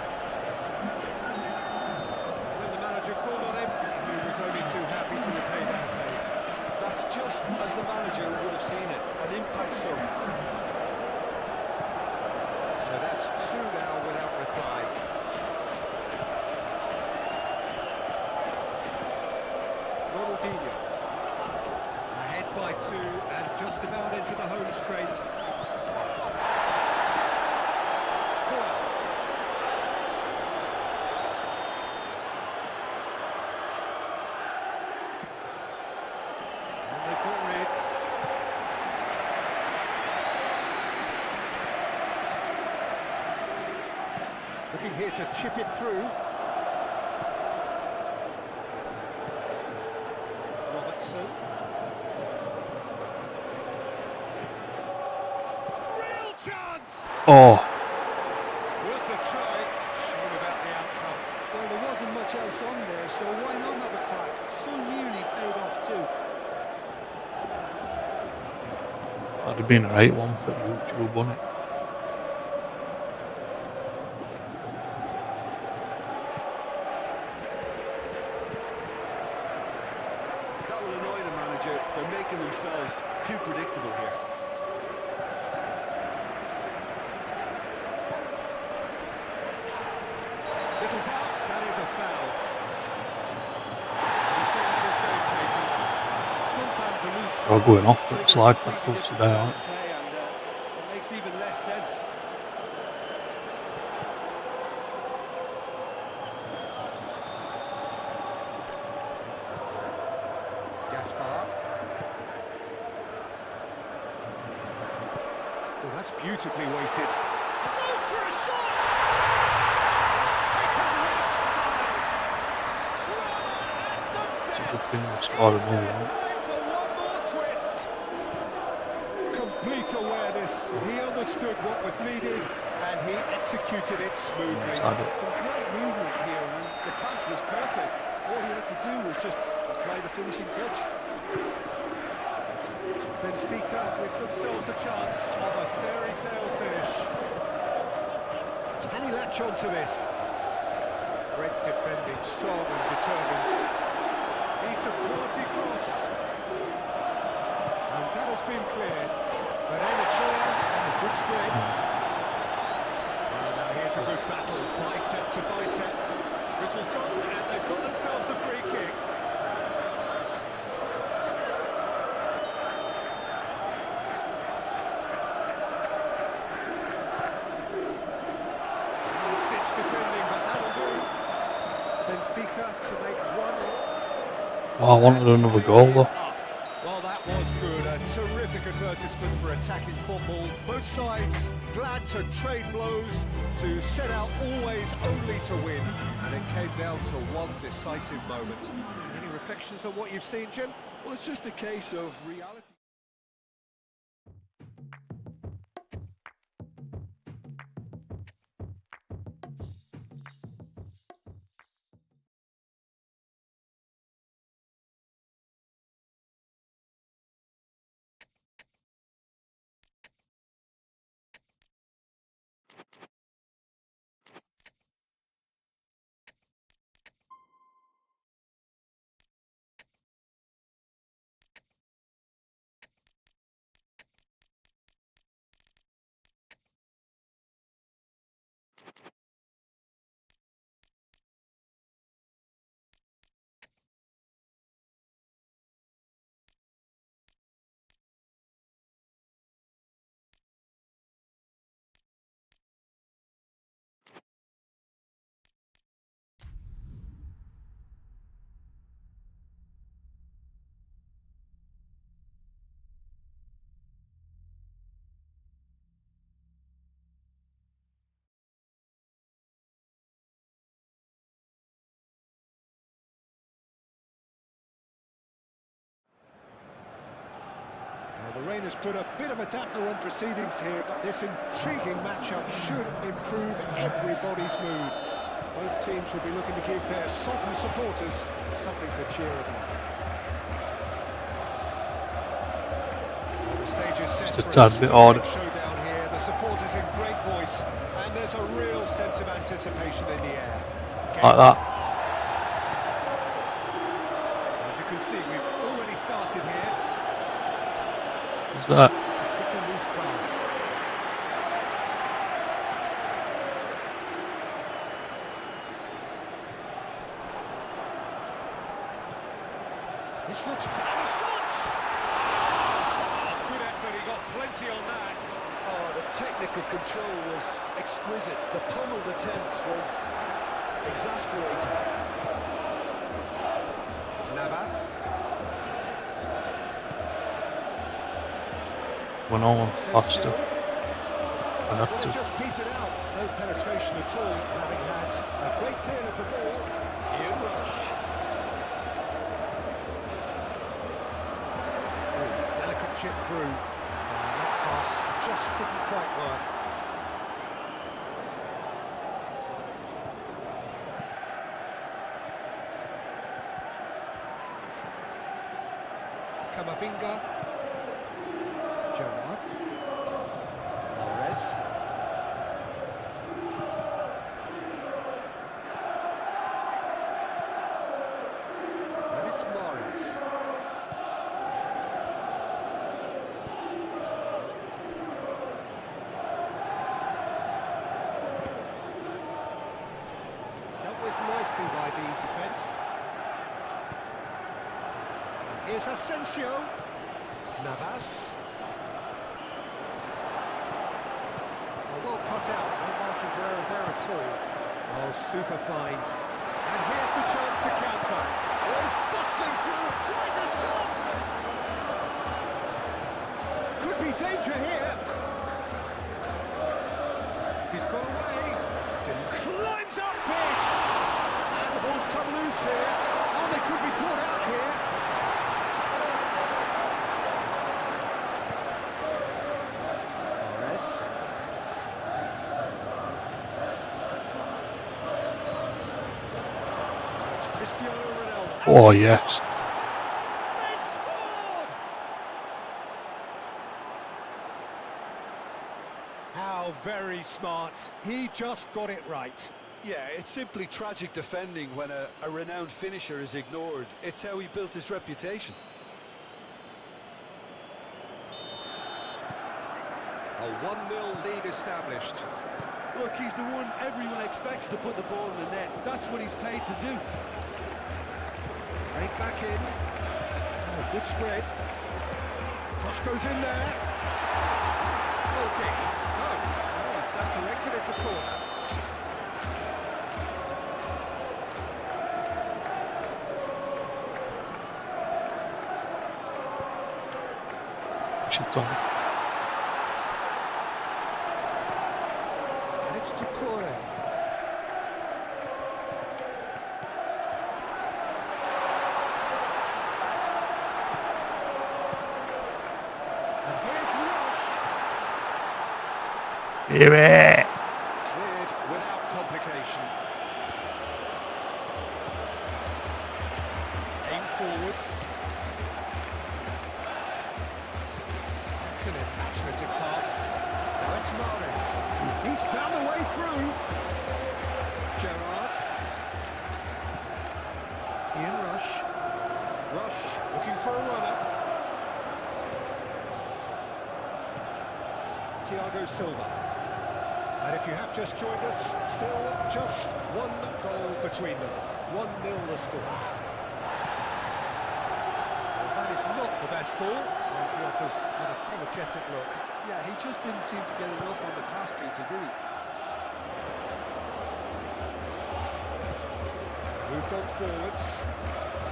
When the manager called on him, he was only too happy to repay that fate. That's just as the manager would have seen it. An impact sub. So that's two now without reply. Ronaldinho. Ahead by two and just about into the home straight. Corner. And they've got rid. Looking here to chip it through. Robertson. Real chance! Oh, Worth a try. Shame about the outcome. Well, there wasn't much else on there, so why not have a crack? So nearly paid off too. that'd have been a right one for YouTube, wouldn't it? That will annoy the manager. They're making themselves too predictable here. Little doubt, that is a foul. And he's going to have his name taken. Sometimes a loose They're foul going off, can but trigger slide a completely tackles different today, style aren't of play, and it makes even less sense. Gaspar. Oh, that's beautifully weighted. Goes for a shot! Taken with style. Drama at the It's a good death. thing they scored Is another there one. time Yes, he understood what was needed and he executed it smoothly. Had it. Some great movement here, and the pass was perfect. All he had to do was just apply the finishing touch. Benfica give themselves a chance of a fairy tale finish. Can he latch on to this? Great defending, strong and determined. Needs a quality cross. And that has been cleared. But Enochoa, good sprint. And now here's a good battle, bicep to bicep. Whistle's gone, and they've got themselves a free kick. Last-ditch defending, but that'll do. Benfica to make one. Oh, I wanted another goal though. Well, that was good. A terrific advertisement for attacking football. Both sides glad to trade blows, to set out always only to win. And it came down to one decisive moment. Any reflections on what you've seen, Jim? Well, it's just a case of reality. Well, the rain has put a bit of a dampener on proceedings here, but this intriguing matchup should improve everybody's mood. Both teams will be looking to give their sodden supporters something to cheer about. Well, the stage is set Just a for tad bit odd. showdown here. The supporters in great voice, and there's a real sense of anticipation in the air. Like that. As you can see, we've already started here. What's that? It's a pretty loose pass. This looks... And a shot! Oh, good effort, he got plenty on that. Oh, the technical control was exquisite. The pummeled attempt was exasperating. Navas. Went on faster. I Well, have it to. just petered out. No penetration at all, having had a great deal of the ball. Here, Rush. Oh, delicate chip through. That pass just didn't quite work. Camavinga. Gerrard. Alvarez. And it's Morris. Dealt with nicely by the defence. And here's Asensio. Navas. Well cut out, no margin for error there at all. Oh, super fine. And here's the chance to counter. Oh, he's bustling through, tries a shot! Could be danger here. He's got away. Climbs up big! And the ball's come loose here. Oh, they could be caught out here. Cristiano Ronaldo. Oh, yes. They've scored! How very smart. He just got it right. Yeah, it's simply tragic defending when a renowned finisher is ignored. It's how he built his reputation. A 1-0 lead established. Look, he's the one everyone expects to put the ball in the net. That's what he's paid to do. Played back in. Oh, good spread. Cross goes in there. Goal kick. Oh, is that corrected? It's a corner. Should done. And it's to Corre. And here's Rush. Do it! Cleared without complication. Aim forwards. Excellent imaginative pass. Now it's Mahrez. He's found a way through. Gerrard. Ian Rush. Rush looking for a runner. Thiago Silva. And if you have just joined us, still just one goal between them. 1-0 the score. Well, that is not the best ball. And he offers an apologetic look. Yeah, he just didn't seem to get enough on the task, Peter, did he? Moved on forwards.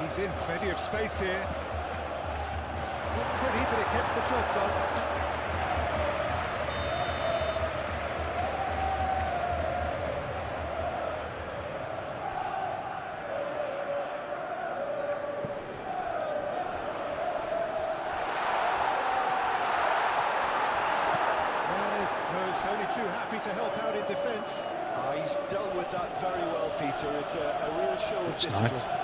He's in plenty of space here. Not pretty, but it gets the job done. Mahrez only too happy to help out in defence. He's dealt with that very well, Peter. It's a real show of That's discipline. nice.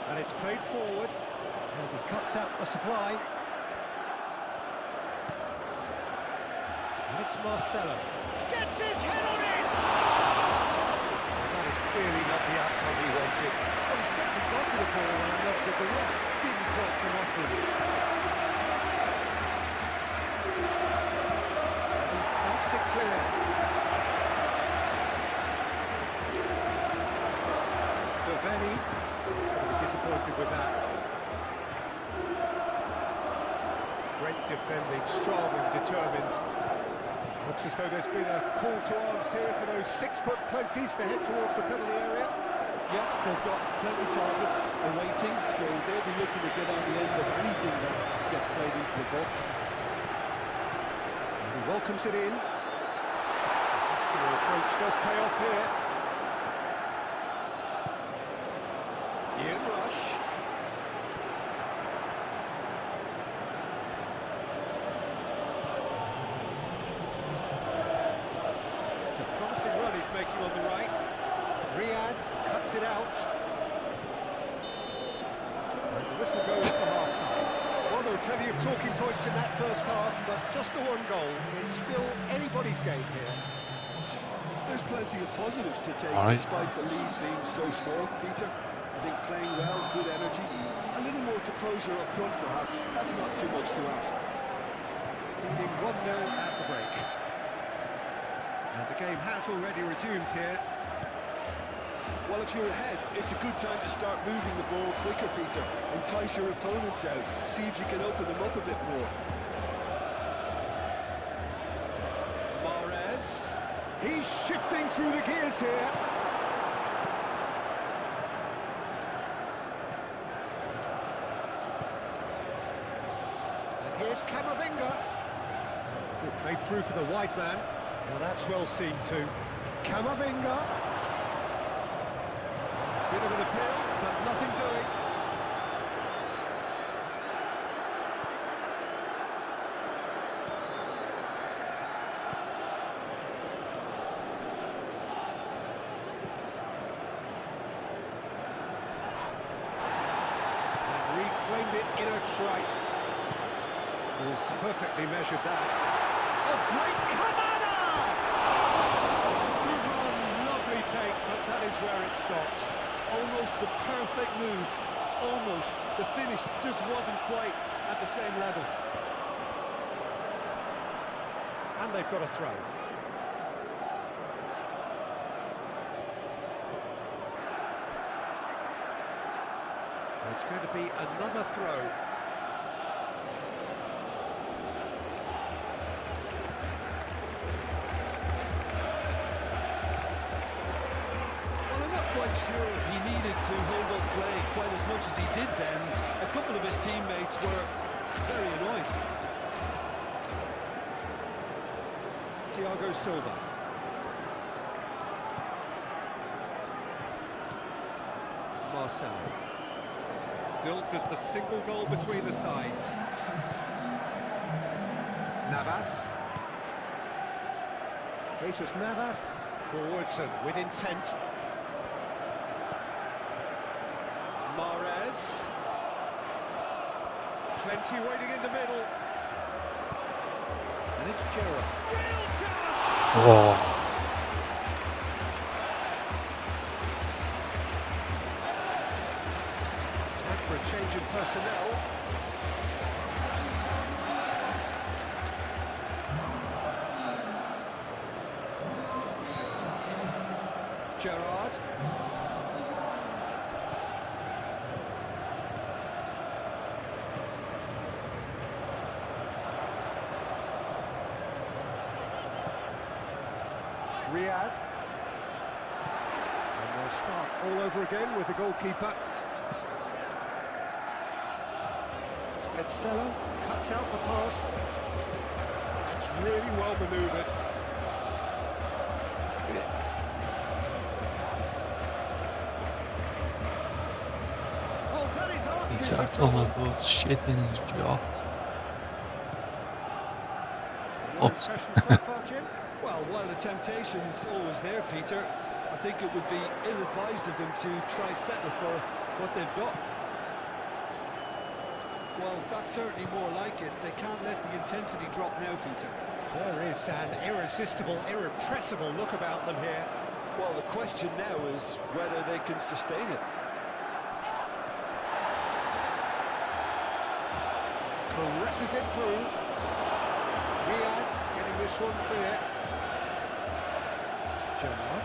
And it's played forward. And he cuts out the supply. And it's Marcelo. Gets his head on it! That is clearly not the outcome he wanted. Well, he certainly got to the ball well enough, but the rest didn't quite come off him. He thumps it clear. Devaney is going to be disappointed with that. Great defending, strong and determined. Looks as though there's been a call to arms here for those 6-foot plenties to head towards the penalty area. Yeah, they've got plenty of targets awaiting, so they'll be looking to get on the end of anything that gets played into the box. And he welcomes it in. Muscular approach does pay off here. Ian Rush. It's a promising run he's making on the right. Riyad cuts it out. And the whistle goes for half-time. Well, there were plenty of talking points in that first half, but just the one goal. It's still anybody's game here. There's plenty of positives to take, All right. despite the lead being so small, Peter. I think playing well, good energy, a little more composure up front perhaps. That's not too much to ask. Leading 1-0 at the break. And the game has already resumed here. Well, if you're ahead, it's a good time to start moving the ball quicker, Peter. Entice your opponents out. See if you can open them up a bit more. Mahrez. He's shifting through the gears here. And here's Camavinga. He'll play through for the wide man. Now that's well seen too. Camavinga. Bit of an appeal, but nothing doing. claimed it in a trice. Oh, perfectly measured that. Oh, great Kamada! Good run, lovely take, but that is where it stopped. Almost the perfect move. Almost. The finish just wasn't quite at the same level. And they've got a throw. It's going to be another throw. Well, I'm not quite sure he needed to hold up play quite as much as he did then. A couple of his teammates were very annoyed. Thiago Silva. Marcelo. Still just a single goal between the sides. Navas. Jesus Navas. Forwards and with intent. Mahrez. Plenty waiting in the middle. And it's Gerrard. Real chance! Oh, Time for a change in personnel. Gerrard. Riyad. And they'll start all over again with the goalkeeper. Petzela cuts out the pass. It's really well manoeuvred. Oh, that is asking he's for actually trouble. got shit in his jaw. Your impression so far, Jim? Well, while the temptation's always there, Peter, I think it would be ill-advised of them to try settle for what they've got. Well, that's certainly more like it. They can't let the intensity drop now, Peter. There is an irresistible, irrepressible look about them here. Well, the question now is whether they can sustain it. Caresses it through. Riyad getting this one clear. Gerrard.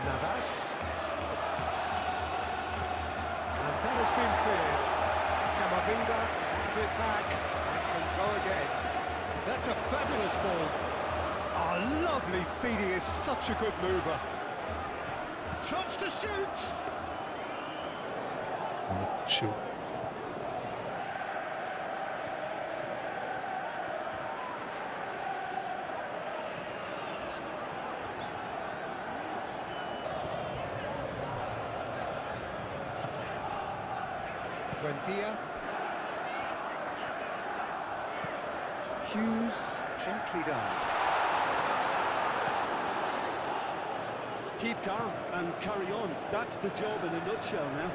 Navas. And that has been cleared. Camavinga has it back and can go again. That's a fabulous ball. Oh, lovely feet. He is such a good mover. Chance to shoot. Oh, shoot. Buendia. Hughes, gently done. Keep calm and carry on. That's the job in a nutshell now.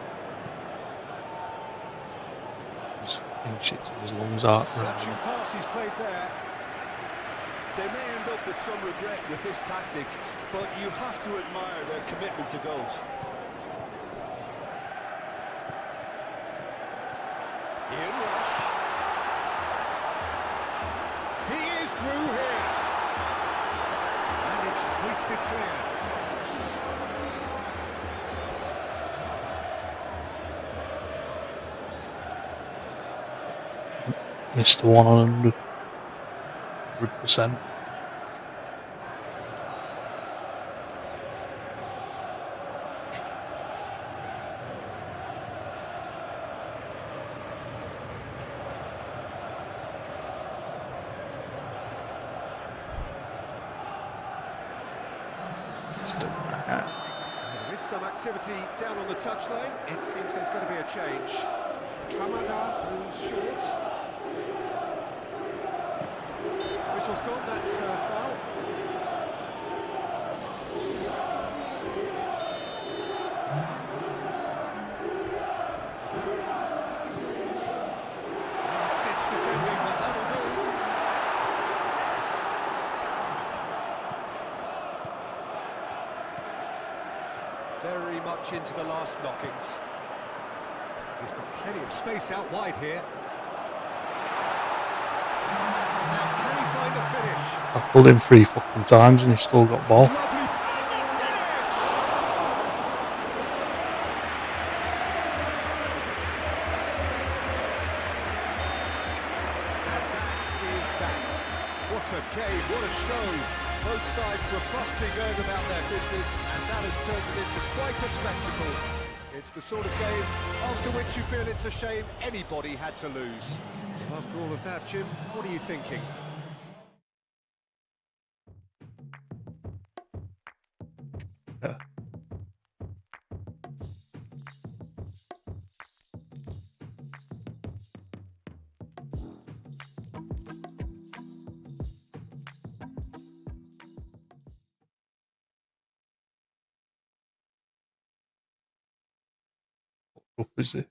He's fucking shit to his lungs out right Searching now. pass he's played there. They may end up with some regret with this tactic, but you have to admire their commitment to goals. Ian Rush. He is through here. And it's hoisted clear. Mr. 100%. There is some activity down on the touchline. It seems there's going to be a change. Kamada, who's short. Whistle's gone, that's foul. very much into the last knockings. He's got plenty of space out wide here. Now, can he find the finish? I pulled him 3 fucking times and he still got ball. Lovely. And the finish! And that is that. What a game, what a show. Both sides robustly going about their business, and that has turned it into quite a spectacle. It's the sort of game after which you feel it's a shame anybody had to lose. After all of that, Jim, what are you thinking? Yeah. What was it?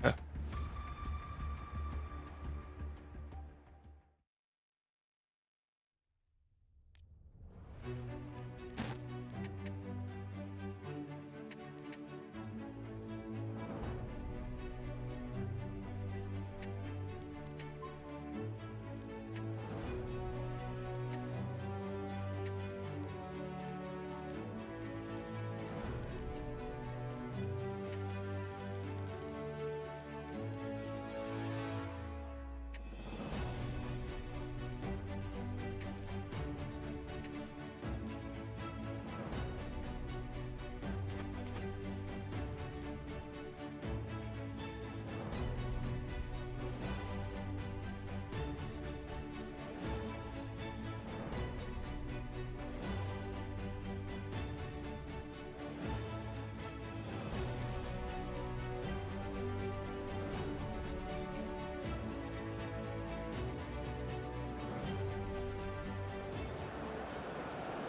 Yeah.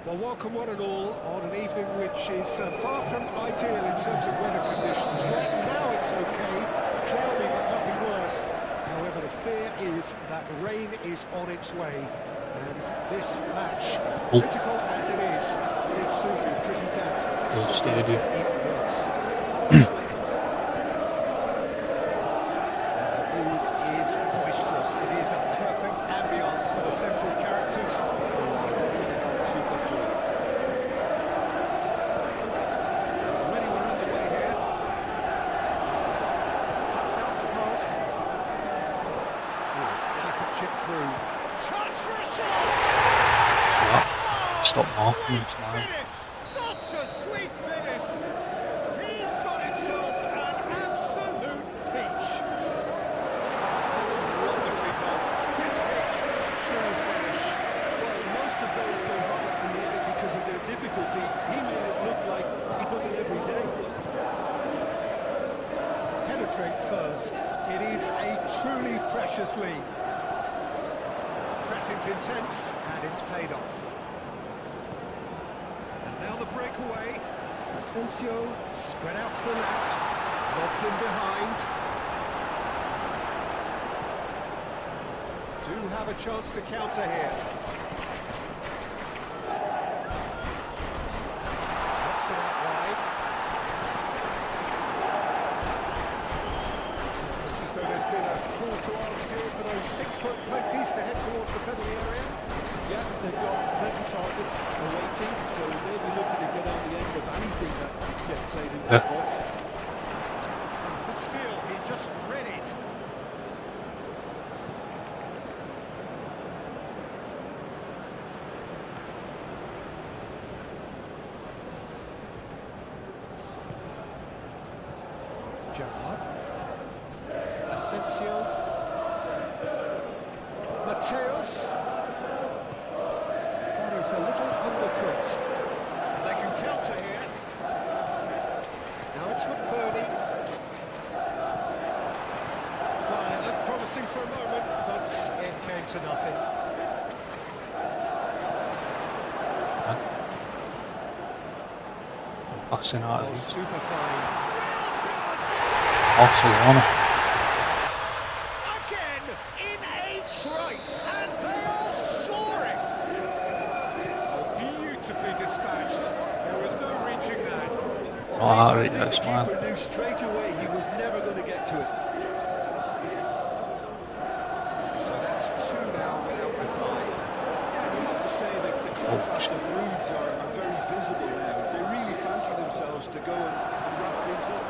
Well, welcome one and all on an evening which is far from ideal in terms of weather conditions. Right now it's okay, cloudy but nothing worse. However, the fear is that rain is on its way, and this match, critical as it is, it's certainly pretty damp. Full stadium. Even worse. The mood is boisterous. It is a perfect ambience for the central characters. Stop marking this now. Such a sweet finish. He's got himself an absolute peach. That's wonderfully done. Crisp hit, true finish. Well, most of those go right in the air because of their difficulty. He made it look like he does it every day. Penetrate first. It is a truly precious lead. Pressing's intense, and it's paid off. Now the breakaway. Asensio spread out to the left, lobbed in behind. Do have a chance to counter here. Gets it out wide. Looks as though there's been a call to arms here for those 6-foot plenties to head towards the penalty area. Yeah, they've got plenty targets awaiting, so they'll be looking to get on the end of anything that gets played in that box. But still, he just read it. Gerrard. Asensio. Mateus. It's a little undercooked. They can counter here. Now it's McBurney. Well, it looked promising for a moment, but it came to nothing. Passing out Oh, of super fine. Barcelona. Again, in a trice, and they are soaring. Oh, I right, think yeah, the smile. keeper knew straight away he was never going to get to it. So that's two now without reply. And you have to say that the contrast of moods are very visible now. They really fancy themselves to go and wrap things up.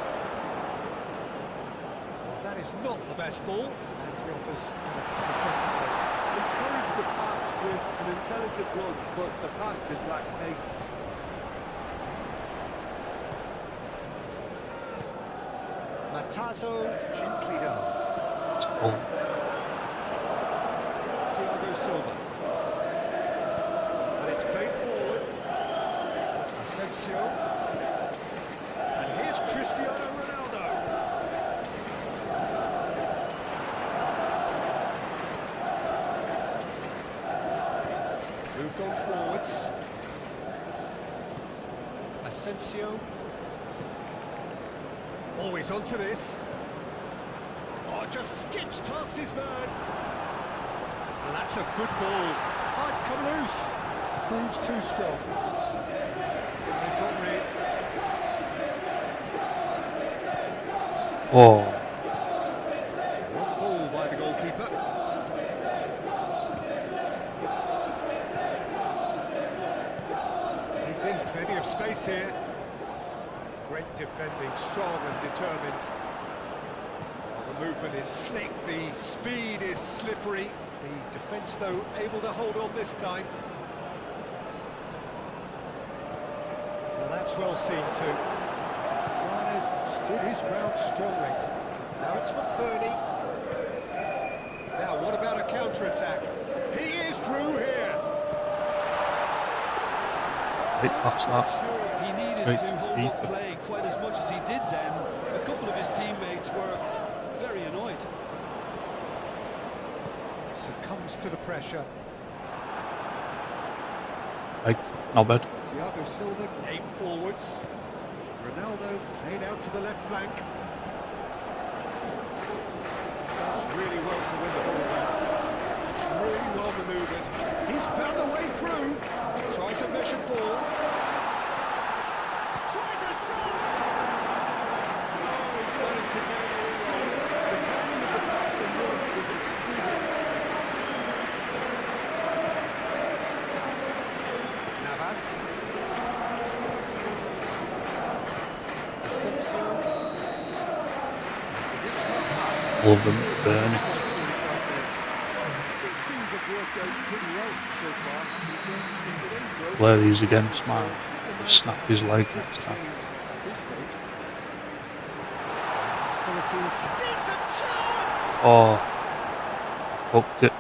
Well, that is not the best ball. And he offers Encourage the pass with an intelligent run, but the pass just lacked pace. Matazo gently down. It's cool. Thiago Silva. And it's played forward. Asensio. And here's Cristiano Ronaldo. Moved on forwards. Asensio. Oh, he's onto this. Oh, just skips past his man. And that's a good ball. Oh, it's come loose. Proves too strong. They got rid. Oh, One ball by the goalkeeper. He's in plenty of space here. Great defending, strong and determined. Well, the movement is slick, the speed is slippery. The defence, though, able to hold on this time. Well, that's well seen too. Juarez stood his ground strongly. Now it's McBurney. Now, what about a counter-attack? He is through here. right, that's that. Sure, he needed Great to hold up keeper. play quite as much as he did then. A couple of his teammates were very annoyed. Succumbs to the pressure. Right, not bad. Thiago Silva aim forwards. Ronaldo played out to the left flank. Does really well to win the ball back. It's really well manoeuvred. He's found the way through. Tries a measured ball. Tries a shot! Oh, he's managed to get it all wrong. The timing of the pass and run was exquisite. Navas. Asensio. It's not hard. Love them, Bernie. Things have worked out pretty well so far. Peter. If it ain't broken, Play these again, it's smile. the Snap his leg has next time. changed at this stage. Hostilities. Decent chance! Oh, fucked it.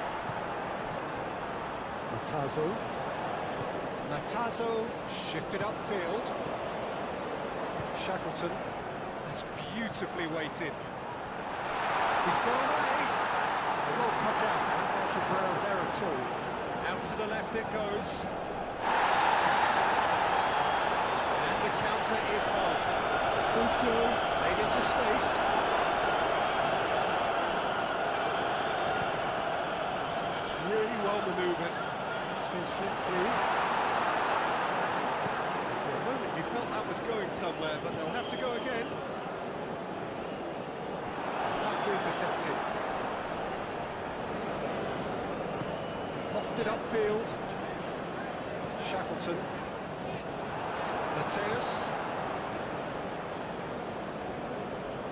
Matazo. Matazo shifted upfield. Shackleton. That's beautifully weighted. He's gone away. Well cut out. Not much of round there at all. Out to the left it goes. And the counter is on. Asensio played into space. That's really well manoeuvred. It's been slipped through. For a moment you felt that was going somewhere, but they'll have to go again. Nicely intercepted. Lofted upfield. Shackleton. Mateus.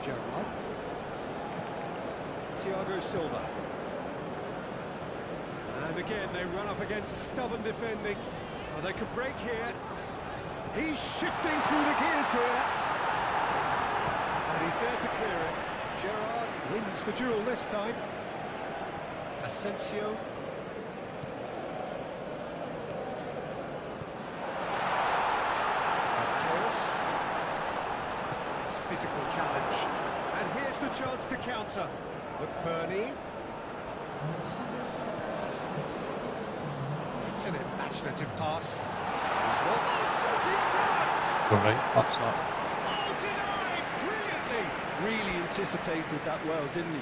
Gerrard. Thiago Silva. And again, they run up against stubborn defending. Oh, they could break here. He's shifting through the gears here. And he's there to clear it. Gerrard wins the duel this time. Asensio. Mateus. Nice physical challenge. And here's the chance to counter. McBurney. It's an imaginative pass. He's well. Oh, shooting chance! Right, that's that. Oh, denied! Brilliantly! Really anticipated that well, didn't he?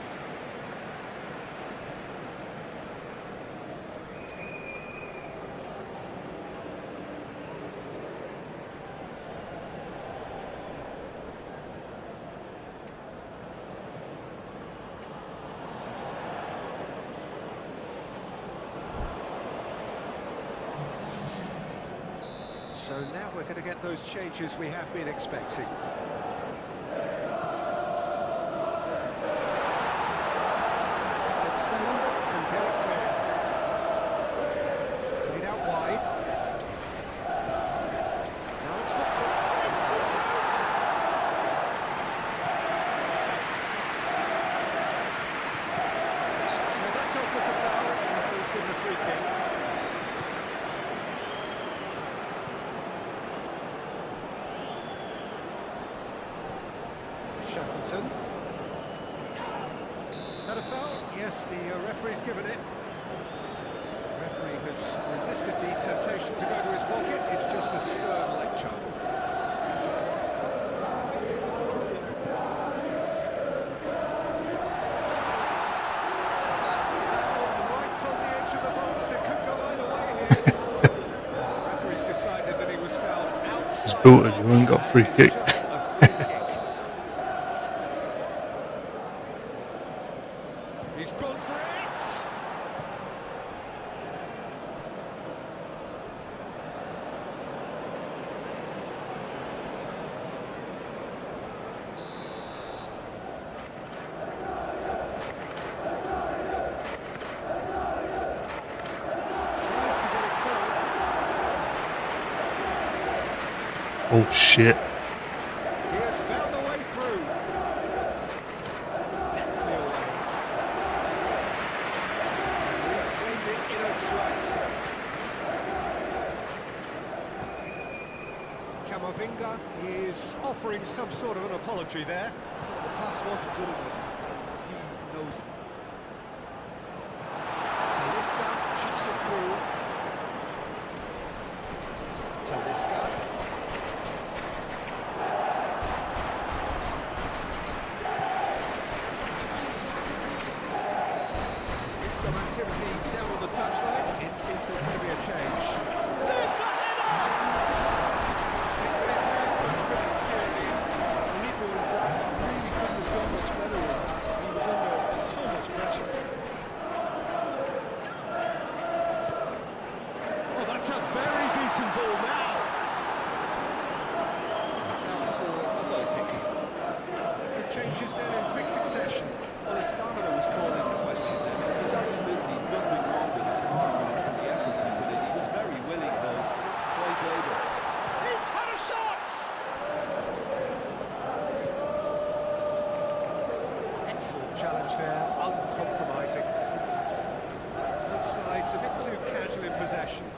So now we're going to get those changes we have been expecting. Gets seven, can get it clear. Put it out wide. Now it's what seems to suit. Well, that does look a foul, and the referee's given a free kick. Shackleton. That a foul? Yes, the referee's given it. The referee has resisted the temptation to go to his pocket. It's just a stern lecture. Right on the edge of the box. It could go either way here. The referee's decided that he was fouled outside. He's booted, you ain't got free kick. Just a free kick. He's gone for it! Tries to get it clear. Oh shit. He has found a way through. Deftly away. Reclaimed it in a trice. Camavinga is offering some sort of an apology there. The pass wasn't good enough, and he knows it. Talisca chips it through. Talisca. Some activity down on the touchline. It seems there's going to be a change. There's the header! Filippo Inzaghi really couldn't have done much better with that. He was under so much pressure. Oh, that's a very decent ball now. Chance for a goal kick. The changes then in quick succession. Well, his stamina was called into question then. There's absolutely nothing wrong with his hard work and the effort he put in. He was very willing, though, quite able. He's had a shot! Excellent challenge there, uncompromising. Both sides a bit too casual in possession.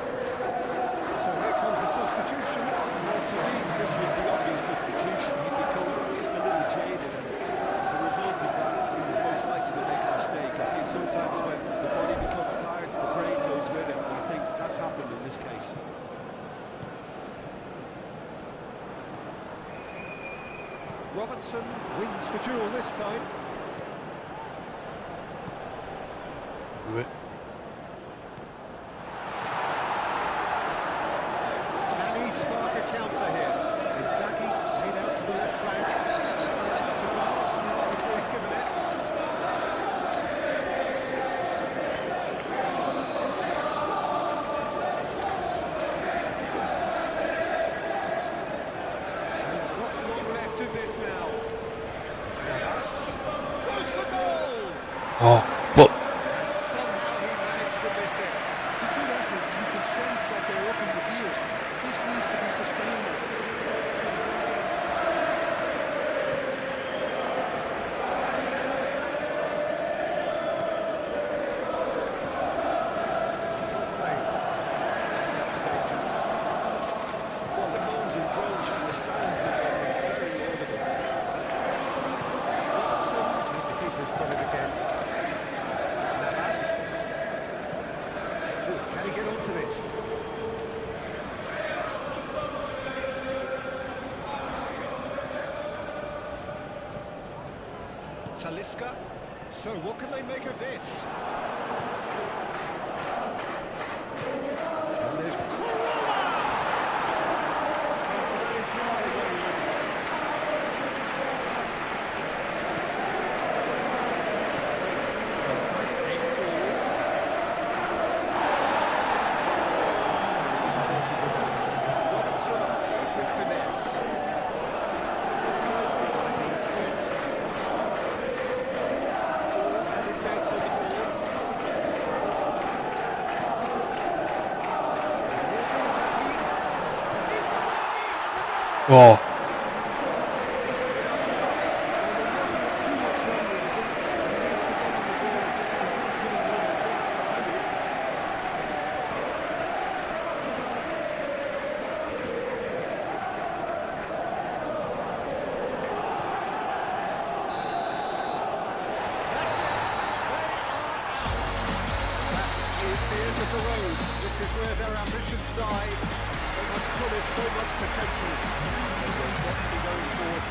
So here comes the substitution. Well, for me, this was the obvious substitution. He'd become just a little jaded, and as a result of that, he was most likely to make a mistake. I think sometimes when the body becomes tired, the brain goes with it, and I think that's happened in this case. Robertson wins the duel this time. Do it. Can he spark a counter here? Inzaghi laid out to the left flank. That's a foul before he's given it. So not long left in this now. Navas goes for goal! Oh, but Somehow he managed to miss it. It's a good effort. You can sense that they're up in the gears. This needs to be sustainable. Well, the moans and groans from the stands now are very audible. Robertson, the keeper's got it again. Navas. Ooh, can he get onto this? Talisca. So what can they make of this? And there's Corona! That is right away. Robertson out with finesse. Nicely finding fits. And it beds on the ball. And here's Inzaghi. Inzaghi has a goal! Oh, This is where their ambitions die. So much promise, so much potential. They will not be going forward.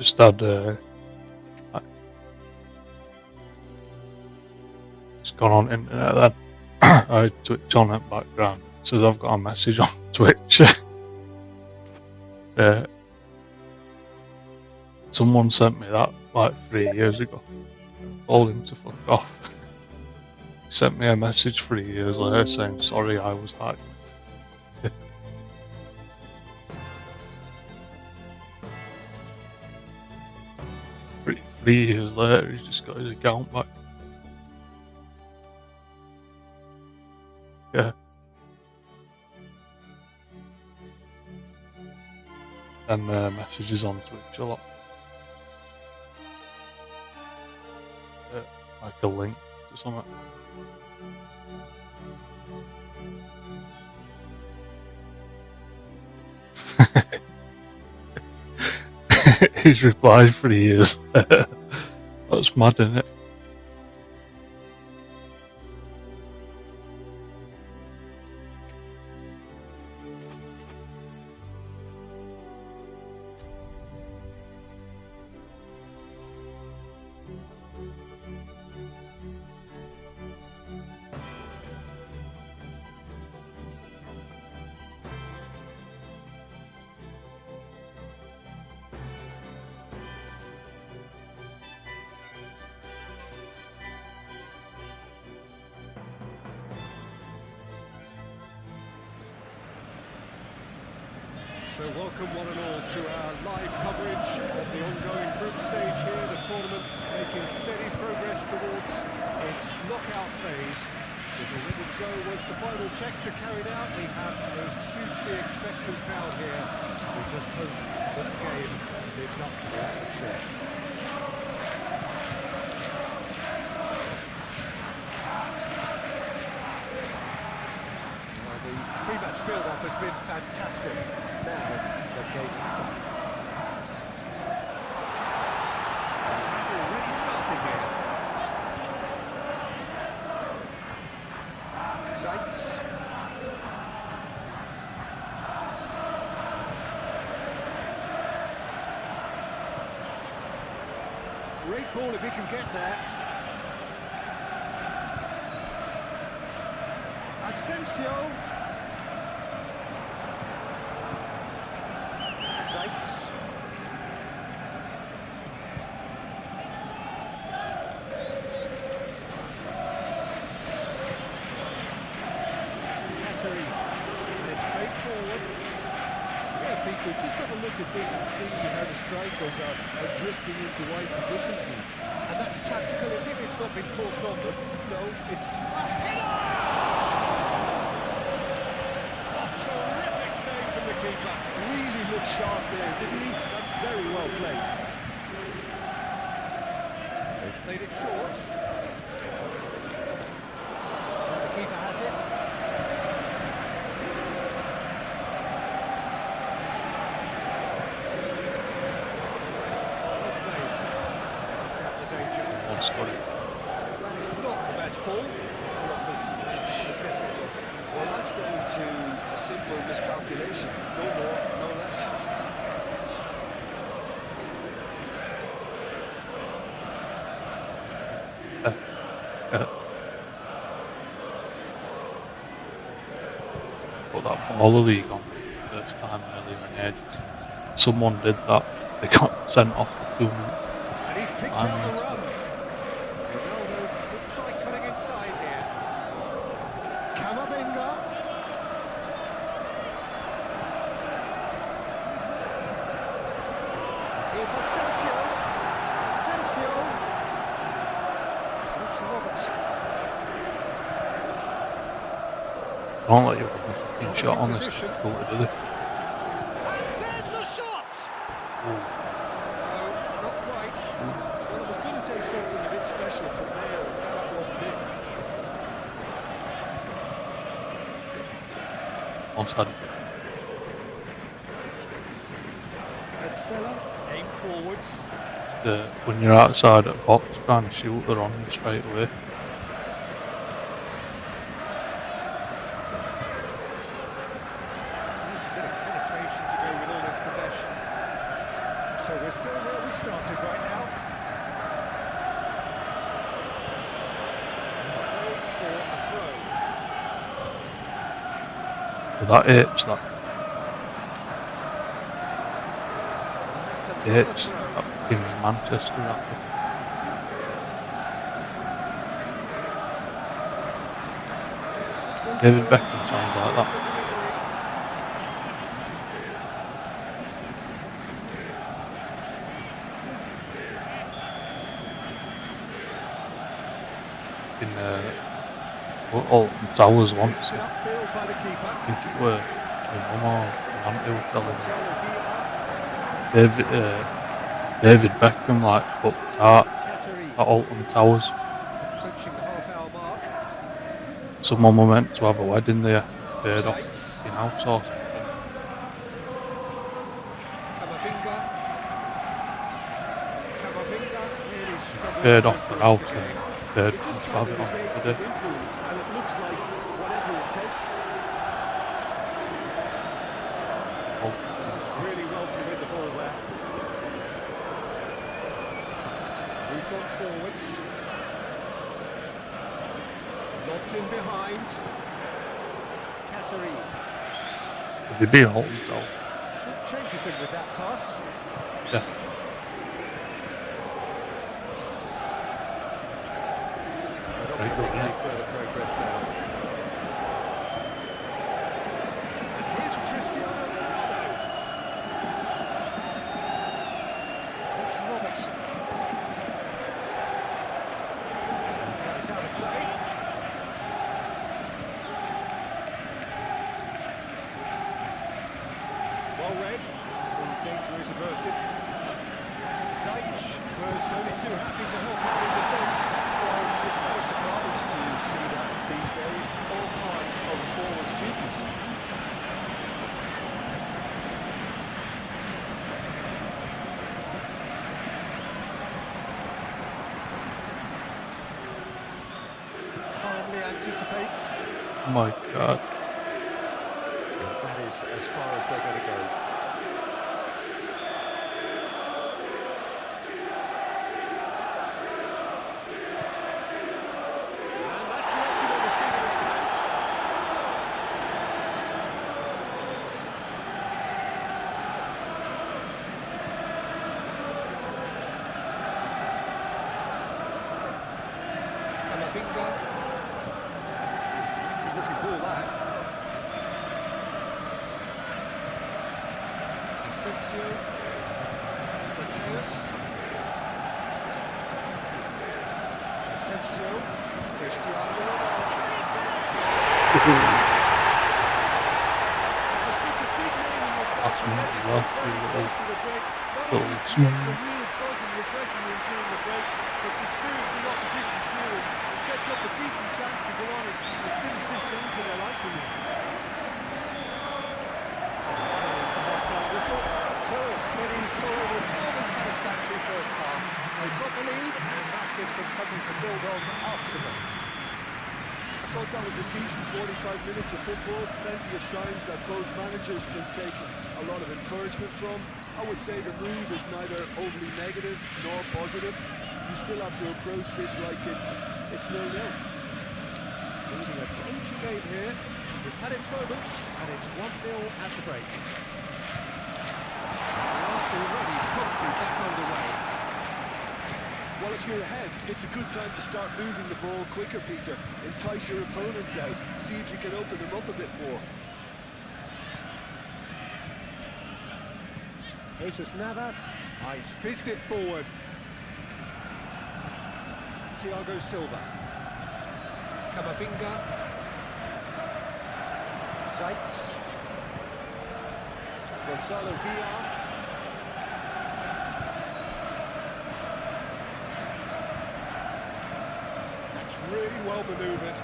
just had it's gone on internet then. I had Twitch on in the background. So I've got a message on Twitch. Someone sent me that like 3 years ago. I told him to fuck off. He sent me a message 3 years later saying sorry I was hacked. 3 years later he's just got his account back. Yeah. And messages on Twitch a lot. Like a link to something. He's replied 3 years. That's mad, isn't it? So welcome one and all to our live coverage of the ongoing group stage here, the tournament making steady progress towards its knockout phase. We're ready to go once the final checks are carried out. We have a hugely expectant crowd here. We just hope that the game lives up to the atmosphere. The pre-match build-up has been fantastic. Now, the game itself. Already starting here. Seitz. Great ball if he can get there. Asensio. Seitz. Peter, just have a look at this and see how the strikers are drifting into wide positions now. And that's tactical, is it? It's not been forced on them. No, it's... A header! A terrific save from the keeper. really looked sharp there, didn't he? That's very well played. They've played it short. And the keeper has it. Got it. That is not the best ball. Well, that's down to a simple miscalculation. No more, no less. Put that ball league on first time earlier in ages. Someone did that. They got sent off for 2 minutes. And he's picked out the run. Ronaldo could try cutting inside here. Camavinga. Here's Asensio. Asensio. It's Robertson. Don't let you have a fucking shot on this difficulty, do they? And there's the shot! Ooh. No, not quite. Well, it was going to take something a bit special from there, and that wasn't it. Onside. Cancelo, aim forwards. When you're outside at the box trying to shoot, they're on you straight away. Needs a bit of penetration to go with all this possession. So we're still where we started right now. Play for a throw. But that hits, that And that's hits. another throw. That fucking Manchester, that. David Beckham sounds like that. In Alton Towers once, Lifted upfield by the keeper. I think it were my mum or my auntie was telling me. Gonzalo David Beckham like booked out Qatari at Alton Towers. approaching the half-hour mark. Someone were meant to have a wedding there, paid off Sights. in house or something. Camavinga. Camavinga really struggles Paid to off the influence house the and game. paid He's for just us to trying have to it on evade today. his influence, and it looks like whatever it takes. Oh, It's really well to win the ball there. Moved on forwards. Lobbed in behind. Qatari. if he be Alton Towers, Should changes him with that pass. yeah. But not Very going to good, make yeah. any further progress now. And here's Cristiano Ronaldo. It's Robertson. That is out of play. Well read. All danger is averted. Ziyech was only too happy to help out in defence. Well, it's not a surprise to see that these days, all part of a forward's duties. Calmly anticipates. Oh my god. That is as far as they're going to go. And that's left him on the seat of his pants. Camavinga. It's a looking ball that. Asensio. Mateus. Asensio. Cristiano Ronaldo. For such a big name in your side That's to me as register well. very close to the break, not Little only creates a smooth. real buzz in your dressing room during the break, but dispirits the opposition too, and sets up a decent chance to go on and finish this game to their liking. There's the half-time whistle. So Smithy solid and more than satisfactory first half. They've got the lead, and that gives them something to build on after the break. I thought that was a decent 45 minutes of football, plenty of signs that both managers can take a lot of encouragement from. I would say the mood is neither overly negative nor positive. You still have to approach this like it's 0-0. Leading a cagey game here. It's had its moments, and it's 1-0 at the break. They are already promptly back underway. Well, if you're ahead, it's a good time to start moving the ball quicker, Peter. Entice your opponents out. See if you can open them up a bit more. Jesus Navas. He's fizzed it forward. Thiago Silva. Camavinga. Zaitz. Gonzalo Villar. That's really well manoeuvred.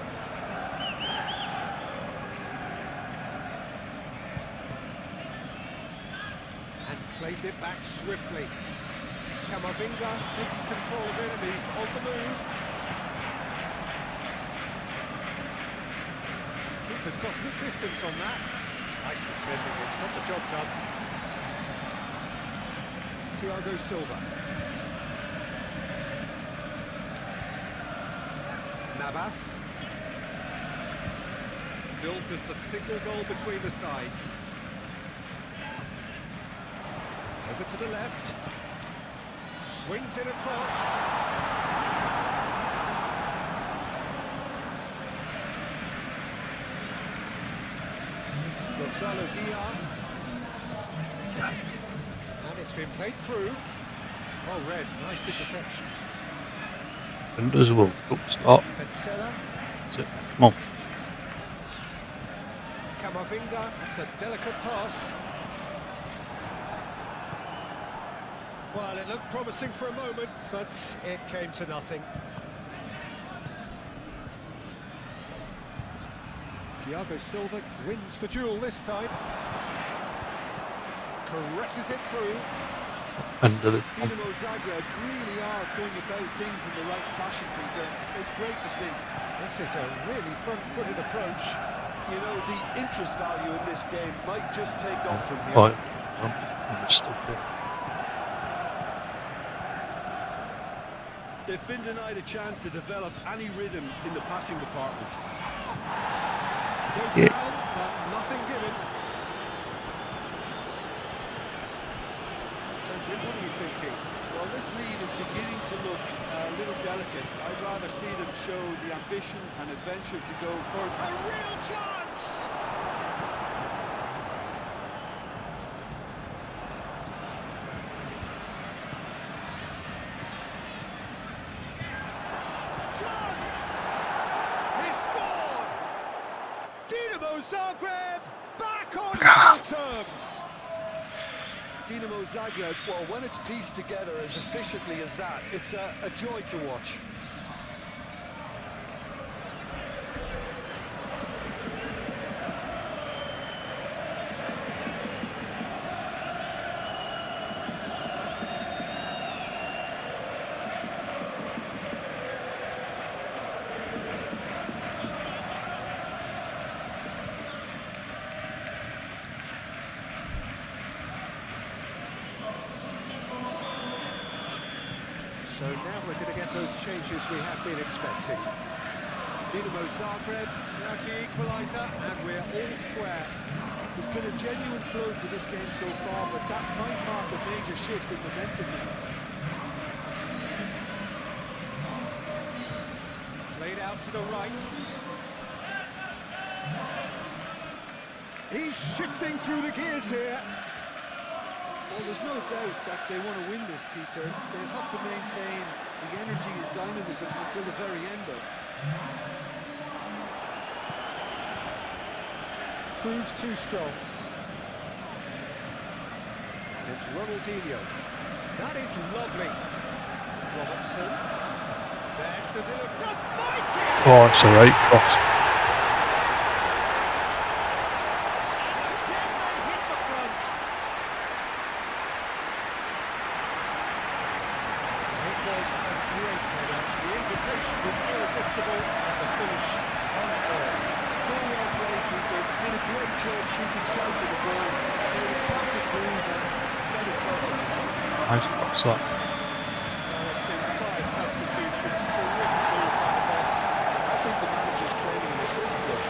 And claimed it back swiftly. Camavinga takes control of it and he's on the move. Keeper's got good distance on that. Nice defending, it's got the job done. Thiago Silva. Navas. Built as the single goal between the sides. Over to the left. Swings it across. Gonzalo Villar. And it's been played through. Oh, Red, nice interception. And as well, up start. Petzela. That's it. Come on. Camavinga. That's a delicate pass. Well, it looked promising for a moment, but it came to nothing. Thiago Silva wins the duel this time. Caresses it through. End of it. Dinamo Zagreb really are going about things in the right fashion, Peter. It's great to see. This is a really front-footed approach. You know, the interest value in this game might just take off from here. Right. I'm stuck here. They've been denied a chance to develop any rhythm in the passing department. Goes Yeah. down, but nothing given. So, Jim, what are you thinking? Well, this lead is beginning to look a little delicate. I'd rather see them show the ambition and adventure to go further. A real chance! Chance! He scored! Dinamo Zagreb back on equal terms! Dinamo Zagreb, well, when it's pieced together as efficiently as that, it's a joy to watch. So now we're going to get those changes we have been expecting. Dinamo Zagreb have the equaliser, and we're all square. There's been a genuine flow to this game so far, but that might mark a major shift in momentum now. Played out to the right. He's shifting through the gears here. Well, there's no doubt that they want to win this, Peter. They'll have to maintain the energy and dynamism until the very end, though. Proves too strong. And it's Ronaldinho. That is lovely. Robertson. There's the delivery. It's a mighty! Oh, it's a right cross. Again they hit the front. It was a great header. The invitation was irresistible and the finish unearned. So well played, Peter. Did a great job keeping sight of the ball. Made a classic move and made it closer to us. Nice cross that. It's an inspired substitution. Terrific move by the boss. I think the manager's training an assist there.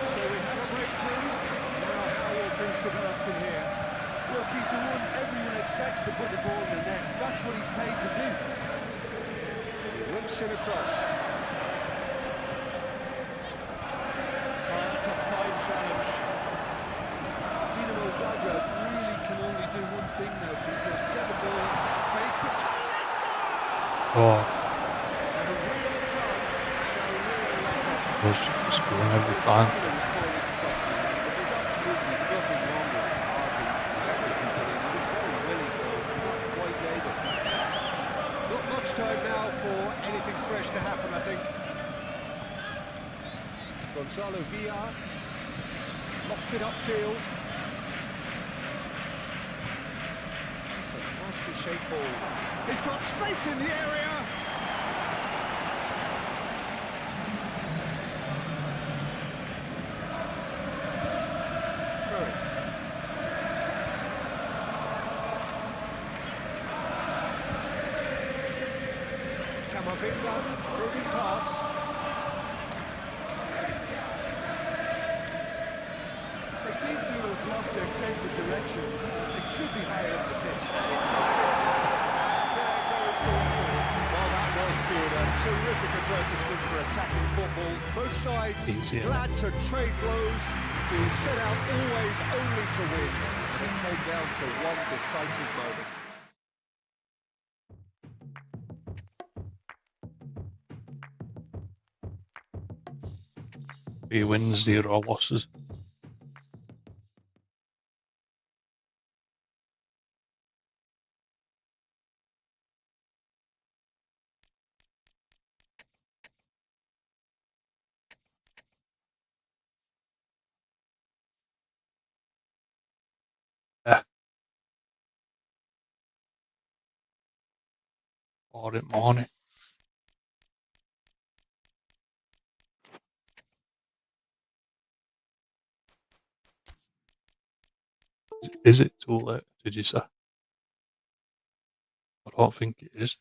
So we have a breakthrough. Now how will things develop from here? Look, he's the one everyone expects to put the ball in the net. That's what he's paid to do. He whips it across. Oh, that's a fine challenge. Dinamo Zagreb really can only do one thing now, Peter. Get the ball. Face to Leicester! Oh, And a real chance and a real let-off. was scoring every time. Was called into question. There was absolutely nothing wrong with his heart and the efforts he put in. He was very willing, though, not quite able. Not much time now for anything fresh to happen, I think. Gonzalo Villar. Lofted upfield. It's a nicely shaped ball. He's got space in the area. Throw it. Camavinga, through pass. They seem to have lost their sense of direction. It should be higher up the pitch. And there goes the whistle. Well, that was good. A terrific advertisement for attacking football. Both sides Easy, isn't glad to trade blows, to set out always only to win. And it came down to one decisive moment. He wins, 0 losses. Yeah. Or it morning. Is it too late, did you say? I don't think it is.